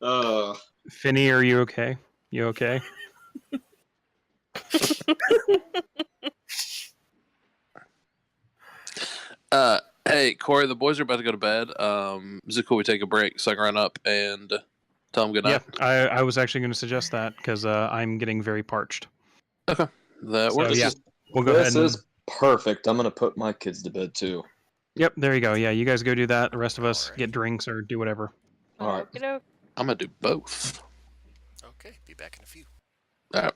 Christ. Finny, are you okay? You okay? Hey, Corey, the boys are about to go to bed. Is it cool we take a break so I can run up and tell them good night? Yeah, I was actually going to suggest that because I'm getting very parched. Okay. That So, works. yeah. We'll go ahead This and... is perfect. I'm gonna put my kids to bed too. Yep, there you go. Yeah, you guys go do that. The rest of us Alright. get drinks or do whatever. Alright. Okey-doke. I'm going to do both. Okay, be back in a few. All right.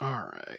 All right.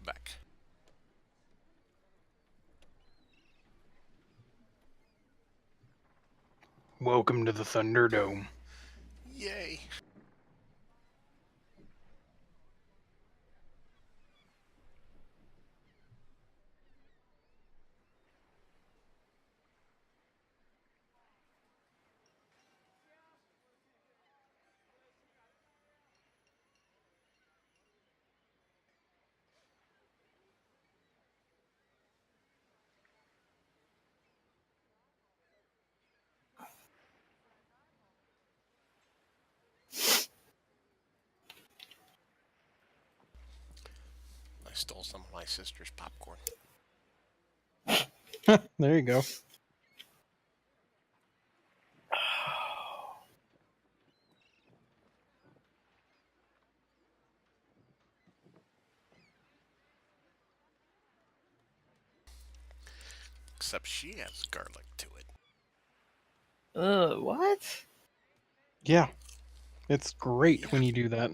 Back. Welcome to the Thunderdome. Yay! I stole some of my sister's popcorn. There you go. Except she has garlic to it. What? Yeah. It's great Yeah. when you do that.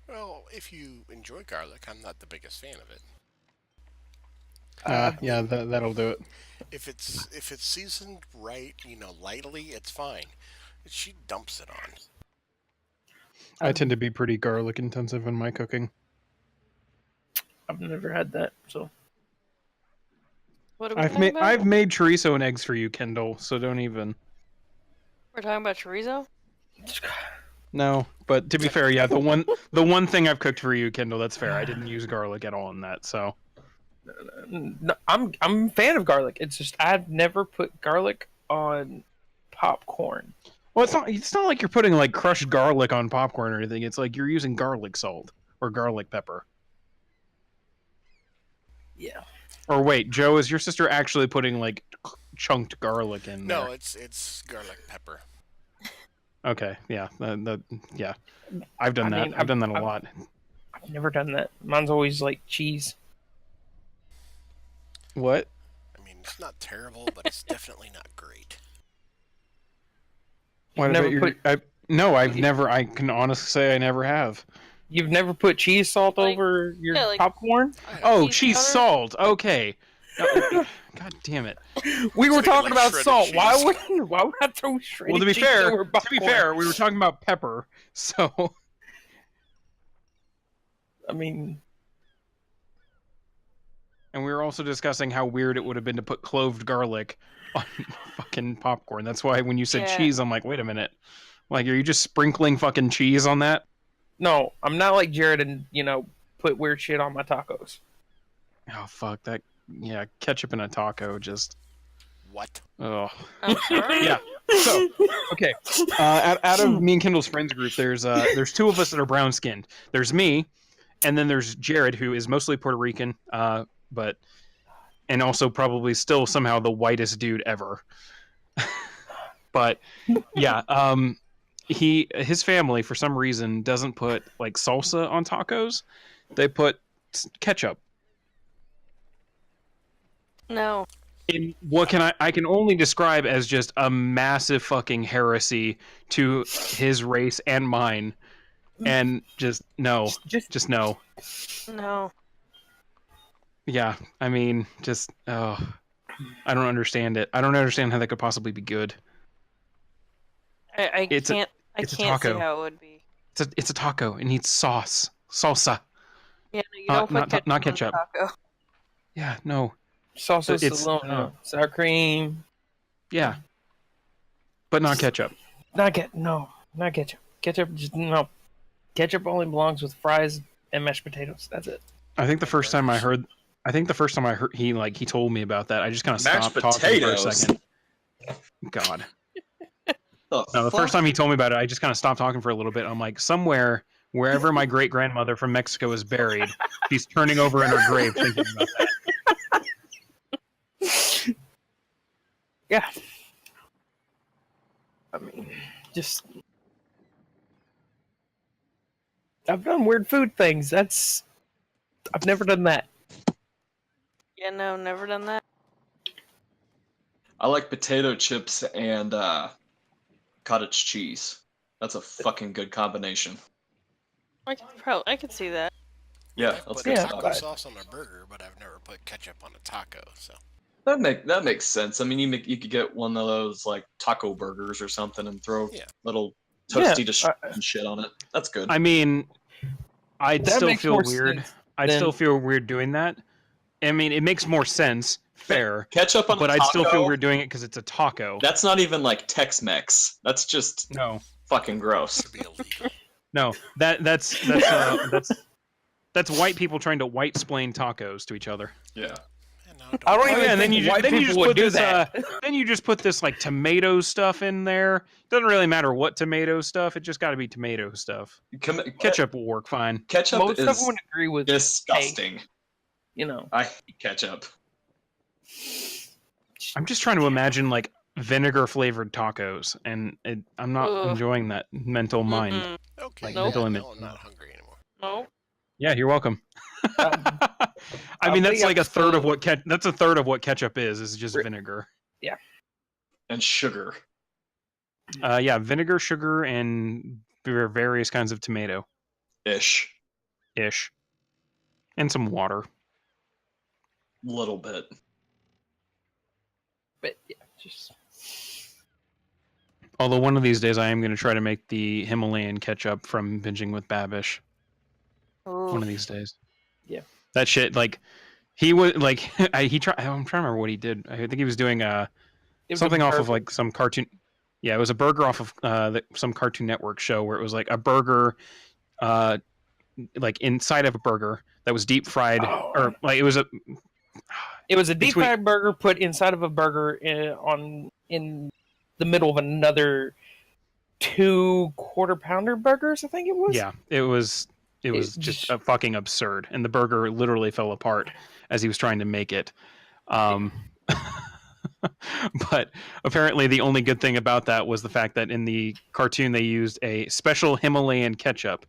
Well, if you enjoy garlic, I'm not the biggest fan of it. Yeah, that'll do it. If it's seasoned right, lightly, it's fine. She dumps it on. I tend to be pretty garlic intensive in my cooking. I've never had that, so What are we talking about? I've made chorizo and eggs for you, Kendall. So don't even. We're talking about chorizo? No, but to be fair, yeah, the one thing I've cooked for you, Kendall, that's fair. I didn't use garlic at all in that, so. no, I'm a fan of garlic. It's just I've never put garlic on popcorn. Well, it's not like you're putting like crushed garlic on popcorn or anything. It's like you're using garlic salt or garlic pepper. Yeah. Or wait, Joe, is your sister actually putting like chunked garlic in there? No, it's garlic pepper. Okay, yeah, yeah. I've done that. I've done that a lot. I've never done that. Mine's always like cheese. What? I mean, it's not terrible, but it's definitely not great. What about your? No, I've never. I can honestly say I never have. You've never put cheese salt over your popcorn? Oh, cheese salt. Okay. God damn it. We were talking about salt. Cheese. Why would I throw shredded Well, to be cheese fair, over popcorn? we were talking about pepper. So, I mean, and we were also discussing how weird it would have been to put cloved garlic on fucking popcorn. That's why when you said cheese, I'm like, wait a minute. Like, are you just sprinkling fucking cheese on that? No, I'm not like Jared and, put weird shit on my tacos. Oh, fuck. That, yeah, ketchup in a taco just... What? Oh. I'm sorry. Yeah. So, okay. Out of me and Kendall's friends group, there's two of us that are brown skinned. There's me, and then there's Jared, who is mostly Puerto Rican, and also probably still somehow the whitest dude ever. But yeah, his family for some reason doesn't put like salsa on tacos. They put ketchup. No. In what I can only describe as just a massive fucking heresy to his race and mine, and just no. No. Yeah, I mean, just I don't understand it. I don't understand how that could possibly be good. I It's can't a see taco. how it would be. It's a taco. It needs salsa. Yeah, no, you don't put ketchup not ketchup. on a taco. Yeah, no. Salsa Salona, sour cream. Yeah, but not ketchup. Not ketchup. Ketchup just no. Ketchup only belongs with fries and mashed potatoes. That's it. I think the first time I heard he told me about that, I just kind of stopped talking for a second. God. The first time he told me about it, I just kind of stopped talking for a little bit. I'm like, somewhere, wherever my great grandmother from Mexico is buried, she's turning over in her grave thinking about that. Yeah. I mean, just I've done weird food things. I've never done that. Yeah, no, never done that. I like potato chips and cottage cheese. That's a fucking good combination. I could see that. Yeah, I've that's put good taco stuff. sauce on a burger, but I've never put ketchup on a taco. So That makes sense. I mean, you could get one of those like taco burgers or something and throw little toasty and shit on it. That's good. I mean, I'd still feel weird. I'd still feel weird doing that. I mean, it makes more sense. Fair. Ketchup on a taco? But I'd still feel weird doing it because it's a taco. That's not even like Tex-Mex. That's just fucking gross. No, that's white people trying to white-splain tacos to each other. Yeah. I don't even and then think you white people just would put do this, that. then you just put this like tomato stuff in there. Doesn't really matter what tomato stuff. It just got to be tomato stuff. Ketchup will work fine. Ketchup Most of them would agree with disgusting. I hate ketchup. I'm just trying to imagine like vinegar flavored tacos, and I'm not enjoying that mental mind. Okay, like, mental image. No, I'm not hungry anymore. No. Yeah, you're welcome. I mean, that's like a third of what ketchup is just vinegar. Yeah. And sugar. Yeah, vinegar, sugar, and various kinds of tomato. Ish. And some water. little bit. But yeah, just Although one of these days I am going to try to make the Himalayan ketchup from binging with Babish. Ooh. One of these days. Yeah. That shit, like, he was like, he tried. I'm trying to remember what he did. I think he was doing it was something a off of burger. like some cartoon. Yeah, it was a burger off of some Cartoon Network show where it was like a burger, like inside of a burger that was deep fried, Oh. or like it was a. It was a deep Between- fried burger put inside of a burger in the middle of another 2 quarter-pounder burgers, I think it was. Yeah, it was just fucking absurd, and the burger literally fell apart as he was trying to make it. But apparently, the only good thing about that was the fact that in the cartoon they used a special Himalayan ketchup.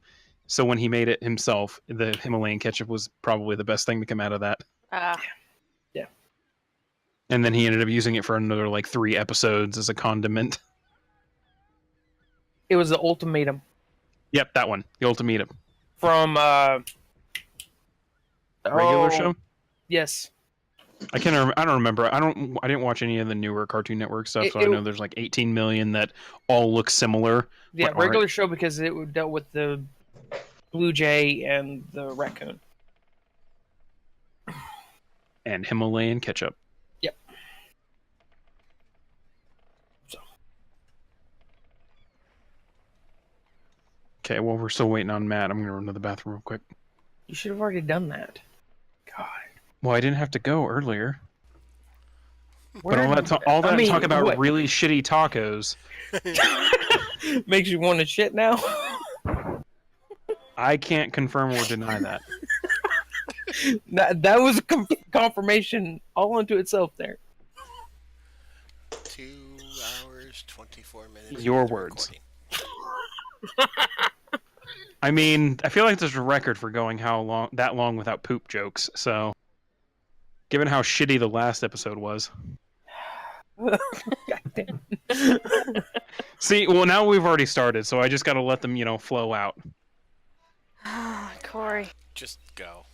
So when he made it himself, the Himalayan ketchup was probably the best thing to come out of that. Ah. And then he ended up using it for another like 3 episodes as a condiment. It was the ultimatum Yep, that one, the ultimatum. from Regular show. Yes. I can't. I don't remember. I didn't watch any of the newer Cartoon Network stuff, so I know there's like 18 million that all look similar. Yeah, but regular aren't. show because it dealt with the blue jay and the raccoon. And Himalayan ketchup. Yep. So. Okay, well we're still waiting on Matt. I'm gonna run to the bathroom real quick. You should have already done that. God. Well, I didn't have to go earlier. Where But all that I mean, talk about what? really shitty tacos. Makes you want to shit now? I can't confirm or deny that. that was confirmation all unto itself there. 2 hours, 24 minutes. Your into words. recording. I mean, I feel like there's a record for going that long without poop jokes. So, given how shitty the last episode was. God damn. See, well now we've already started, so I just got to let them, flow out. Corey. Just go.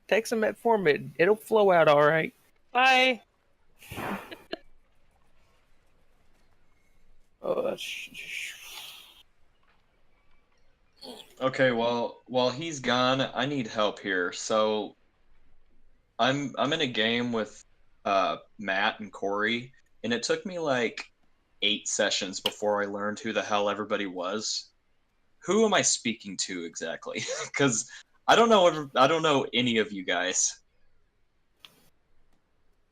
Take some metformin. It'll flow out all right. Bye. Oh, Okay, well, while he's gone, I need help here. So, I'm in a game with Matt and Corey, and it took me like 8 sessions before I learned who the hell everybody was. Who am I speaking to exactly? Because I don't know any of you guys.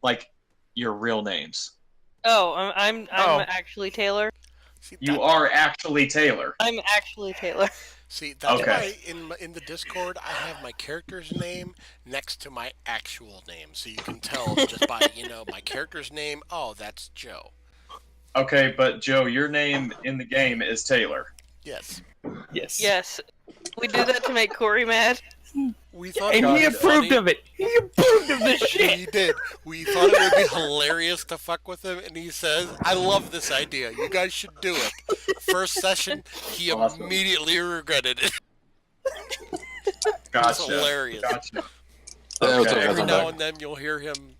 Like your real names. Oh, I'm Oh. actually Taylor. See, You are actually Taylor. I'm actually Taylor. See, that's Okay. why in the Discord I have my character's name next to my actual name, so you can tell just by my character's name. Oh, that's Joe. Okay, but Joe, your name in the game is Taylor. Yes. yes. Yes. We did that to make Corey mad. We thought And it would he be approved funny. of it. He approved of this shit. He did. We thought it would be hilarious to fuck with him, and he says, "I love this idea. You guys should do it." First session, he Awesome. immediately regretted it. Gotcha. It's hilarious. Gotcha. Yeah, Okay. okay. Every Come now back. and then you'll hear him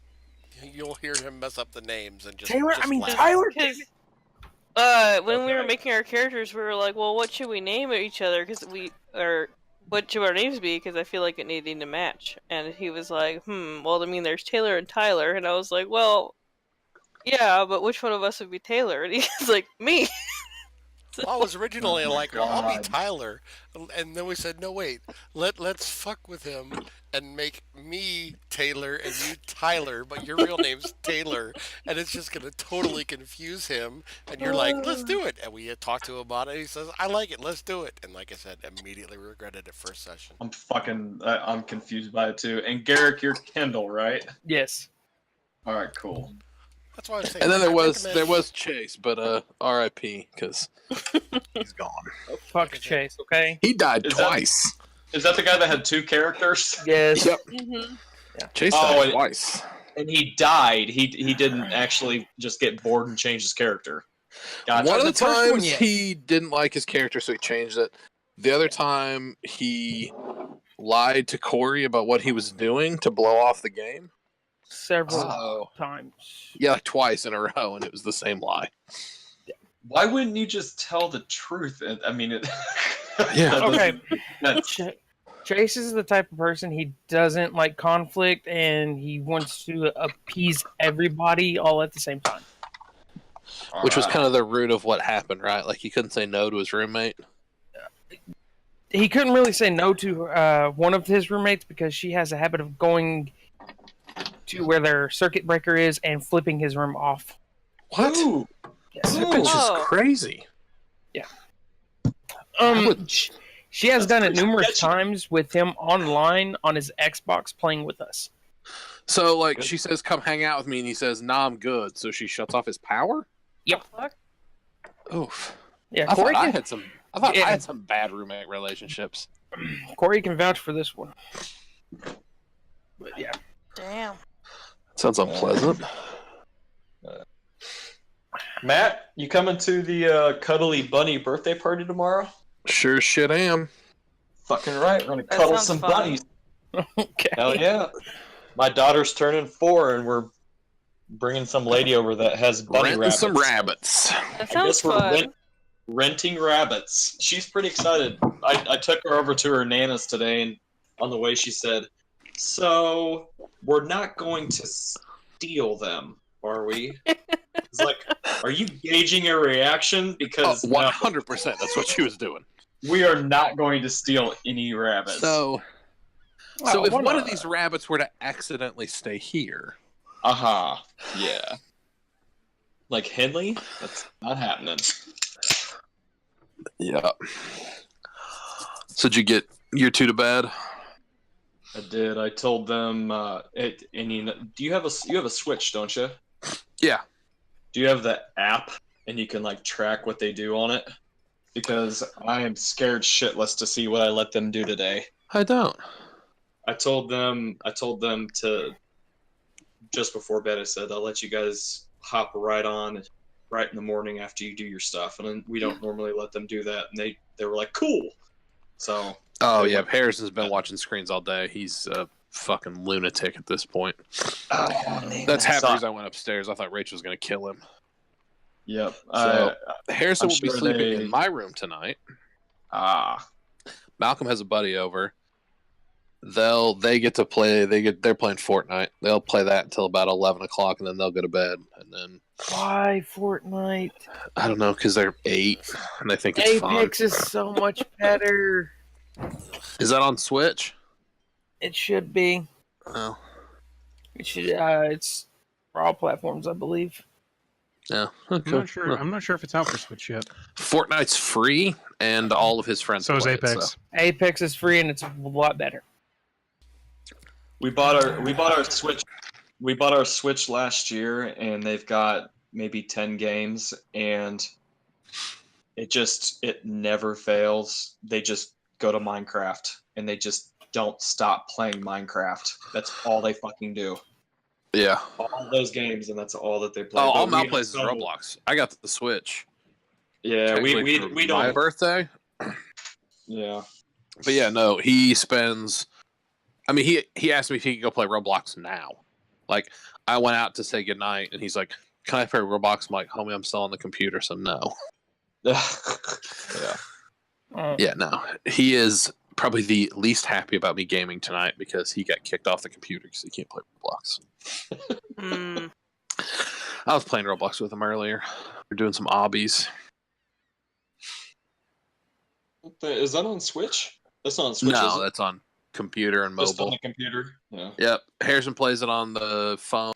mess up the names and just Taylor, just I mean laugh. Tyler. When we were Okay. making our characters, we were like, well, what should we name each other? What should our names be? Because I feel like it needing to match. And he was like, well, I mean, there's Taylor and Tyler. And I was like, well, yeah, but which one of us would be Taylor? And he's like, me. I was originally like, well, I'll be God. Tyler, and then we said, no, wait, let's fuck with him and make me Taylor and you Tyler, but your real name's Taylor, and it's just gonna totally confuse him. And you're like, let's do it. And we talked to him about it. He says, I like it. Let's do it. And like I said, immediately regretted it first session. I'm confused by it too. And Garrick, you're Kendall, right? Yes. All right, cool. That's why I was saying. And then I there recommend- was Chase, but R.I.P. because he's gone. Oh, fuck Chase. Okay. He died Is that- twice. Is that the guy that had 2 characters? Yes. Yep. Mm-hmm. Chase Oh, died and- twice. And he died. He didn't actually just get bored and change his character. Gotcha. One of the The first one, times yes. he didn't like his character, so he changed it. The other time he lied to Corey about what he was doing to blow off the game? Several Oh. times. Yeah, like twice in a row, and it was the same lie. Why wouldn't you just tell the truth? I mean, it. Yeah. that Okay. doesn't make sense. Chase is the type of person, he doesn't like conflict, and he wants to appease everybody all at the same time. Which was kind of the root of what happened, right? Like, he couldn't say no to his roommate. He couldn't really say no to one of his roommates because she has a habit of going to where their circuit breaker is and flipping his room off. What? Ooh. Yes. That bitch is Oh. crazy. She has That's done it pretty numerous sketchy. times with him online on his Xbox playing with us. So, like, she says, come hang out with me, and he says, nah, I'm good. So she shuts off his power? Fuck? Oof. Yeah, I thought Corey I can, had some. I thought Yeah. I had some bad roommate relationships. Corey can vouch for this one. But yeah. Damn. Sounds unpleasant. Matt, you coming to the Cuddly Bunny birthday party tomorrow? Sure shit am. Fucking right. We're gonna That cuddle sounds some fun. bunnies. Okay. Hell yeah. My daughter's turning 4, and we're bringing some lady over that has bunny Renting rabbits. some rabbits. That I sounds guess we're fun. renting rabbits. She's pretty excited. I took her over to her nana's today, and on the way she said, "So we're not going to steal them, are we?" It's like, are you gauging a reaction? Because no, 100%. That's what she was doing. we are not going to steal any rabbits. So Oh, if why one of not? these rabbits were to accidentally stay here, yeah. Like Henley, that's not happening. yeah. So did you get your two to bed? I did. I told them. Do you have a Switch? Don't you? Yeah. Do you have the app and you can like track what they do on it? Because I am scared shitless to see what I let them do today. I don't. I told them to just before bed. I said I'll let you guys hop right on right in the morning after you do your stuff, and then we don't normally let them do that. And they were like, cool. So. Oh They yeah, went- Harrison's been watching screens all day. He's a fucking lunatic at this point. That's half the reason I went upstairs. I thought Rachel was going to kill him. Yep. So Harrison I'm will be sure sleeping they- in my room tonight. Ah. Malcolm has a buddy over. They get to play. They're playing Fortnite. They'll play that until about 11 o'clock, and then they'll go to bed. And then Why Fortnite? I don't know, because they're 8 and they think it's Apex is so much better. fun. Is that on Switch? It should be. Oh, It should. It's for all platforms, I believe. yeah. Okay. I'm not sure. Well, I'm not sure if it's out for Switch yet. Fortnite's free, and all of his friends. So is play it, Apex. so. Apex is free and it's a lot better. We bought our Switch. We bought our Switch last year, and they've got maybe 10 games, and it never fails. They just go to Minecraft, and they just don't stop playing Minecraft. That's all they fucking do. Yeah. All those games, and that's all that they play. Oh, But all we Mal have plays is some- Roblox. I got the Switch. Yeah, Technically we for we my don't. birthday. Yeah. But yeah, no, he spends. I mean, he asked me if he could go play Roblox now. Like, I went out to say goodnight, and he's like, "Can I play Roblox?" I'm like, "Homie, I'm still on the computer, so no." Yeah. Yeah, no. He is probably the least happy about me gaming tonight because he got kicked off the computer because he can't play Roblox. Hmm. I was playing Roblox with him earlier. We're doing some obbies. Is that on Switch? That's not on Switch. is No, it? that's on computer and Just on mobile. the computer. Yeah. Yep. Harrison plays it on the phone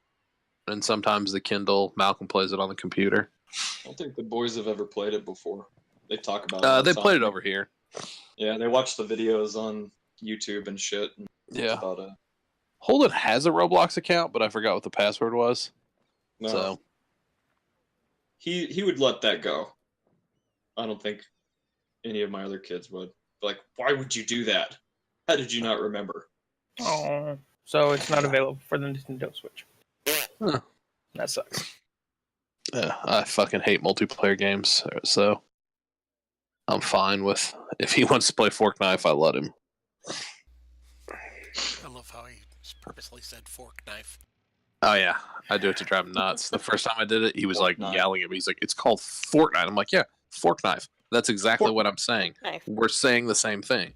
and sometimes the Kindle. Malcolm plays it on the computer. I don't think the boys have ever played it before. They talk about it. all They the played it time. over here. Yeah, they watch the videos on YouTube and shit. And Yeah. About it. Holden has a Roblox account, but I forgot what the password was. No, So he would let that go. I don't think any of my other kids would. Like, why would you do that? How did you not remember? Oh, so it's not available for the Nintendo Switch. Huh. That sucks. yeah, I fucking hate multiplayer games. So I'm fine with if he wants to play Fork Knife, I let him. love how he purposely said fork knife. Oh yeah, I do it to drive him nuts. The first time I did it, he was like Fortnite. yelling at me. He's like, "It's called Fortnite." I'm like, "Yeah, fork knife. That's exactly what I'm saying. Knife. We're saying the same thing."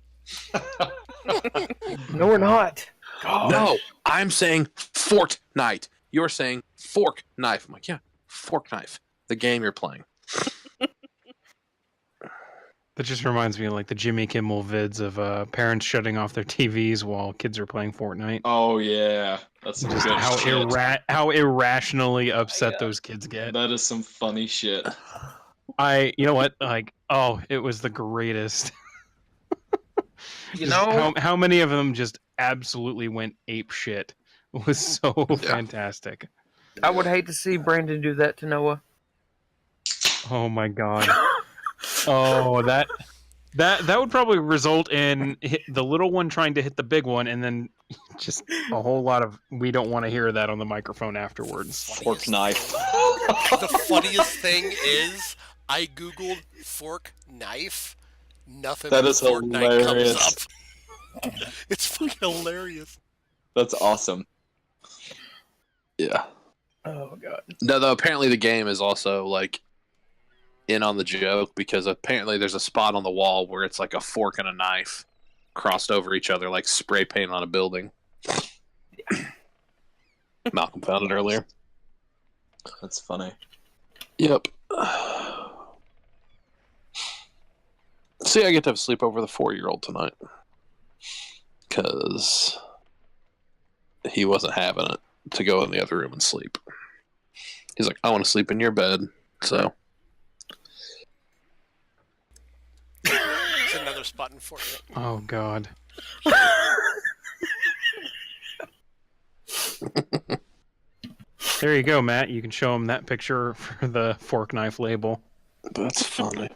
No, we're not. God. No, I'm saying Fortnite. You're saying fork knife. I'm like, yeah, fork knife. The game you're playing. That just reminds me of like the Jimmy Kimmel vids of parents shutting off their TVs while kids are playing Fortnite. Oh yeah, that's some Just good how shit. how irrationally upset God. those kids get. That is some funny shit. You know what? Like, oh, it was the greatest. You Just know, how many of them just absolutely went ape shit. It was so fantastic. I would hate to see Brandon do that to Noah. Oh my god. Oh, that would probably result in the little one trying to hit the big one, and then just a whole lot of we don't want to hear that on the microphone afterwards. Fork knife. The funniest thing is, I googled fork knife. Nothing That but is Fortnite hilarious. comes up. It's fucking hilarious. That's awesome. Yeah. Oh god. No, though apparently the game is also like in on the joke because apparently there's a spot on the wall where it's like a fork and a knife crossed over each other, like spray paint on a building. Malcolm found it earlier. That's funny. Yep. See, I get to have a sleepover with a 4-year-old tonight because he wasn't having it to go in the other room and sleep. He's like, I want to sleep in your bed. So, It's another spot in Fortnite. Oh god. There you go, Matt. You can show him that picture for the fork knife label. that's funny.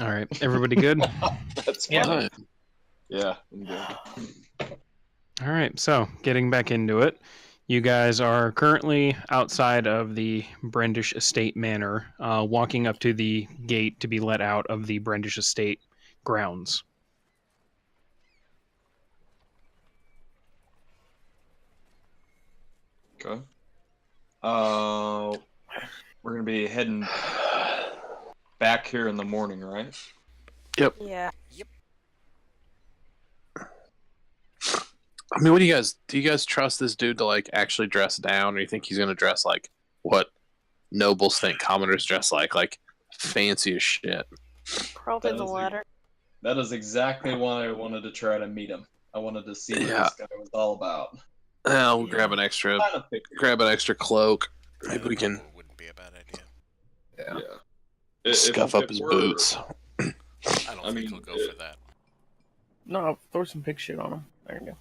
All right, everybody good? That's Yeah. funny. Yeah. I'm good. All right, so getting back into it, you guys are currently outside of the Brendish Estate Manor, walking up to the gate to be let out of the Brendish Estate grounds. Okay. We're gonna be heading back here in the morning, right? Yeah. I mean, what do you guys trust this dude to like actually dress down, or you think he's gonna dress like what nobles think commoners dress like fancy as shit? Probably That the is latter. That is exactly why I wanted to try to meet him. I wanted to see what Yeah. this guy was all about. We'll grab an extra cloak. Maybe we can Wouldn't be a bad idea. Yeah. scuff up his boots. I don't I think mean, he'll go for that. No, throw some pig shit on him. There you go.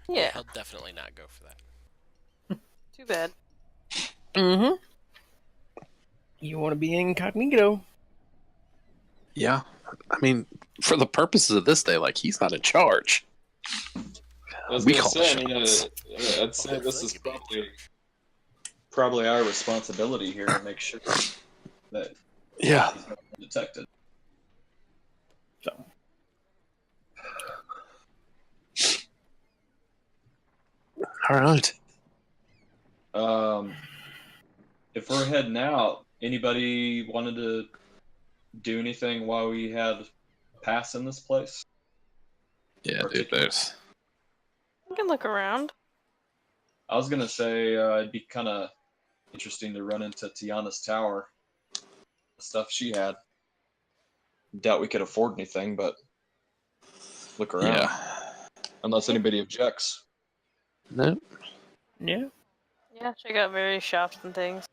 Yeah. He'll definitely not go for that. Too bad. Mm-hmm. You want to be incognito. Yeah, I mean, for the purposes of this day, like he's not in charge. I was We gonna call the say, I mean, shots. I'd say this is probably our responsibility here to make sure that Yeah. he's not detected. So All right. If we're heading out, anybody wanted to do anything while we had a pass in this place? Yeah, dude. There's. We can look around. I was gonna say it'd be kind of interesting to run into Tiana's tower. The stuff she had. Doubt we could afford anything, but look around. Yeah. Unless anybody objects. No. yeah. Yeah, check out various shops and things.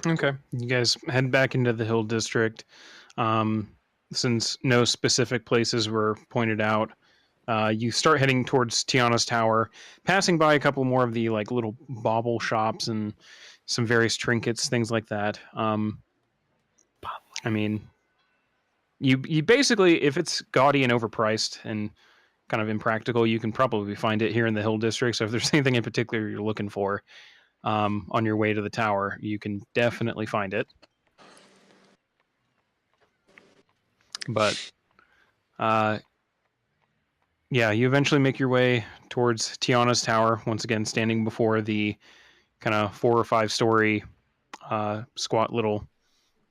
Okay, you guys head back into the Hill District. Since no specific places were pointed out, you start heading towards Tiana's tower, passing by a couple more of the like little bauble shops and some various trinkets, things like that. I mean, you basically, if it's gaudy and overpriced and kind of impractical, you can probably find it here in the Hill District. So if there's anything in particular you're looking for, on your way to the tower, you can definitely find it. But yeah, you eventually make your way towards Tiana's tower, once again standing before the kind of 4 or 5 story squat little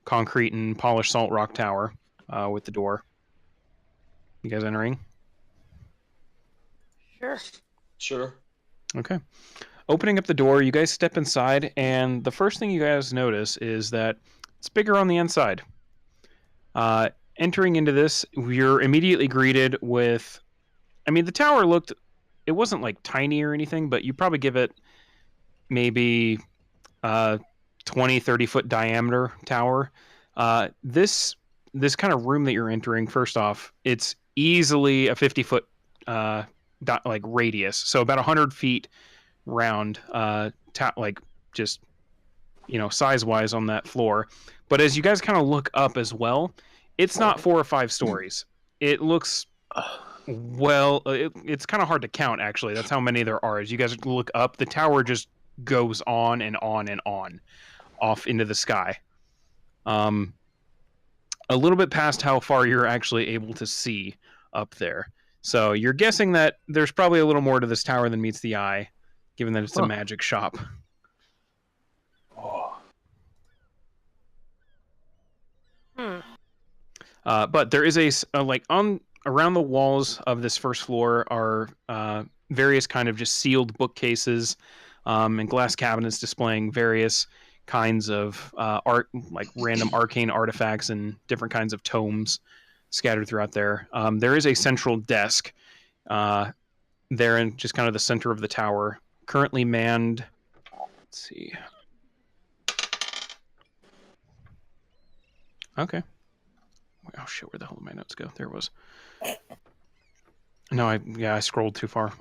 concrete and polished salt rock tower with the door. You guys entering? Sure. Sure. Okay. Opening up the door, you guys step inside, and the first thing you guys notice is that it's bigger on the inside. Entering into this, you're immediately greeted with... I mean, the tower looked... It wasn't like tiny or anything, but you probably give it maybe 20, 30-foot diameter tower. This kind of room that you're entering, first off, it's easily a 50-foot like radius, so about 100 feet round, like just size-wise on that floor. But as you guys kind of look up as well, it's not 4 or 5 stories. It looks it's kind of hard to count, actually. That's how many there are. As you guys look up, the tower just goes on and on and on off into the sky. A little bit past how far you're actually able to see up there. So you're guessing that there's probably a little more to this tower than meets the eye, given that it's a magic shop. But there is around the walls of this first floor are various kind of just sealed bookcases and glass cabinets displaying various kinds of art, like random arcane artifacts and different kinds of tomes scattered throughout there. There is a central desk there in just kind of the center of the tower, currently manned. Let's see. Okay. Oh shit, where the hell did my notes go? There it was. No, I scrolled too far.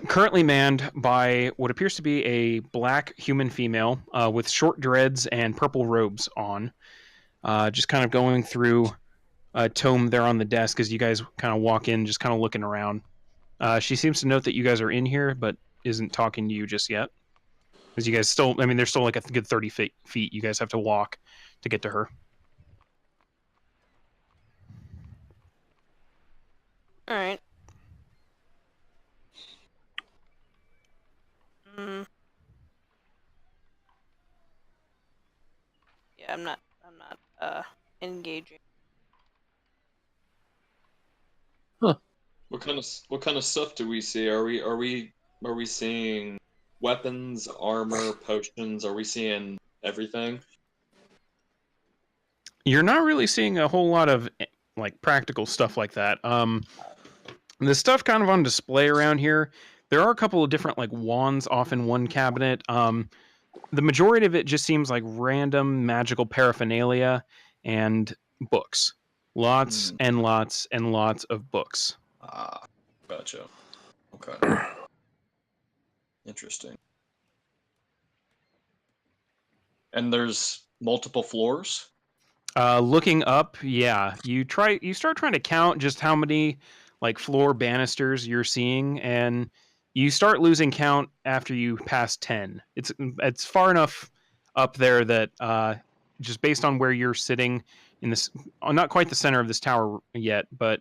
Currently manned by what appears to be a black human female with short dreads and purple robes on. Just kind of going through a tome there on the desk as you guys kind of walk in, just kind of looking around. She seems to note that you guys are in here, but isn't talking to you just yet. Because you guys still, there's still like a good 30 feet you guys have to walk to get to her. All right. Yeah, I'm not engaging. Huh. What kind of stuff do we see? Are we seeing weapons, armor, potions? Are we seeing everything? You're not really seeing a whole lot of like practical stuff like that. The stuff kind of on display around here, there are a couple of different like wands off in one cabinet. The majority of it just seems like random magical paraphernalia and books. Lots and lots and lots of books. Ah, gotcha. Okay. Interesting. And there's multiple floors? Looking up, yeah. You start trying to count just how many like floor banisters you're seeing, and you start losing count after you pass 10. It's far enough up there that just based on where you're sitting in this, not quite the center of this tower yet, but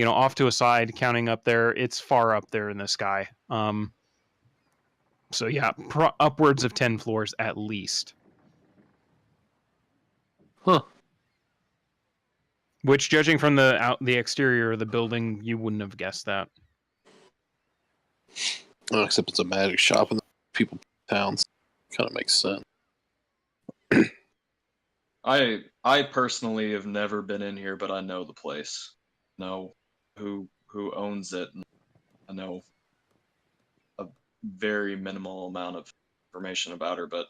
off to a side, counting up there, it's far up there in the sky. So yeah, upwards of 10 floors at least. Huh. Which, judging from the exterior of the building, you wouldn't have guessed that. Oh, except it's a magic shop in the people towns. Kind of makes sense. I personally have never been in here, but I know the place. Know who owns it. And I know a very minimal amount of information about her, but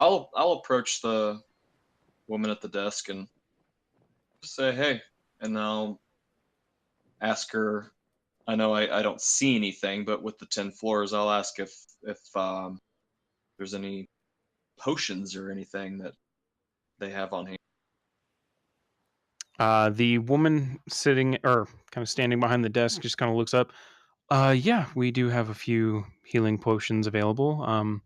I'll approach the woman at the desk and say hey, and I'll ask her. I know I don't see anything, but with the 10 floors, I'll ask if there's any potions or anything that they have on hand. The woman sitting or kind of standing behind the desk just kind of looks up. Yeah, we do have a few healing potions available.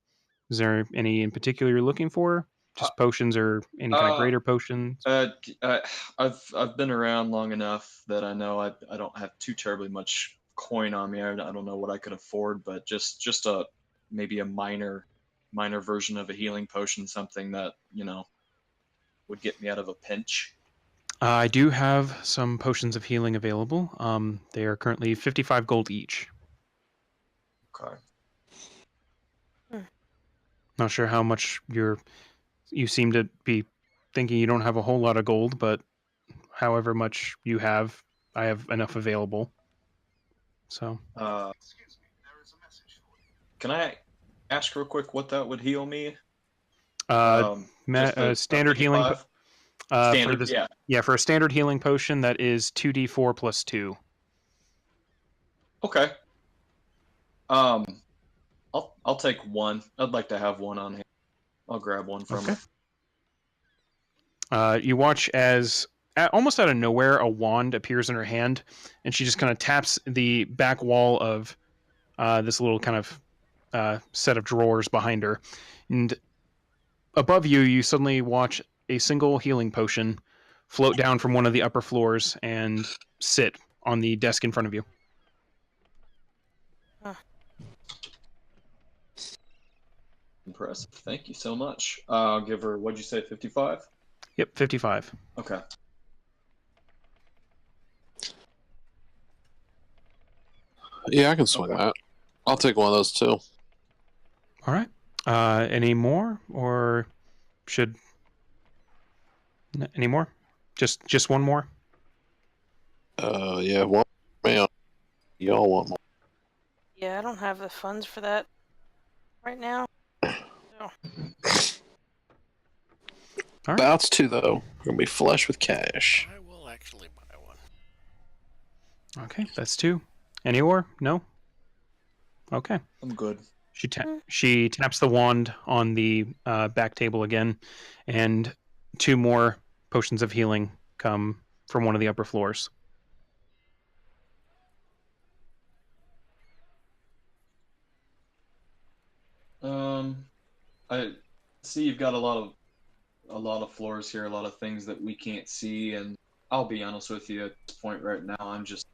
Is there any in particular you're looking for? Just potions or any kind of greater potions? I've been around long enough that I know I don't have too terribly much coin on me. I don't know what I could afford, but just a maybe a minor version of a healing potion, something that would get me out of a pinch. I do have some potions of healing available. They are currently 55 gold each. Okay. Not sure how much you seem to be thinking you don't have a whole lot of gold, but however much you have, I have enough available. So, Can I ask real quick what that would heal me? standard healing. Standard, for this, yeah. For a standard healing potion, that is 2d4 plus 2. Okay. I'll take one. I'd like to have one on hand. I'll grab one from her. You watch as, almost out of nowhere, a wand appears in her hand, and she just kind of taps the back wall of this little kind of set of drawers behind her. And above you, you suddenly watch a single healing potion float down from one of the upper floors and sit on the desk in front of you. Impressive. Thank you so much. I'll give her, what'd you say, 55? Yep, 55. Okay. Yeah, I can swing that. I'll take one of those too. All right. Any more, or should any more? Just one more. Yeah, one. Man, y'all want more? Yeah, I don't have the funds for that right now. So. All right. Bouts to though. We're gonna be flush with cash. I will actually buy one. Okay, that's 2. Any more? No. Okay. I'm good. She taps the wand on the back table again, and 2 more potions of healing come from one of the upper floors. I see you've got a lot of floors here, a lot of things that we can't see, and I'll be honest with you, at this point right now, I'm just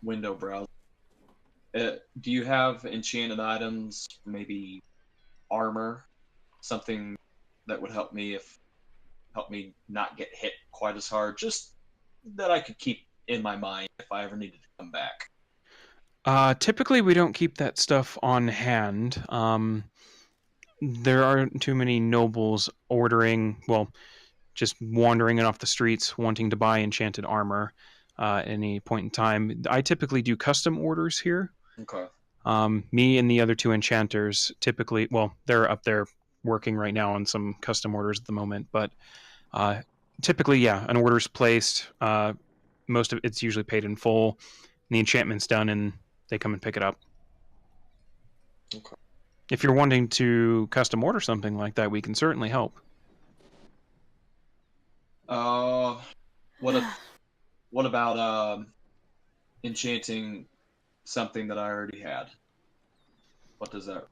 window browsing. Do you have enchanted items, maybe armor, something that would help me not get hit quite as hard, just that I could keep in my mind if I ever needed to come back? Typically, we don't keep that stuff on hand. There aren't too many nobles just wandering off the streets wanting to buy enchanted armor at any point in time. I typically do custom orders here. Okay. Me and the other 2 enchanters typically, they're up there working right now on some custom orders at the moment, but typically, an order's placed. Most of it's usually paid in full, and the enchantment's done, and they come and pick it up. Okay. If you're wanting to custom order something like that, we can certainly help. What about enchanting something that I already had? What does that?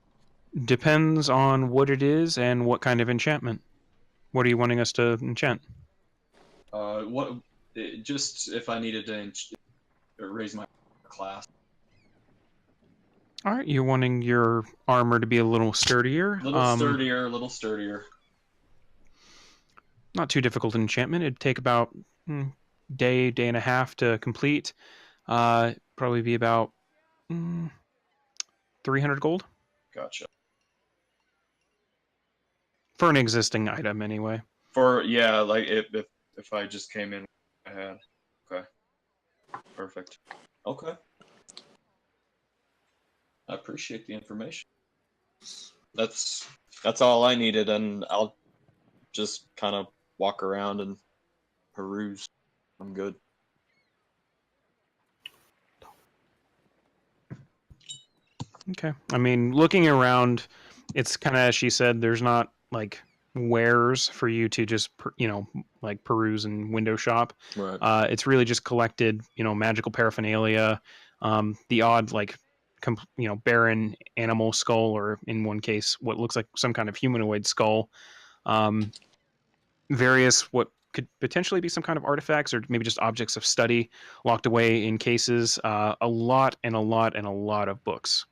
Depends on what it is and what kind of enchantment. What are you wanting us to enchant? Just if I needed to raise my class. All right, you're wanting your armor to be a little sturdier. A little sturdier. Not too difficult enchantment. It'd take about day and a half to complete. Probably be about 300 gold. Gotcha. For an existing item, anyway. Like if I just came in, I had. Okay. Perfect. Okay. I appreciate the information. That's all I needed, and I'll just kind of walk around and peruse. I'm good. Okay. I mean, looking around, it's kind of, as she said, there's not like wares for you to just like peruse and window shop. Right. It's really just collected magical paraphernalia, the odd like barren animal skull, or in one case, what looks like some kind of humanoid skull. Various what could potentially be some kind of artifacts, or maybe just objects of study locked away in cases. A lot and a lot and a lot of books.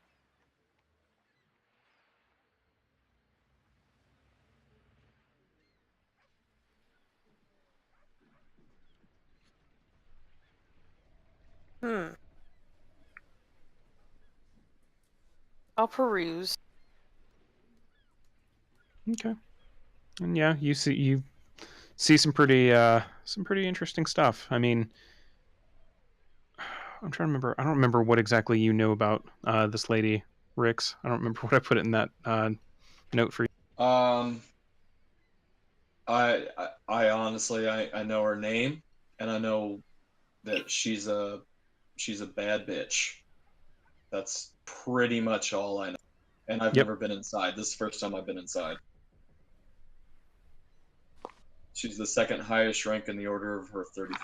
I'll peruse. Okay. And yeah, you see some pretty interesting stuff. I mean, I'm trying to remember. I don't remember what exactly you know about this lady, Rix. I don't remember what I put in that note for you. I honestly I know her name, and I know that she's a bad bitch. That's pretty much all I know. And I've Yep. never been inside. This is the first time I've been inside. She's the second highest rank in the order of her 30.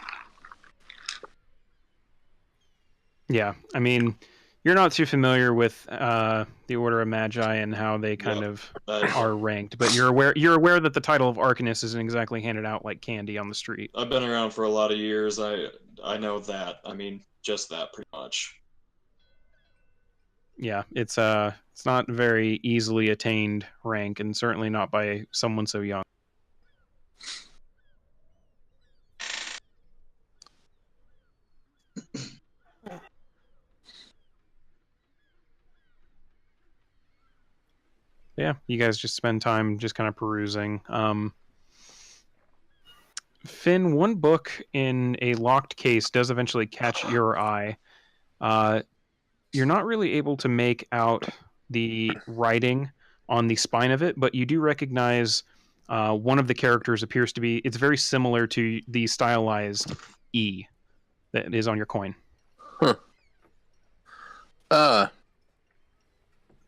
Yeah, I mean, you're not too familiar with the Order of Magi and how they kind of are ranked, but you're aware that the title of Arcanist isn't exactly handed out like candy on the street. I've been around for a lot of years. I know that. I mean, just that pretty much. Yeah, it's not very easily attained rank, and certainly not by someone so young. Yeah, you guys just spend time just kind of perusing. Finn, one book in a locked case does eventually catch your eye. You're not really able to make out the writing on the spine of it, but you do recognize one of the characters appears to be, it's very similar to the stylized E that is on your coin.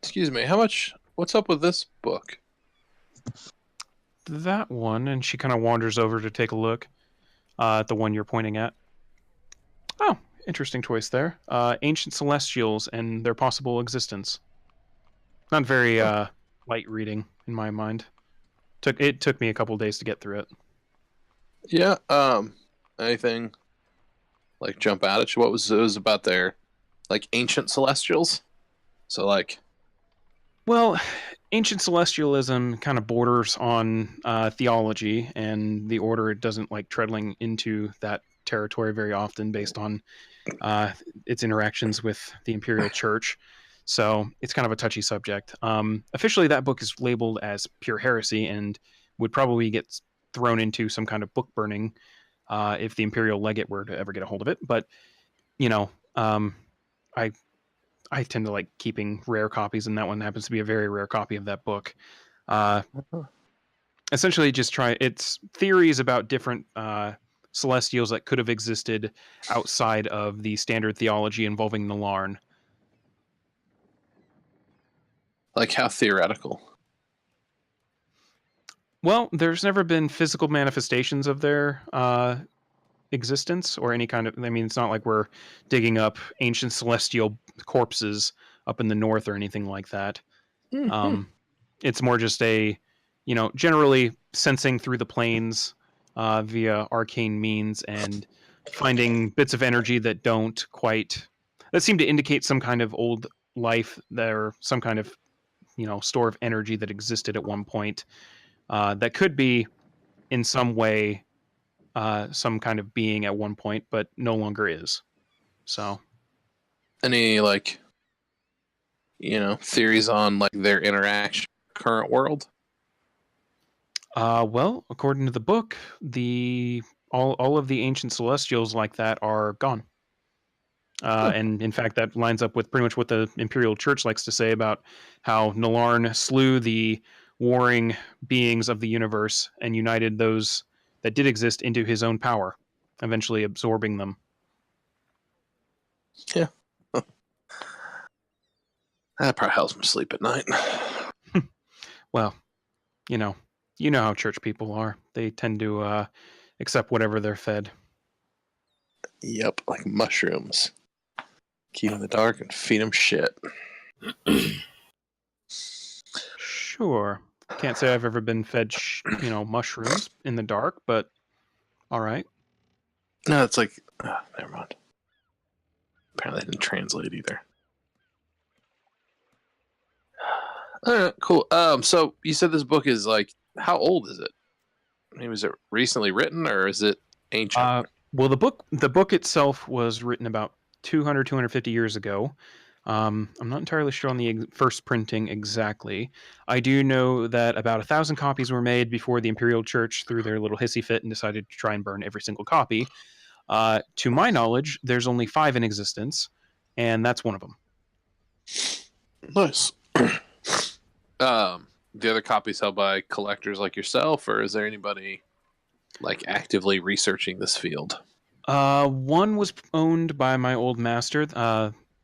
Excuse me, what's up with this book? That one, and she kind of wanders over to take a look at the one you're pointing at. Oh, interesting choice there. Ancient Celestials and their possible existence. Not very light reading in my mind. It took me a couple days to get through it. Yeah. Anything like jump out at you? What was it was about their like ancient celestials? So like, well, ancient celestialism kind of borders on theology, and the order doesn't like treading into that territory very often based on its interactions with the Imperial Church. So it's kind of a touchy subject. Officially, that book is labeled as pure heresy and would probably get thrown into some kind of book burning if the Imperial Legate were to ever get a hold of it. But, I tend to like keeping rare copies, and that one happens to be a very rare copy of that book. Essentially, it's theories about different celestials that could have existed outside of the standard theology involving Nalarn. like how theoretical? Well, there's never been physical manifestations of their existence or any kind of. I mean, it's not like we're digging up ancient celestial corpses up in the north or anything like that. It's more just generally sensing through the planes via arcane means and finding bits of energy that seem to indicate some kind of old life there, some kind of store of energy that existed at one point that could be in some way some kind of being at one point, but no longer is. So, any like, theories on like their interaction with the current world? Well, according to the book, all of the ancient celestials like that are gone. And in fact, that lines up with pretty much what the Imperial Church likes to say about how Nalarn slew the warring beings of the universe and united those that did exist into his own power, eventually absorbing them. Yeah. That probably helps me sleep at night. Well, you know how church people are. They tend to accept whatever they're fed. Yep, like mushrooms. Keep in the dark and feed him shit. Sure. Can't say I've ever been fed, mushrooms in the dark, but all right. No, it's like, never mind. Apparently, I didn't translate either. Cool. So you said this book is like, how old is it? I mean, was it recently written or is it ancient? Well, the book itself was written about 250 years ago. I'm not entirely sure on the first printing exactly. I do know that about 1,000 copies were made before the Imperial Church threw their little hissy fit and decided to try and burn every single copy. To my knowledge, there's only 5 in existence, and that's one of them. Nice. The other copies held by collectors like yourself, or is there anybody like actively researching this field? One was owned by my old master,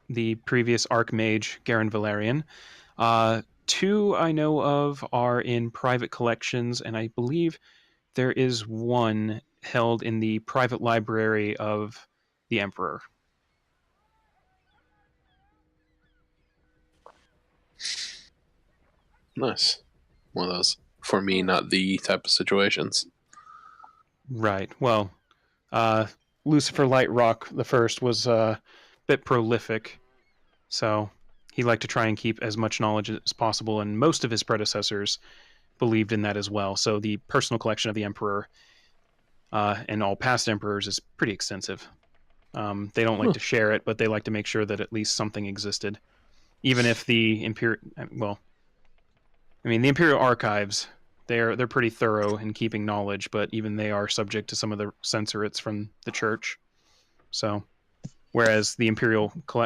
the previous Archmage, Garen Valerian. 2 I know of are in private collections, and I believe there is one held in the private library of the Emperor. Nice. One of those, for me, not the type of situations. Right. Well, Lucifer Lightrock the first was a bit prolific, so he liked to try and keep as much knowledge as possible, and most of his predecessors believed in that as well. So the personal collection of the Emperor and all past emperors is pretty extensive. They don't like to share it, but they like to make sure that at least something existed, even if the the Imperial Archives, they're pretty thorough in keeping knowledge, but even they are subject to some of the censurates from the church. So, whereas the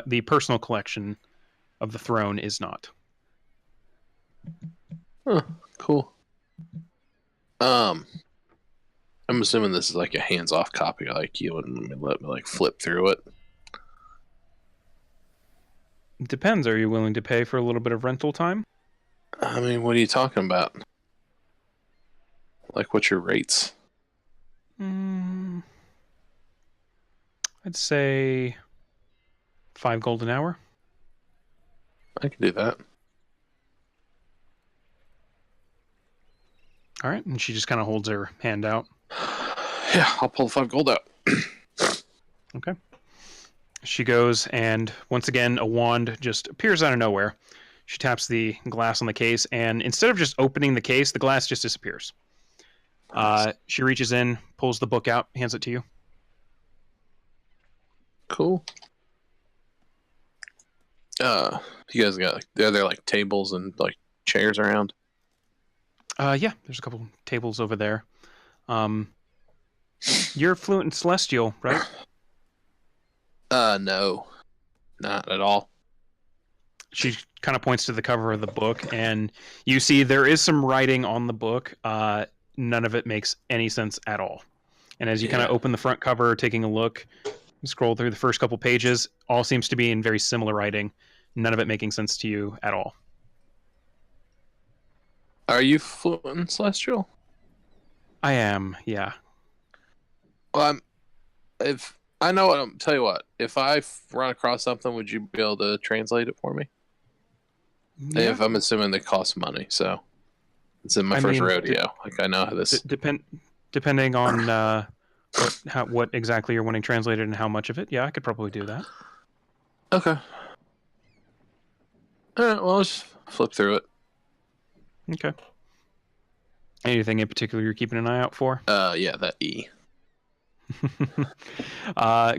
the personal collection of the throne is not. Huh, cool. I'm assuming this is like a hands-off copy, like you wouldn't let me like flip through it. Depends. Are you willing to pay for a little bit of rental time? I mean, what are you talking about? Like, what's your rates? I'd say 5 gold an hour. I can do that. All right, and she just kind of holds her hand out. Yeah, I'll pull 5 gold out. Okay. She goes, and once again, a wand just appears out of nowhere. She taps the glass on the case, and instead of just opening the case, the glass just disappears. She reaches in, pulls the book out, hands it to you. Cool. You guys got are there like tables and like chairs around? Yeah, there's a couple tables over there. You're fluent in Celestial, right? No, not at all. She kind of points to the cover of the book, and you see there is some writing on the book. None of it makes any sense at all. And as you kind of open the front cover, taking a look, you scroll through the first couple pages, all seems to be in very similar writing. None of it making sense to you at all. Are you fluent in Celestial? I am, yeah. Well, if I know what tell you what, if I run across something, would you be able to translate it for me? Yeah. If I'm assuming they cost money, so it's in my first rodeo. Like I know how this. Depending on what exactly you're wanting translated and how much of it, yeah, I could probably do that. Okay. All right. Well, let's flip through it. Okay. Anything in particular you're keeping an eye out for? Yeah, that E.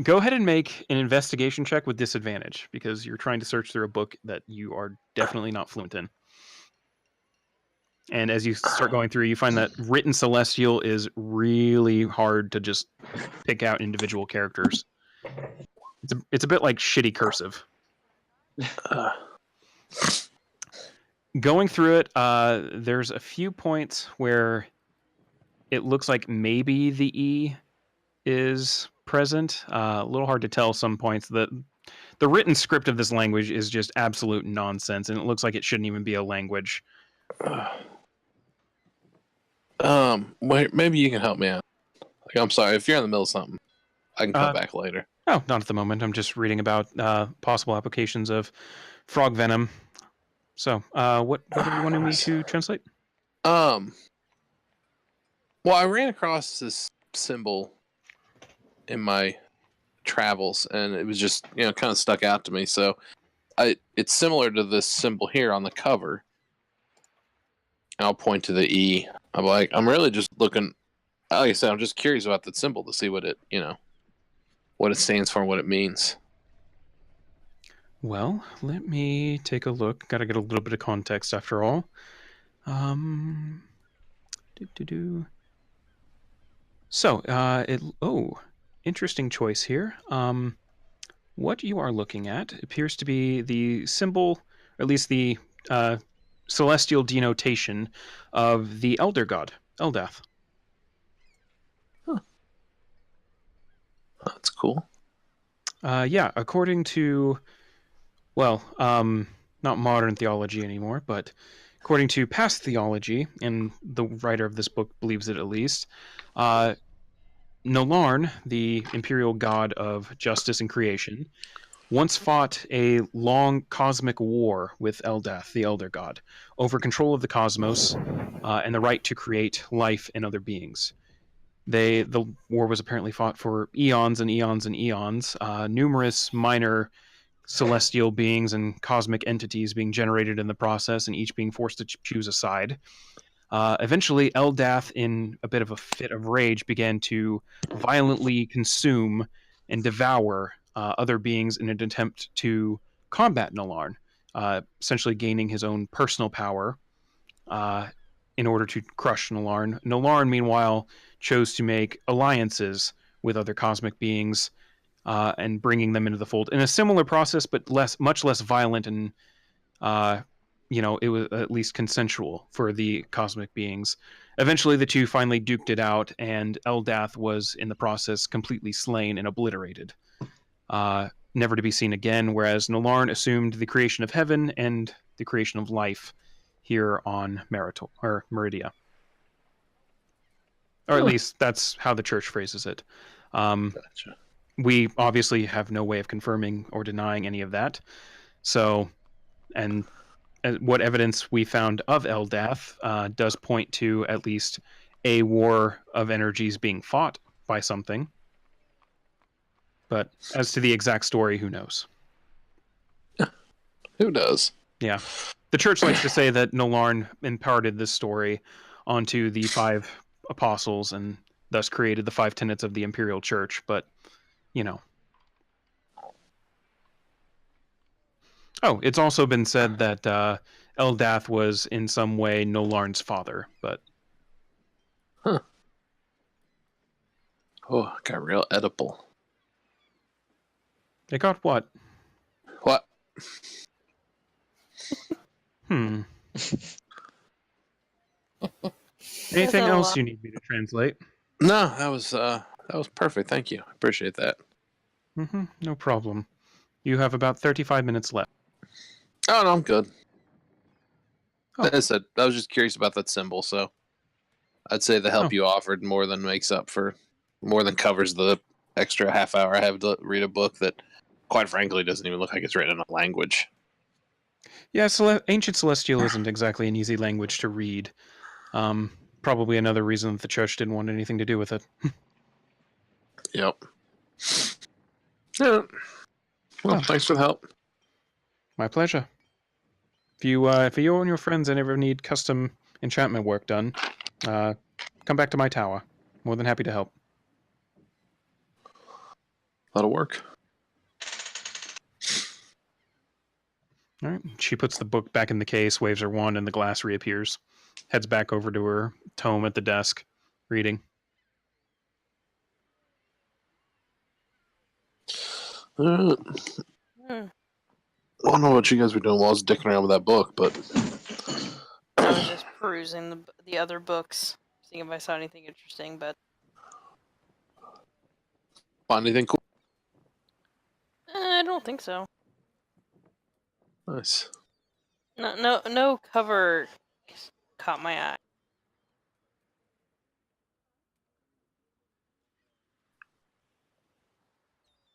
Go ahead and make an investigation check with disadvantage because you're trying to search through a book that you are definitely not fluent in. And as you start going through, you find that written Celestial is really hard to just pick out individual characters. It's a bit like shitty cursive. Going through it, there's a few points where it looks like maybe the E is present. A little hard to tell some points. The written script of this language is just absolute nonsense, and it looks like it shouldn't even be a language. Wait, maybe you can help me out. Like, I'm sorry if you're in the middle of something. I can come back later. Oh, not at the moment. I'm just reading about possible applications of frog venom. So, what are you wanting me to translate? Well, I ran across this symbol in my travels, and it was just kind of stuck out to me. So, it's similar to this symbol here on the cover. I'll point to the E. I'm really just looking. Like I said, I'm just curious about that symbol to see what it what it stands for and what it means. Well, let me take a look. Got to get a little bit of context after all. So, interesting choice here. What you are looking at appears to be the symbol, or at least the celestial denotation of the elder god, Eldath. That's cool. Yeah, according to, well, not modern theology anymore, but according to past theology, and the writer of this book believes it at least, Nolarn, the imperial god of justice and creation, once fought a long cosmic war with Eldath, the elder god, over control of the cosmos and the right to create life and other beings. The war was apparently fought for eons and eons and eons. Numerous minor celestial beings and cosmic entities being generated in the process, and each being forced to choose a side. Eventually, Eldath, in a bit of a fit of rage, began to violently consume and devour other beings in an attempt to combat Nolarn, essentially gaining his own personal power in order to crush Nolarn. Nolarn, meanwhile, chose to make alliances with other cosmic beings and bringing them into the fold in a similar process, but much less violent and it was at least consensual for the cosmic beings. Eventually, the two finally duked it out, and Eldath was in the process completely slain and obliterated, never to be seen again. Whereas Nolarn assumed the creation of heaven and the creation of life here on Meridia, or at least that's how the church phrases it. Gotcha. We obviously have no way of confirming or denying any of that. So, and what evidence we found of Eldath does point to at least a war of energies being fought by something. But as to the exact story, who knows? Who knows? Yeah. The church likes to say that Nolarn imparted this story onto the 5 apostles and thus created the 5 tenets of the imperial church, but, Oh, it's also been said that Eldath was in some way Nolarn's father, but... Huh. Oh, it got real edible. It got what? What? Anything a else lot. you need me to translate? No, that was perfect. Thank you. I appreciate that. No problem. You have about 35 minutes left. Oh, no, I'm good. Oh. As I said, I was just curious about that symbol, so I'd say the help you offered more than covers the extra half hour I have to read a book that, quite frankly, doesn't even look like it's written in a language. Yeah, Ancient Celestial isn't exactly an easy language to read. Probably another reason that the church didn't want anything to do with it. Yep. Yeah. Well, thanks for the help. My pleasure. If you and your friends ever need custom enchantment work done, come back to my tower. More than happy to help. That'll work. All right. She puts the book back in the case, waves her wand, and the glass reappears. Heads back over to her tome at the desk, reading. I don't know what you guys were doing while I was dicking around with that book, but I was just perusing the other books, seeing if I saw anything interesting, but find anything cool? I don't think so. Nice. No cover caught my eye.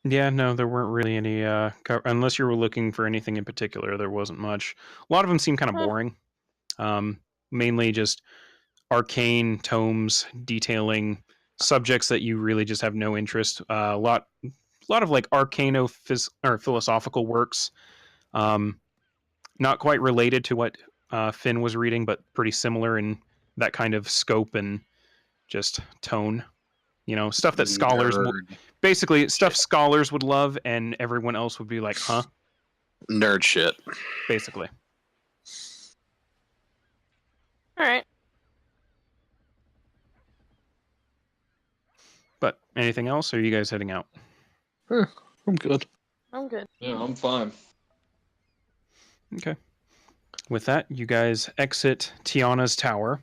Yeah, no, there weren't really any. Unless you were looking for anything in particular, there wasn't much. A lot of them seem kind of Huh. boring. Mainly just arcane tomes detailing subjects that you really just have no interest. A lot of like or philosophical works. Not quite related to what Finn was reading, but pretty similar in that kind of scope and just tone. Stuff that Nerd. basically stuff scholars would love, and everyone else would be like, "Huh?" Nerd shit. Basically. All right. But anything else? Or are you guys heading out? I'm good. I'm good. Yeah, I'm fine. Okay. With that, you guys exit Tiana's tower,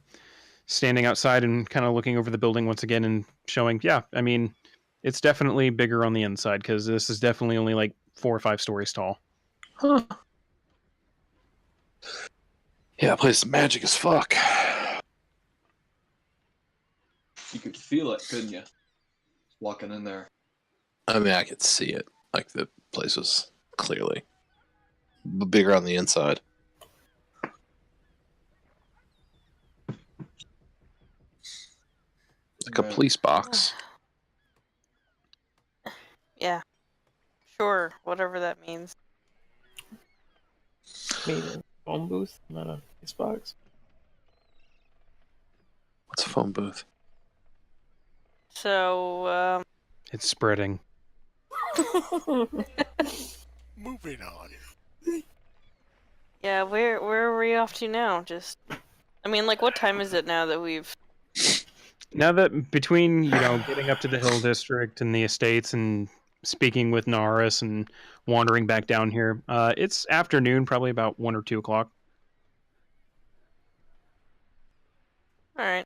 standing outside and kind of looking over the building once again and showing, yeah, I mean, it's definitely bigger on the inside because this is definitely only like 4 or 5 stories tall. Huh. Yeah, that place is magic as fuck. You could feel it, couldn't you? Walking in there. I mean, I could see it. Like, the place was clearly bigger on the inside. Like a Right. police box. Yeah. Sure. Whatever that means. Made a phone booth, not a Xbox. What's a phone booth? So, It's spreading. Moving on. yeah, where are we off to now? I mean, like, what time is it now that we've... Now that between, getting up to the Hill District and the estates and speaking with Naris and wandering back down here, it's afternoon, probably about 1 or 2 o'clock. All right.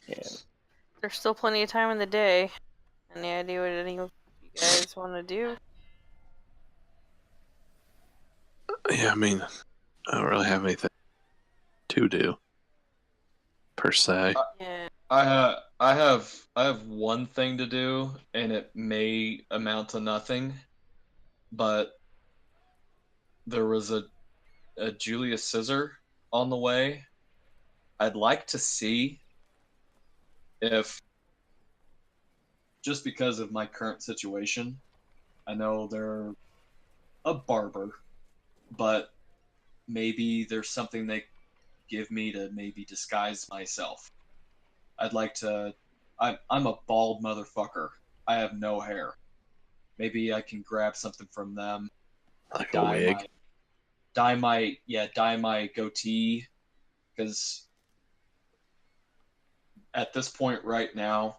Yeah. There's still plenty of time in the day. Any idea what any of you guys want to do? Yeah, I mean, I don't really have anything to do, per se. Yeah. I have one thing to do, and it may amount to nothing, but there was a Julius Caesar on the way. I'd like to see if, just because of my current situation, I know they're a barber, but maybe there's something they give me to maybe disguise myself. I'd like to. I'm a bald motherfucker. I have no hair. Maybe I can grab something from them. Like a Dye wig. dye my goatee, because at this point right now,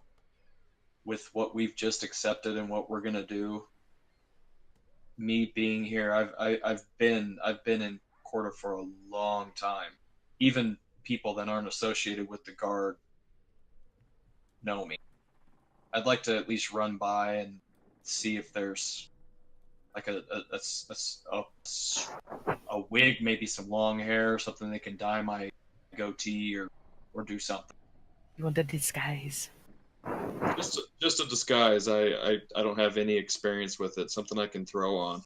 with what we've just accepted and what we're gonna do, me being here, I've been in quarter for a long time. Even people that aren't associated with the guard know me. I'd like to at least run by and see if there's like a wig, maybe some long hair, something they can dye my goatee or do something. You want the disguise? Just a disguise. I don't have any experience with it. Something I can throw on.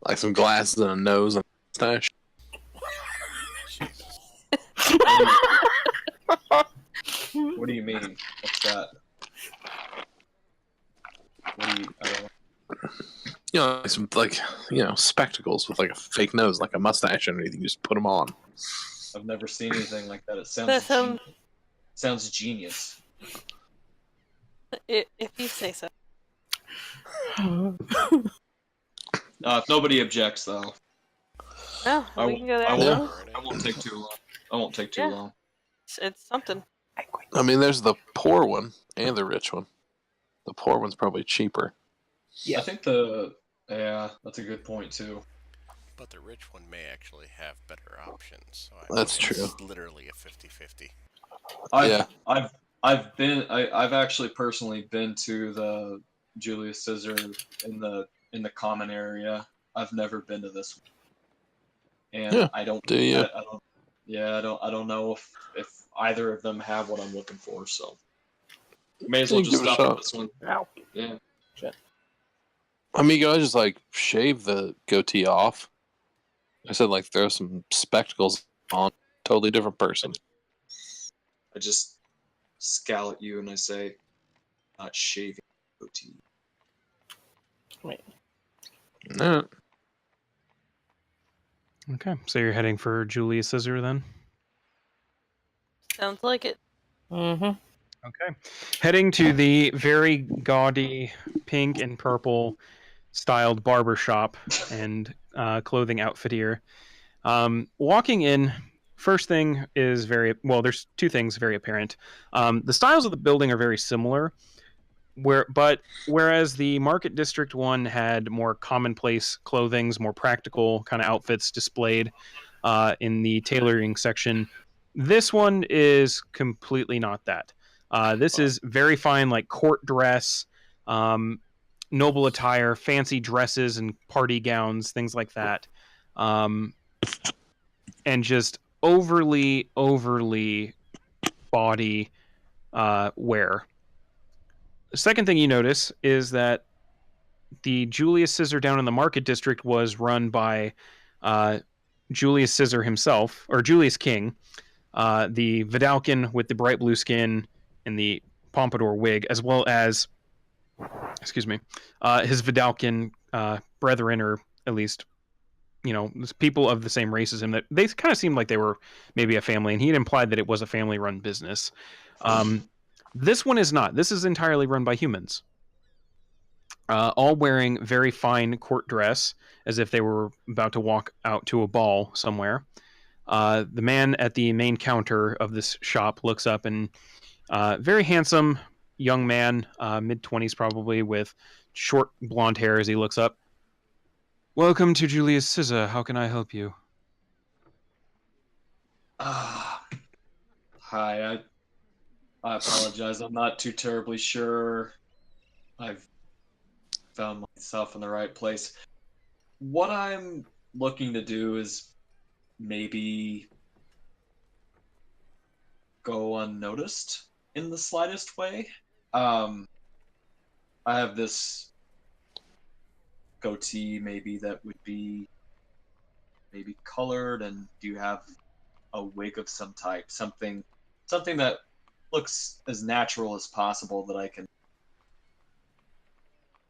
Like some glasses and a nose and a mustache. Jesus. What do you mean? What's that? What do you? I don't know. Some spectacles with like a fake nose, like a mustache underneath. You just put them on. I've never seen anything like that. It That sounds genius. If you say so. If nobody objects, though, No, I we can go there. I now. won't. I won't take too long. I won't take too Yeah. long. It's something. I mean, there's the poor one and the rich one. The poor one's probably cheaper. Yeah. I think that's a good point too. But the rich one may actually have better options. So That's it's true. Literally a 50-50. I've actually personally been to the Julius Caesar in the common area. I've never been to this one, and Yeah, I don't. do you? I don't. Yeah, I don't know if either of them have what I'm looking for. So may as well Yeah, just give it a stop shot. at this one. Ow. Yeah. Shit. I mean, you gotta just like shave the goatee off. I said like throw some spectacles on. Totally different person. I just scowl at you and I say, not shaving goatee. No. Okay, so you're heading for Julius Caesar then? Sounds like it. Mm-hmm. Okay. Heading to the very gaudy pink and purple styled barber shop and clothing outfit here. Walking in, first thing is there's two things very apparent. The styles of the building are very similar, whereas the Market District one had more commonplace clothings, more practical kind of outfits displayed in the tailoring section. This one is completely not that. This is very fine, like court dress, noble attire, fancy dresses and party gowns, things like that, and just overly body wear. The second thing you notice is that the Julius Caesar down in the Market District was run by Julius Caesar himself, or Julius King, the Vidalcan with the bright blue skin and the pompadour wig, as well as, his Vidalcan brethren, or at least, people of the same race as him, that they kind of seemed like they were maybe a family, and he had implied that it was a family-run business. This one is not. This is entirely run by humans. All wearing very fine court dress, as if they were about to walk out to a ball somewhere. The man at the main counter of this shop looks up, and very handsome young man, mid-20s probably, with short blonde hair as he looks up. Welcome to Julius Caesar. How can I help you? Hi, I apologize. I'm not too terribly sure I've found myself in the right place. What I'm looking to do is maybe go unnoticed in the slightest way. I have this goatee maybe that would be maybe colored, and do you have a wig of some type, something that looks as natural as possible that I can.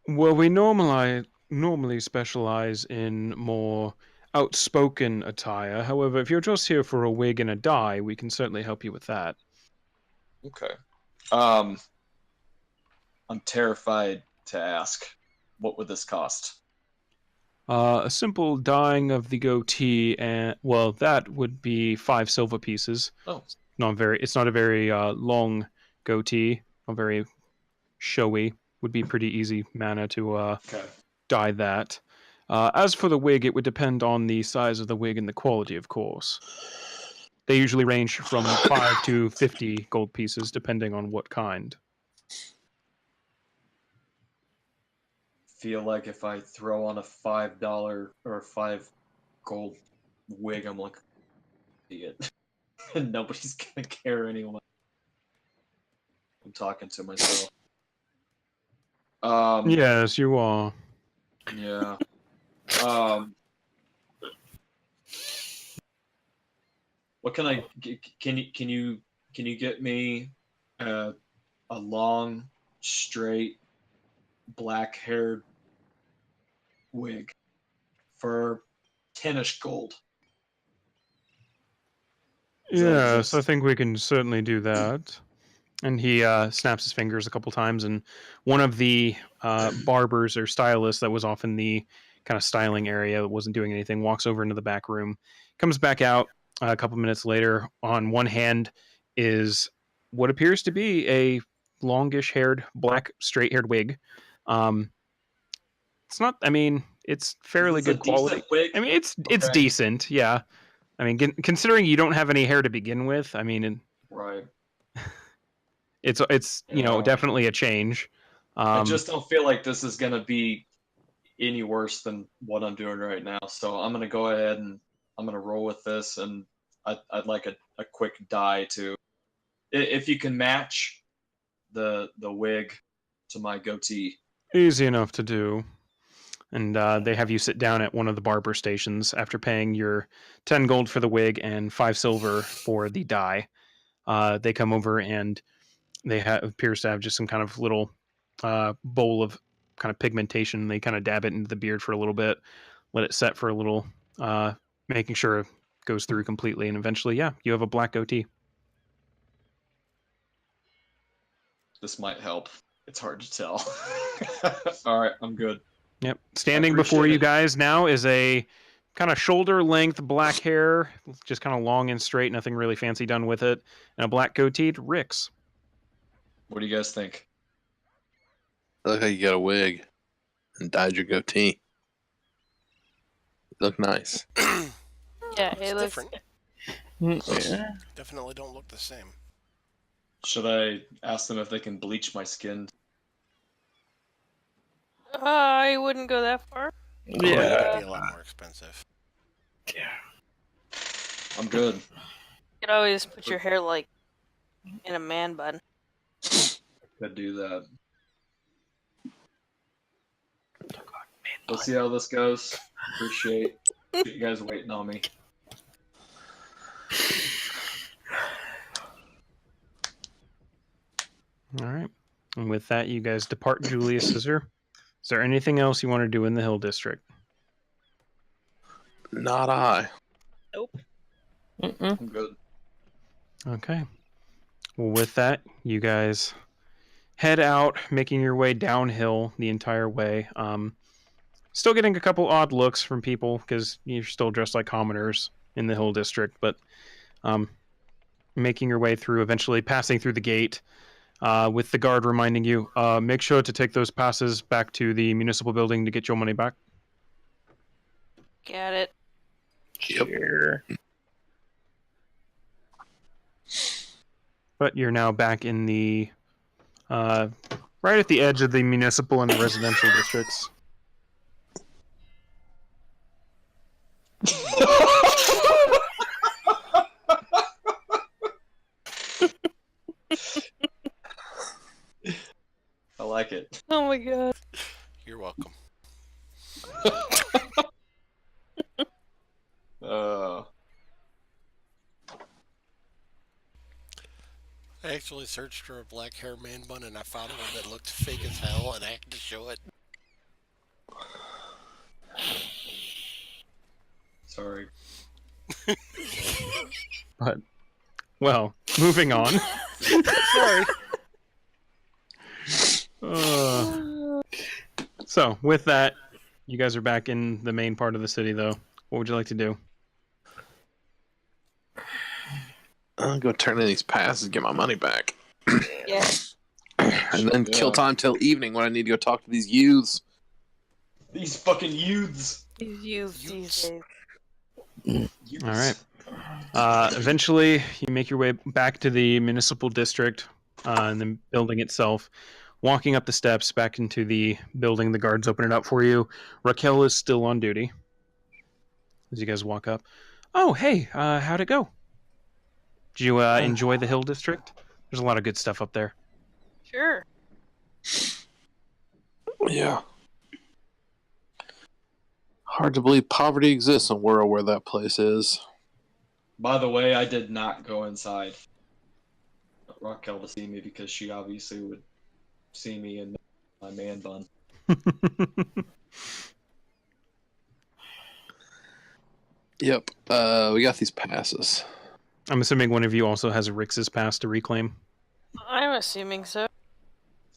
Well, we normally specialize in more outspoken attire. However, if you're just here for a wig and a dye, we can certainly help you with that. Okay. I'm terrified to ask, what would this cost? A simple dyeing of the goatee, and that would be 5 silver pieces. Oh, It's not a very long goatee, not very showy. Would be pretty easy mana to okay. dye that. As for the wig, it would depend on the size of the wig and the quality, of course. They usually range from 5 to 50 gold pieces, depending on what kind. Feel like if I throw on a $5 or 5 gold wig, I'm like, idiot. And nobody's gonna care anyway. I'm talking to myself. Yes, you are. Yeah. What can I? Can you get me a long, straight, black-haired wig for 10ish gold? Yes, I think we can certainly do that. And he snaps his fingers a couple times, and one of the barbers or stylists that was off in the kind of styling area that wasn't doing anything walks over into the back room, comes back out a couple minutes later. On one hand is what appears to be a longish-haired, black, straight-haired wig. It's not. I mean, it's fairly good quality. Wig? I mean, it's Okay. decent. Yeah. I mean, considering you don't have any hair to begin with, I mean, Right. it's Yeah. definitely a change. I just don't feel like this is gonna be any worse than what I'm doing right now. So I'm gonna go ahead and I'm gonna roll with this, and I'd like a quick dye too. If you can match the wig to my goatee. Easy enough to do. And they have you sit down at one of the barber stations after paying your 10 gold for the wig and 5 silver for the dye. They come over and they appears to have just some kind of little bowl of kind of pigmentation. They kind of dab it into the beard for a little bit, let it set for a little, making sure it goes through completely. And eventually, yeah, you have a black goatee. This might help. It's hard to tell. All right, I'm good. Yep. Standing before appreciate you it. guys now is a kind of shoulder length black hair, just kind of long and straight, nothing really fancy done with it, and a black goatee. Rix. What do you guys think? I look like you got a wig and dyed your goatee. You look nice. Yeah, It's it looks. different. Yeah. Definitely don't look the same. Should I ask them if they can bleach my skin? I wouldn't go that far. Oh, Yeah. that'd be a lot more expensive. I'm good. You could always put your hair like in a man bun. Could do that. We'll see how this goes. Appreciate you guys waiting on me. All right. And with that, you guys depart Julius Caesar. Is there anything else you want to do in the Hill District? Not I. I'm good. Okay. Well, with that, you guys head out, making your way downhill the entire way. Still getting a couple odd looks from people because you're still dressed like commoners in the Hill District, but making your way through, eventually passing through the gate, with the guard reminding you, make sure to take those passes back to the municipal building to get your money back. Got it. Yep. Sure. But you're now back in the right at the edge of the municipal and residential districts. I like it. Oh my god. You're welcome. I actually searched for a black hair man bun and I found one that looked fake as hell and I had to show it. Sorry. But, well, moving on. Sorry. So, with that, you guys are back in the main part of the city, though. What would you like to do? I'll go turn in these passes and get my money back. Yeah. And then kill time till evening when I need to go talk to these youths. These fucking youths. These youths these days. Youths. All right. Eventually, you make your way back to the municipal district and the building itself. Walking up the steps back into the building, the guards open it up for you. Raquel is still on duty. As you guys walk up. Oh, hey, how'd it go? Did you enjoy the Hill District? There's a lot of good stuff up there. Sure. Yeah. Hard to believe poverty exists in a world where that place is. By the way, I did not go inside Raquel to see me because she obviously would see me in my man bun. Yep. We got these passes. I'm assuming one of you also has a Rix's pass to reclaim. I'm assuming so.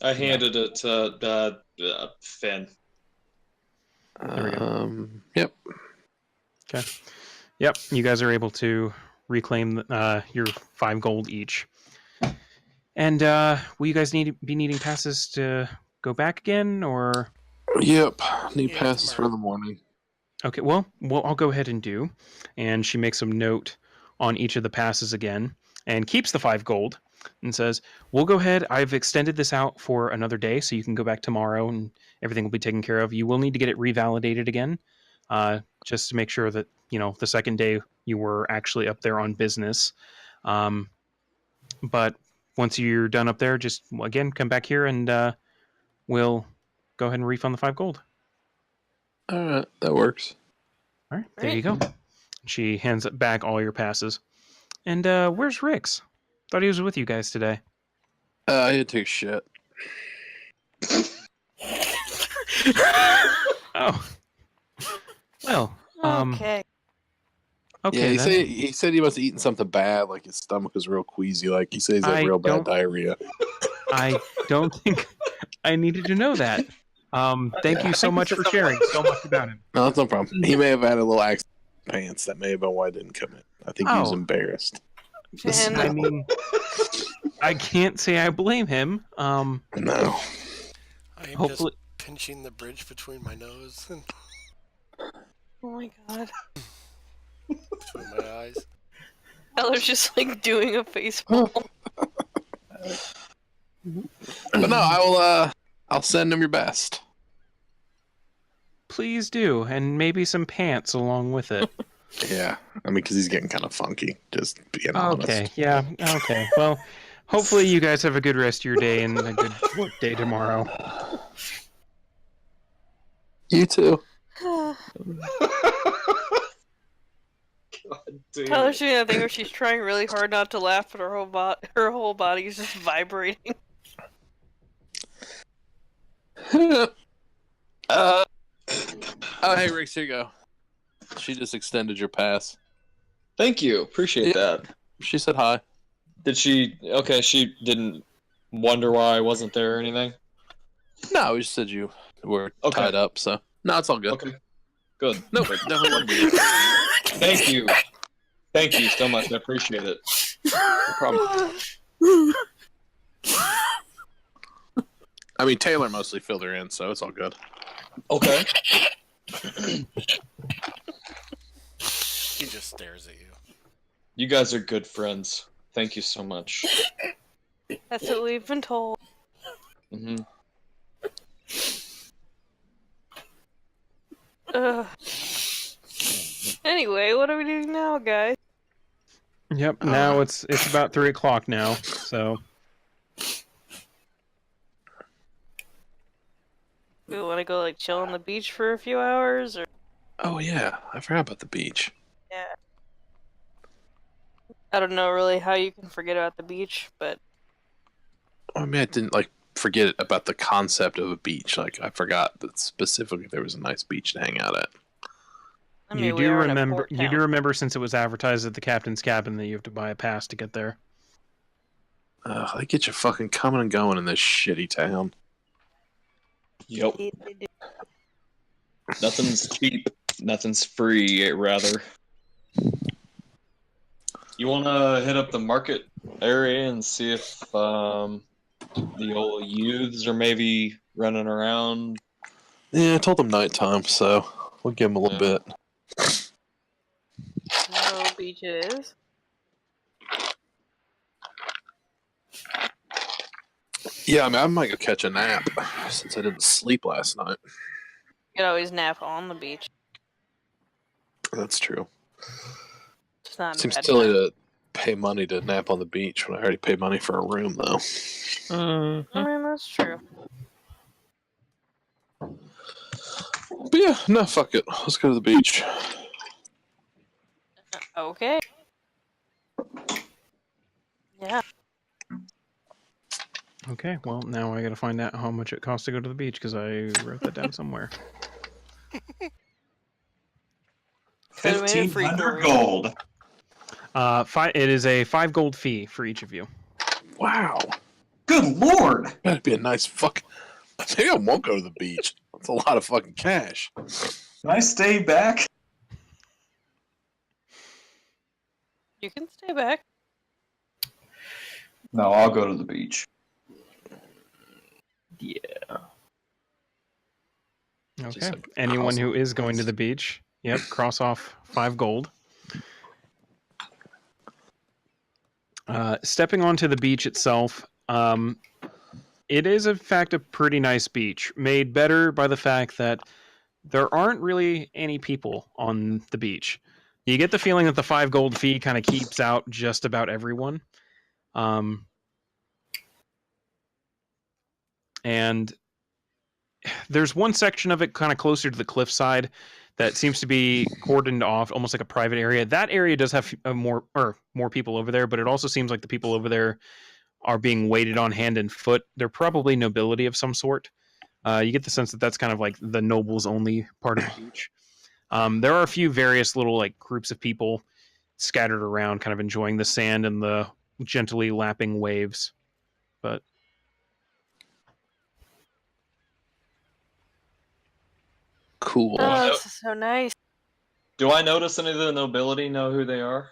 I handed it to Finn. There we go. Yep. Okay. Yep, you guys are able to reclaim your 5 gold each. And will you guys be needing passes to go back again, or? Yep. Need Yeah, passes tomorrow. for the morning. Okay, well, what I'll go ahead and do, and she makes a note on each of the passes again, and keeps the 5 gold, and says, we'll go ahead, I've extended this out for another day, so you can go back tomorrow, and everything will be taken care of. You will need to get it revalidated again, just to make sure that, the second day you were actually up there on business. But once you're done up there, just, again, come back here, and we'll go ahead and refund the 5 gold. All right, that works. All right, there you go. She hands back all your passes. And where's Rix? Thought he was with you guys today. I had to take a shit. Oh. Well, Okay. okay Yeah, then. he said he must have eaten something bad, like his stomach was real queasy. Like he said he's had I real bad don't- diarrhea. I don't think I needed to know that. Thank you so much for sharing so much about him. No, that's no problem. He may have had a little accident in his pants. That may have been why I didn't come in. I think he was Oh. embarrassed. And I mean, I can't say I blame him. No. I am Hopefully, just pinching the bridge between my nose and oh my god. between my eyes. Eller's just like doing a face palm. But no, I'll send him your best. please do, and maybe some pants along with it. Yeah, I mean, because he's getting kind of funky. Just being honest. Okay, yeah, okay. Well, hopefully you guys have a good rest of your day and a good work day tomorrow. You too. God damn Eller's it. doing that thing where she's trying really hard not to laugh, but her whole body is just vibrating. Oh, hey, Rick, here you go. She just extended your pass. Thank you. Appreciate that. She said hi. Did she? Okay, she didn't wonder why I wasn't there or anything? No, we just said you were Okay. tied up, so. No, it's all good. Okay. Good. Nope, definitely wouldn't be. Thank you. Thank you so much. I appreciate it. No problem. I mean, Taylor mostly filled her in, so it's all good. Okay. He just stares at you. You guys are good friends. Thank you so much. That's what we've been told. Hmm. Ugh. Anyway, what are we doing now, guys? Yep. Now it's about 3 o'clock now. So We want to go like chill on the beach for a few hours, or Oh, yeah. I forgot about the beach. yeah. I don't know really how you can forget about the beach, but I mean, I didn't, forget about the concept of a beach. Like, I forgot that specifically there was a nice beach to hang out at. I mean, you we do are in a remember. port You town. do remember since it was advertised at the captain's cabin that you have to buy a pass to get there. They get you fucking coming and going in this shitty town. Yep. They do. Nothing's cheap. Nothing's free, rather. You want to hit up the market area and see if the old youths are maybe running around? Yeah, I told them nighttime, so we'll give them a little bit. No beach it is. Yeah, I mean, I might go catch a nap since I didn't sleep last night. You could always nap on the beach. That's true. It's not a Seems bad silly time. to pay money to nap on the beach when I already paid money for a room, though. I mean, that's true. But yeah, no, fuck it. Let's go to the beach. Okay. Yeah. Okay. Well, now I got to find out how much it costs to go to the beach because I wrote that down somewhere. Could've made it free 1,500 for gold. It is a 5 gold fee for each of you. Wow. Good lord! That'd be a nice fuck. Maybe I won't go to the beach. That's a lot of fucking cash. Can I stay back? You can stay back. No, I'll go to the beach. Yeah. Just Okay. like Anyone who hustle. is going to the beach, yep, cross off 5 gold. Stepping onto the beach itself, it is in fact a pretty nice beach, made better by the fact that there aren't really any people on the beach. You get the feeling that the 5 gold fee kind of keeps out just about everyone. And there's one section of it kind of closer to the cliffside that seems to be cordoned off, almost like a private area. That area does have more people over there, but it also seems like the people over there are being waited on hand and foot. They're probably nobility of some sort. You get the sense that that's kind of like the nobles only part of the beach. There are a few various little like groups of people scattered around, kind of enjoying the sand and the gently lapping waves. But Cool. Oh, this is so nice. Do I notice any of the nobility know who they are?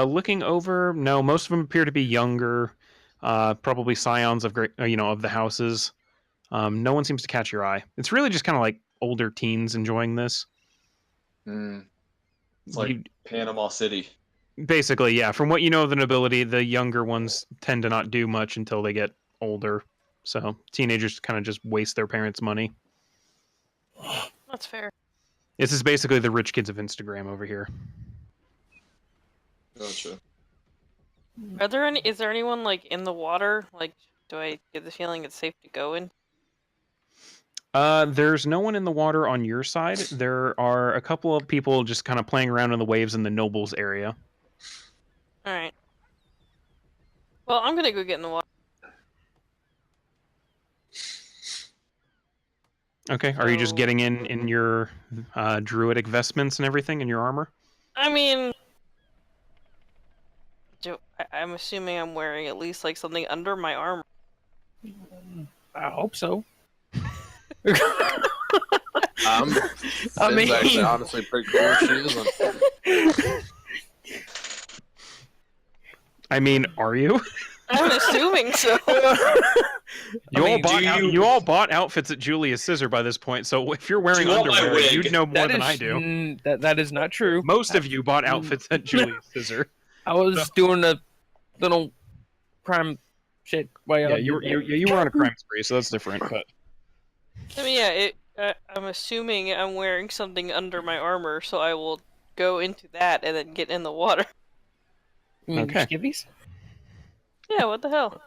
looking over, no, most of them appear to be younger, probably scions of great, of the houses. No one seems to catch your eye. It's really just kind of like older teens enjoying this. It's like Panama City. Basically, yeah. From what you know of the nobility, the younger ones tend to not do much until they get older. So teenagers kind of just waste their parents' money. That's fair. This is basically the rich kids of Instagram over here. Gotcha. Are there any? Is there anyone like in the water? Like, do I get the feeling it's safe to go in? There's no one in the water on your side. There are a couple of people just kind of playing around in the waves in the nobles area. All right. Well, I'm gonna go get in the water. Okay. Are you just So- getting in your druidic vestments and everything in your armor? I mean, I'm assuming I'm wearing at least like something under my armor. I hope so. Finn's mean- actually honestly pretty cool if she isn't. I mean, are you? I'm assuming so. You all bought outfits at Julius Caesar by this point, so if you're wearing Do you want my underwear, wig? you'd know more than I do. That is not true. Most of you bought outfits at Julius Caesar. I was doing a little crime shit. Yeah, you were on a crime spree, so that's different. But I mean, yeah. I'm assuming I'm wearing something under my armor, so I will go into that and then get in the water. You mean Okay. skivvies? Yeah. What the hell?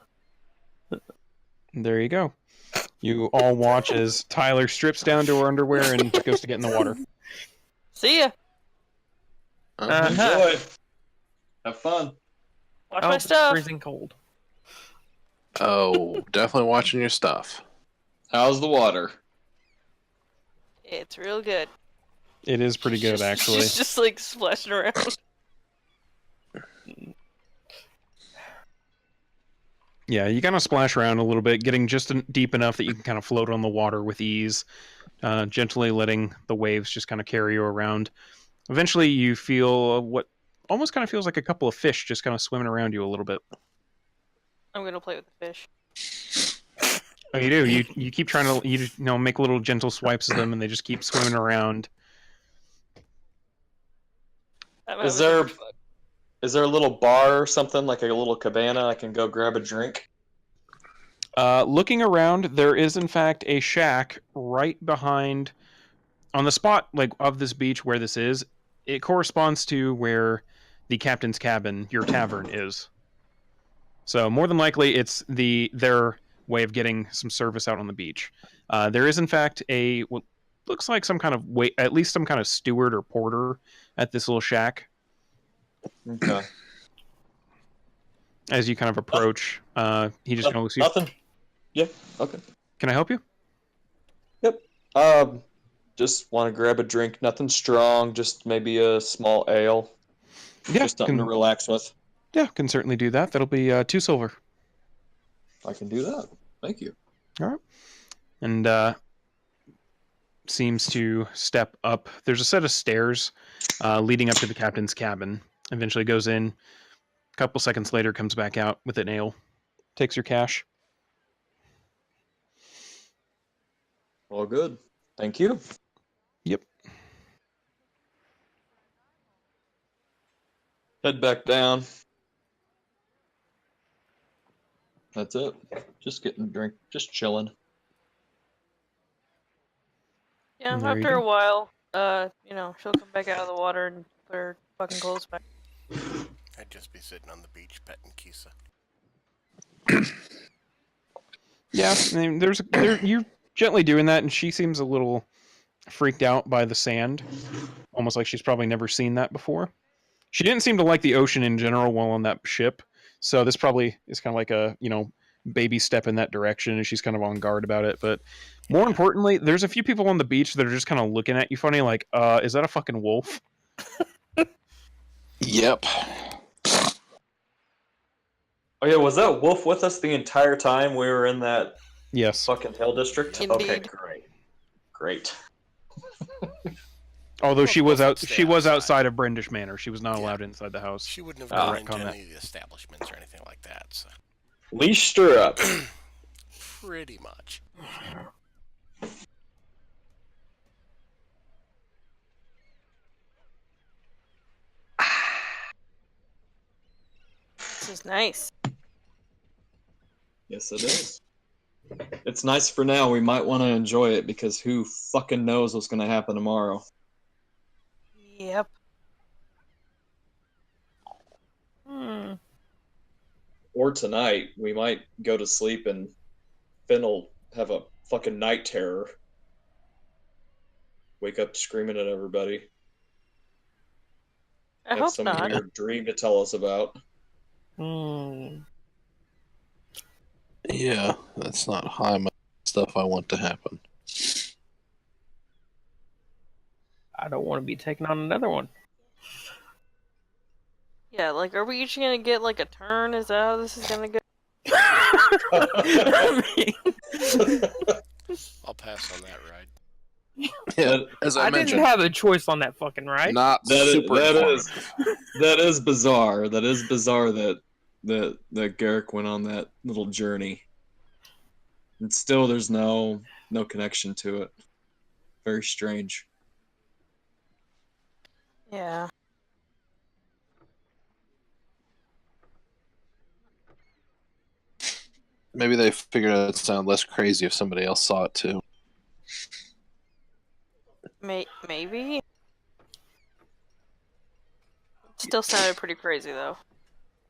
there you go. You all watch as Tyler strips down to her underwear and goes to get in the water. See ya. Enjoy. Have fun. Watch Oh, my it's stuff. freezing cold. Oh, definitely watching your stuff. How's the water? It's real good. It is pretty good, actually. She's just like splashing around. Yeah, you kind of splash around a little bit, getting just deep enough that you can kind of float on the water with ease, gently letting the waves just kind of carry you around. Eventually, you feel what almost kind of feels like a couple of fish just kind of swimming around you a little bit. I'm gonna play with the fish. Oh, you do. You keep trying to make little gentle swipes of them, and they just keep swimming around. I'm Is having so there- much fun. Is there a little bar or something, like a little cabana I can go grab a drink? Looking around, there is in fact a shack right behind, on the spot like of this beach where this is. It corresponds to where the captain's cabin, your tavern, is. So more than likely, it's their way of getting some service out on the beach. There is in fact what looks like some kind of at least some kind of steward or porter at this little shack. Okay. As you kind of approach, he just looks you. Nothing. Yeah. Okay. Can I help you? Just want to grab a drink. Nothing strong. Just maybe a small ale. Yeah, Just something to relax with. Yeah, can certainly do that. That'll be 2 silver. I can do that. Thank you. All right. And seems to step up. There's a set of stairs leading up to the captain's cabin. Eventually goes in. A couple seconds later, comes back out with an ale. Takes your cash. All good. Thank you. Yep. Head back down. That's it. Just getting a drink. Just chilling. Yeah, There you after a go. while, she'll come back out of the water and put her fucking clothes back. I'd just be sitting on the beach petting Kisa. Yeah, I mean, gently doing that, and she seems a little freaked out by the sand, almost like she's probably never seen that before. She didn't seem to like the ocean in general while on that ship, so this probably is kind of like a, baby step in that direction, and she's kind of on guard about it. But more importantly, there's a few people on the beach that are just kind of looking at you funny, like, is that a fucking wolf? Yep. Oh yeah, was that wolf with us the entire time we were in that Yes. fucking hell district? Okay, Indeed. great. Although she was Wolf would stay she was outside. outside of Brendish Manor. She was not Yeah. allowed inside the house. She wouldn't have Ah, gone into comment. any of the establishments or anything like that. So Leashed her up. pretty much. This is nice. Yes, it is. It's nice for now. We might want to enjoy it because who fucking knows what's going to happen tomorrow. Yep. Hmm. Or tonight. We might go to sleep and Finn will have a fucking night terror. Wake up screaming at everybody. I Have hope some not. weird dream to tell us about. Yeah, that's not high my stuff I want to happen. I don't want to be taking on another one. Yeah, like, are we each gonna get like a turn? Is that how this is gonna go? I mean, I'll pass on that ride. Yeah, as I, I mentioned, didn't have a choice on that fucking ride. not That is- super that is- informative. That is bizarre. That is bizarre that Garrick went on that little journey. And still there's no connection to it. Very strange. Yeah. Maybe they figured out it'd sound less crazy if somebody else saw it too. Maybe. Still sounded pretty crazy though.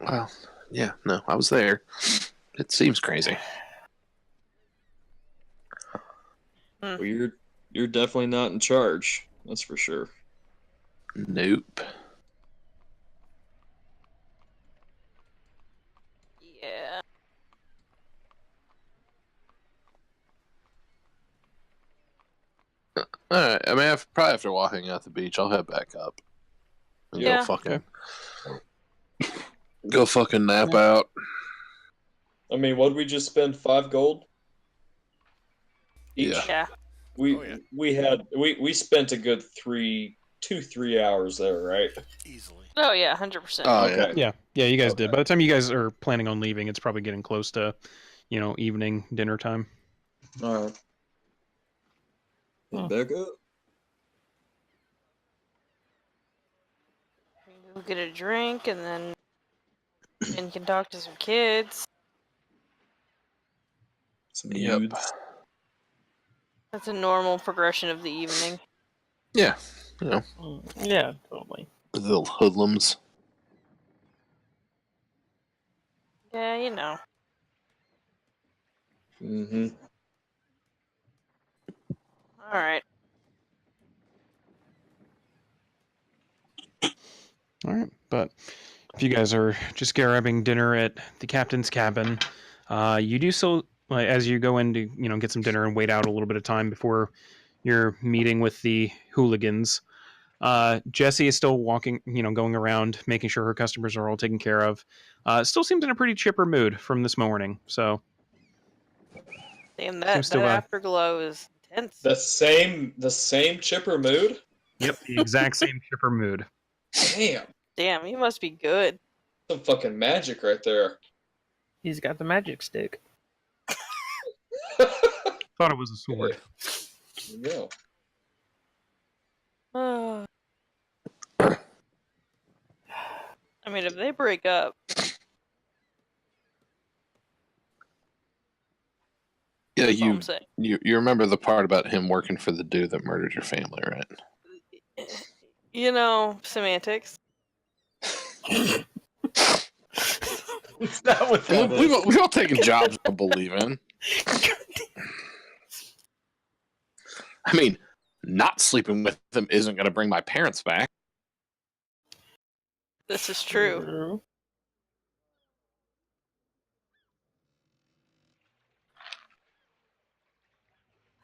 Well, yeah, no, I was there. It seems crazy. Well, you're definitely not in charge. That's for sure. Nope. Yeah. Alright, I mean, probably after walking out the beach, I'll head back up. And Yeah. Go fucking nap out. I mean, what did we just spend 5 gold? Each? Yeah. Yeah. We Oh, yeah. we spent a good 3 hours there, right? Easily. Oh yeah, 100%. Oh, Okay. Yeah, you guys Okay. did. By the time you guys are planning on leaving, it's probably getting close to, evening dinner time. All right. Hmm. Back up. We'll get a drink and then can talk to some kids. Some Yep. nudes. That's a normal progression of the evening. Yeah. Yeah, totally. The little hoodlums. Yeah, you know. Mm-hmm. All right. All right, but if you guys are just grabbing dinner at the captain's cabin, you do so as you go in to get some dinner and wait out a little bit of time before your meeting with the hooligans. Jessie is still walking, going around, making sure her customers are all taken care of. Still seems in a pretty chipper mood from this morning. So Damn, Seems that to, afterglow is intense. The same chipper mood? yep, the exact same chipper mood. Damn. Damn, you must be good. Some fucking magic right there. He's got the magic stick. Thought it was a sword. There you go. I mean, if they break up, Yeah, that's all I'm saying. you remember the part about him working for the dude that murdered your family, right? You know, semantics. It's not what I mean, we've all taken jobs I believe in. I mean, not sleeping with them isn't going to bring my parents back. This is true.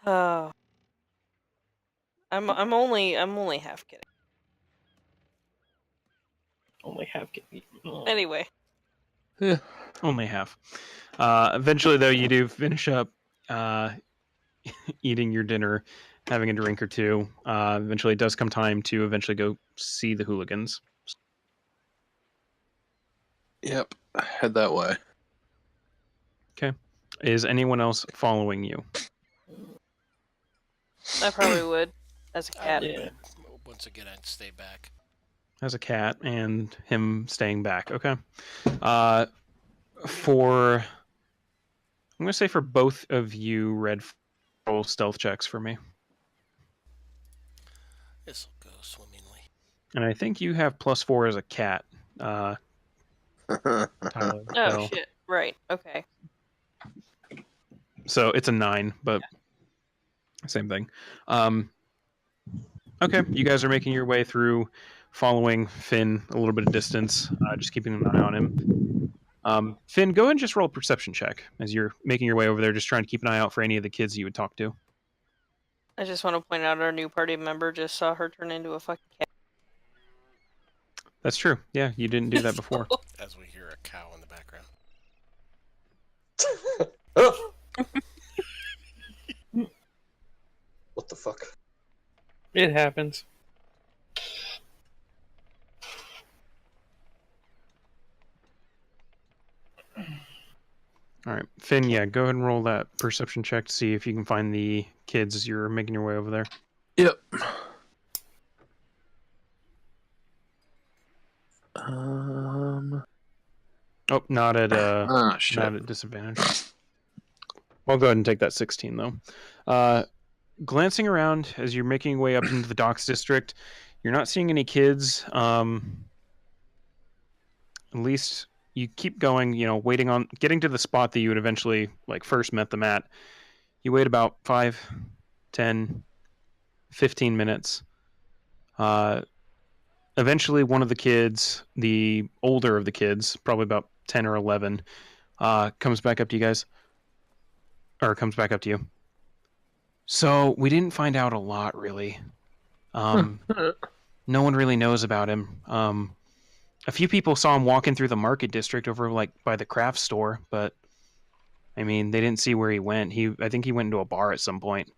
Oh, I'm only half kidding. Only half kidding. Anyway, Yeah. Only half. Eventually, though, you do finish up eating your dinner, having a drink or two. Eventually, it does come time to eventually go see the hooligans. Yep. Head that way. Okay. Is anyone else following you? I probably would as a cat. Yeah. Once again, I'd stay back. As a cat and him staying back. Okay. I'm going to say for both of you, Red, roll stealth checks for me. This will go swimmingly. And I think you have +4 as a cat, Tyler. Oh so, shit! Right. Okay. so it's a 9, but same thing. Okay, you guys are making your way through, following Finn a little bit of distance, just keeping an eye on him. Finn, go ahead and just roll a perception check as you're making your way over there, just trying to keep an eye out for any of the kids you would talk to. I just want to point out our new party member just saw her turn into a fucking cat. That's true. Yeah, you didn't do that before. As we hear a cow in the background. What the fuck? It happens. All right, Finn, yeah, go ahead and roll that perception check to see if you can find the kids as you're making your way over there. Yep. Oh, not at shit. not at disadvantage. I'll go ahead and take that 16 though. Glancing around as you're making your way up into the docks district, you're not seeing any kids. At least you keep going, waiting on getting to the spot that you would eventually first met them at. You wait about 5, 10, 15 minutes. Eventually one of the kids, the older of the kids, probably about 10 or 11, comes back up to you guys. Or comes back up to you. So we didn't find out a lot, really. No one really knows about him. A few people saw him walking through the market district over by the craft store, but I mean, they didn't see where he went. I think he went into a bar at some point.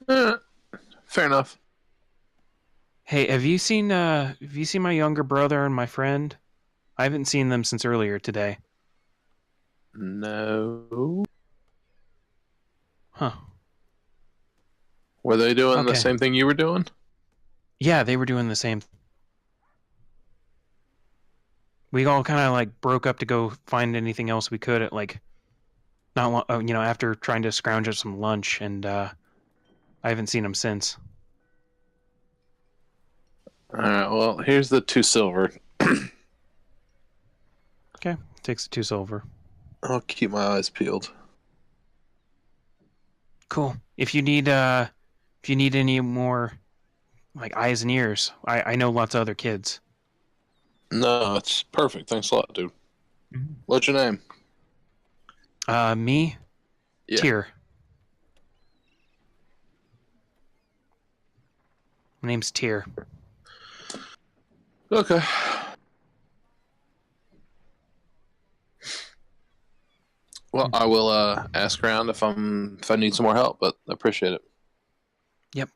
Fair enough. Hey, have you seen my younger brother and my friend? I haven't seen them since earlier today. No. Huh. Were they doing the Okay. same thing you were doing? Yeah, they were doing the same. We all kind of broke up to go find anything else we could at not long, after trying to scrounge up some lunch, and I haven't seen them since. All right. Well, here's the 2 silver. Okay, takes the 2 silver. I'll keep my eyes peeled. Cool. If you need any more eyes and ears, I know lots of other kids. No, it's perfect. Thanks a lot, dude. Mhm. What's your name? Me? Yeah. Tyr. My name's Tyr. Okay. Well, I will ask around if I need some more help, but I appreciate it. Yep.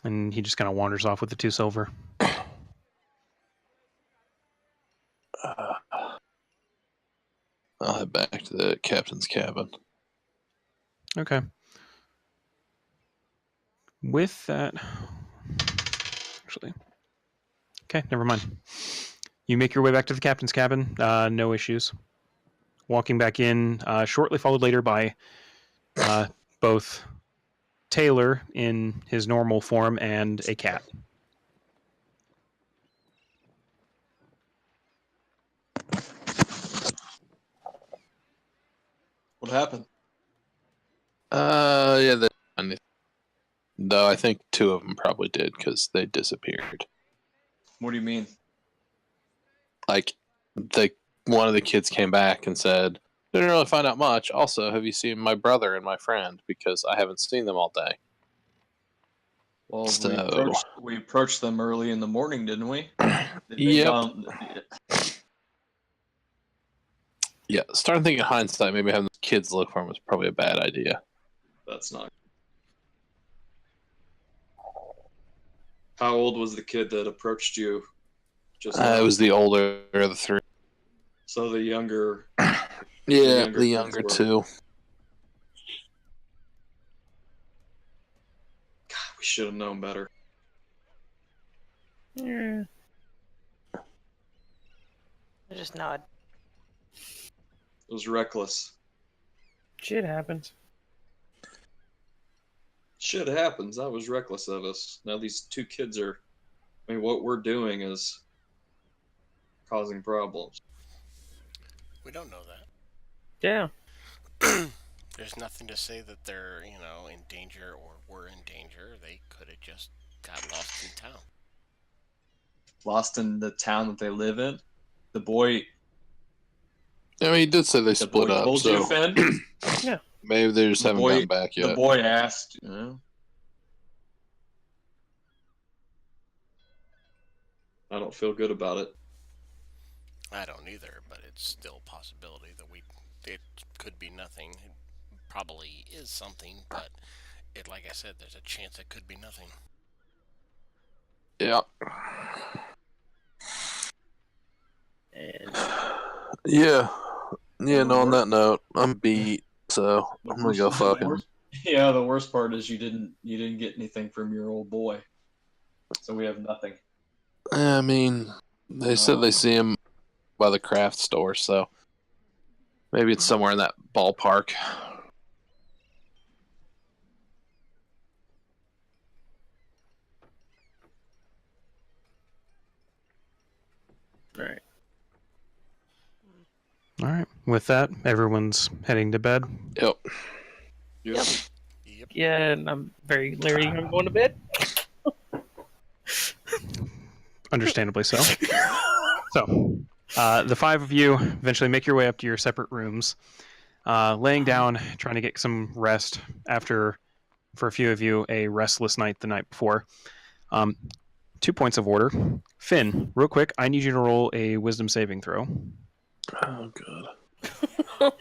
And he just kind of wanders off with the 2 silver. I'll head back to the captain's cabin. Okay. With that, actually, okay, never mind. You make your way back to the captain's cabin. No issues. Walking back in, shortly followed later by both Taylor in his normal form and a cat. What happened? Yeah. Though I think 2 of them probably did because they disappeared. What do you mean? Like, one of the kids came back and said, "Didn't really find out much. Also, have you seen my brother and my friend? Because I haven't seen them all day." Well, So- we approached them early in the morning, didn't we? Yep. Yeah, starting thinking hindsight, maybe having the kids look for them was probably a bad idea. That's not. How old was the kid that approached you? Just It was the older of the 3. so the younger. Yeah, younger the kids younger were- 2. God, we should have known better. Yeah. I just nod. It was reckless. Shit happens. Shit happens. That was reckless of us. Now these 2 kids are. I mean, what we're doing is causing problems. We don't know that. Yeah. There's nothing to say that they're, in danger or were in danger. They could have just got lost in town. Lost in the town that they live in. The boy. I mean, he did say they The split boy up, told so you, Finn. Yeah. maybe they just The haven't boy- gotten back The yet. boy asked. I don't feel good about it. I don't either, but it's still a possibility that it could be nothing. It probably is something, but like I said, there's a chance it could be nothing. Yeah. And Yeah. Yeah, Well, no, on we're- that note, I'm beat, so I'm gonna go fucking. Yeah, the worst part is you didn't get anything from your old boy, so we have nothing. I mean, they said they see him by the craft store, so maybe it's somewhere in that ballpark. all right. All right. With that, everyone's heading to bed. Yep. Yep. Yep. Yeah, and I'm very leery. I'm going to bed. Understandably so. So, the 5 of you eventually make your way up to your separate rooms, laying down, trying to get some rest after, for a few of you, a restless night the night before. 2 points of order. Finn, real quick, I need you to roll a wisdom saving throw. Oh, God.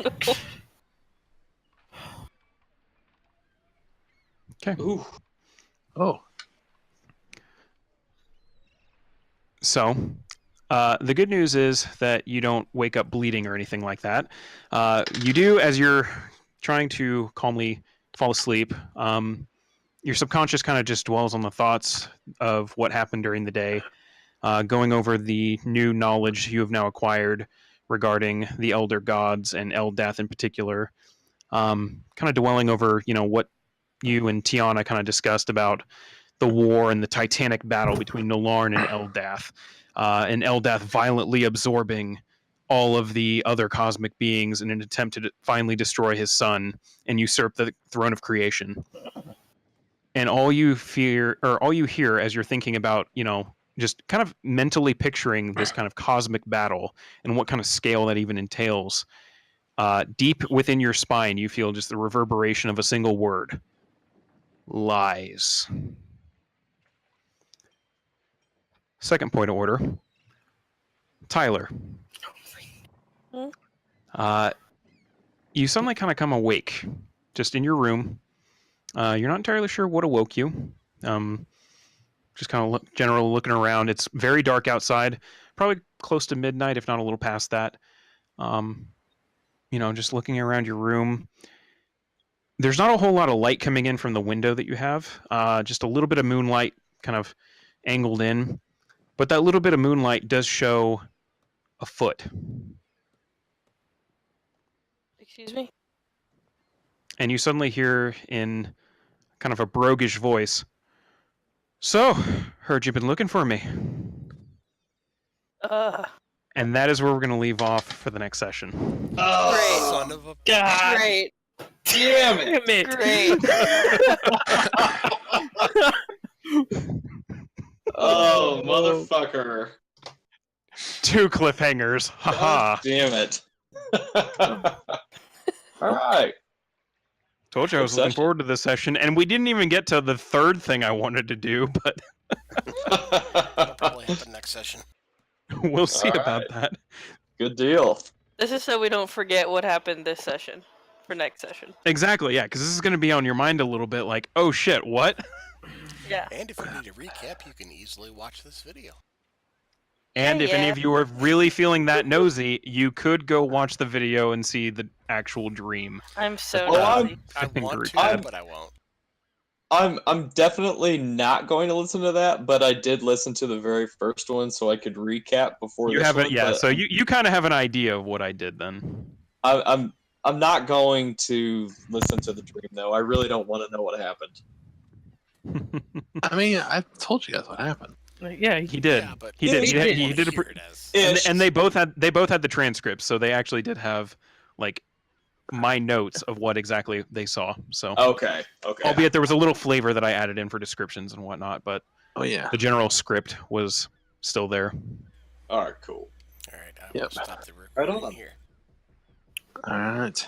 Okay. Ooh. Oh. So, the good news is that you don't wake up bleeding or anything like that. You do, as you're trying to calmly fall asleep, your subconscious kind of just dwells on the thoughts of what happened during the day, going over the new knowledge you have now acquired regarding the elder gods and Eldath in particular, kind of dwelling over, what you and Tiana kind of discussed about the war and the titanic battle between Nolarn and Eldath, and Eldath violently absorbing all of the other cosmic beings in an attempt to finally destroy his son and usurp the throne of creation. And all you hear as you're thinking about, just kind of mentally picturing this kind of cosmic battle and what kind of scale that even entails, deep within your spine, you feel just the reverberation of a single word: lies. Second point of order, Tyler. You suddenly kind of come awake, just in your room. You're not entirely sure what awoke you. Just kind of general looking around. It's very dark outside, probably close to midnight, if not a little past that. Just looking around your room. There's not a whole lot of light coming in from the window that you have. Just a little bit of moonlight kind of angled in. But that little bit of moonlight does show a foot. Excuse me? And you suddenly hear in kind of a broguish voice, "So, heard you've been looking for me." And that is where we're going to leave off for the next session. Oh, Son of a... God Great. Damn it! Damn it! Great. Oh, motherfucker. 2 cliffhangers. Haha. God damn it. All right. Told you I was Good looking session. forward to this session, and we didn't even get to the 3rd thing I wanted to do, but That'll probably happen next session. we'll see All about right. that. Good deal. This is so we don't forget what happened this session for next session. Exactly, yeah, because this is going to be on your mind a little bit like, oh shit, what? Yeah. And if you need a recap, you can easily watch this video. And if any Yeah. of you are really feeling that nosy, you could go watch the video and see the actual dream. I'm so Well, nosy. I Cliffhanger want to, recap. but I won't. I'm definitely not going to listen to that, but I did listen to the very first one so I could recap before You this have it, one. yeah. but So you kind of have an idea of what I did then. I'm not going to listen to the dream though. I really don't want to know what happened. I mean, I told you guys what happened. Yeah, He did. Yeah, but He did. Yeah, He did a. hear it as And they both had the transcripts, so they actually did have like my notes of what exactly they saw. So, Okay. albeit there was a little flavor that I added in for descriptions and whatnot, but Oh yeah. the general script was still there. All right. Cool. All right, I will Yep. stop the Right recording on. here. All right.